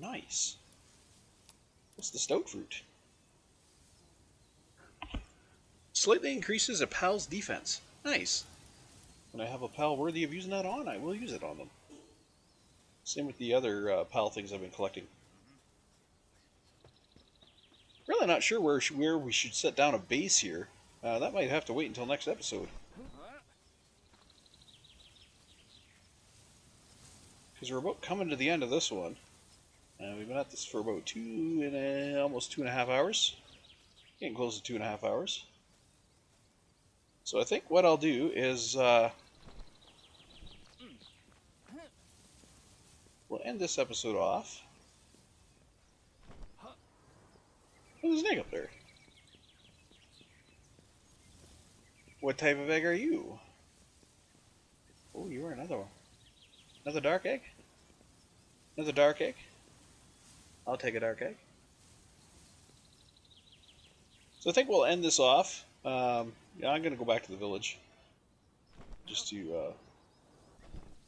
Nice. What's the stout fruit? Slightly increases a pal's defense. Nice. When I have a pal worthy of using that on, I will use it on them. Same with the other pal things I've been collecting. Really not sure where we should set down a base here. That might have to wait until next episode. because we're about coming to the end of this one. We've been at this for about almost 2.5 hours. Getting close to 2.5 hours. So I think what I'll do is we'll end this episode off. Oh, there's an egg up there. What type of egg are you? Oh, you are another one. Another dark egg? Another dark egg? I'll take a dark egg. So I think we'll end this off. Yeah, I'm going to go back to the village just to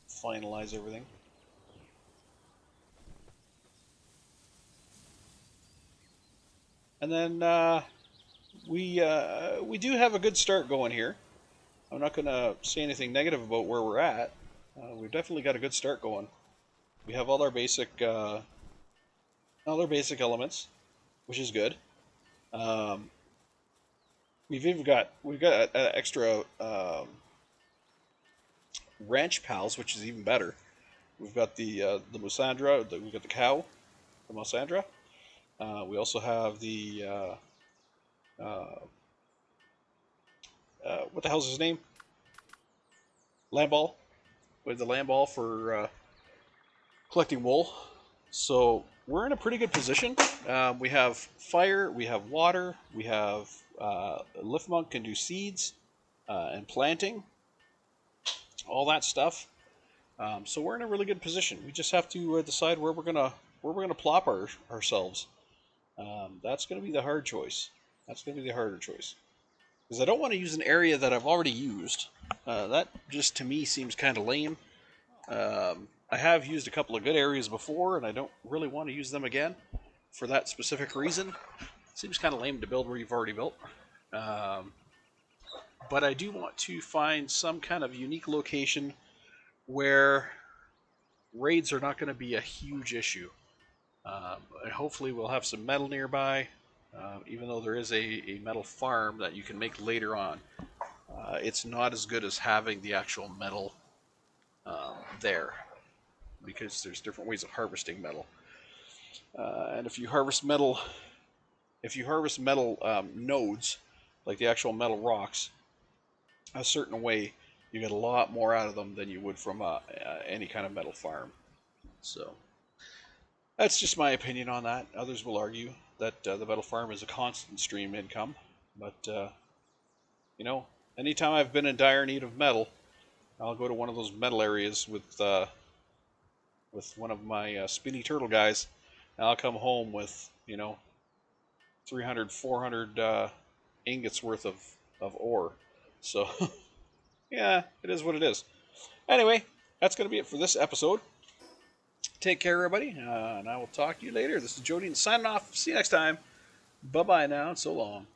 finalize everything. And then we do have a good start going here. I'm not going to say anything negative about where we're at. We've definitely got a good start going. We have all our basic elements, which is good. We've got extra ranch pals, which is even better. We've got the Musandra. We've got the cow, the Musandra. We also have the what the hell's his name? Lamball. We have the Lamball for collecting wool. So we're in a pretty good position. We have fire, we have water, we have Liftmonk can do seeds and planting, all that stuff. So we're in a really good position. We just have to decide where we're gonna plop ourselves. That's gonna be the hard choice. That's gonna be the harder choice. Because I don't want to use an area that I've already used. That just to me seems kind of lame. I have used a couple of good areas before, and I don't really want to use them again for that specific reason. Seems kind of lame to build where you've already built. But I do want to find some kind of unique location where raids are not going to be a huge issue. And hopefully we'll have some metal nearby, even though there is a metal farm that you can make later on. It's not as good as having the actual metal there, because there's different ways of harvesting metal. And if you harvest metal nodes, like the actual metal rocks, a certain way, you get a lot more out of them than you would from any kind of metal farm. So that's just my opinion on that. Others will argue that the metal farm is a constant stream income, but anytime I've been in dire need of metal, I'll go to one of those metal areas with one of my spinny turtle guys, and I'll come home with 300, 400 ingots worth of ore. So yeah, it is what it is. Anyway, that's going to be it for this episode. Take care, everybody, and I will talk to you later. This is Jody signing off. See you next time. Bye-bye now, and so long.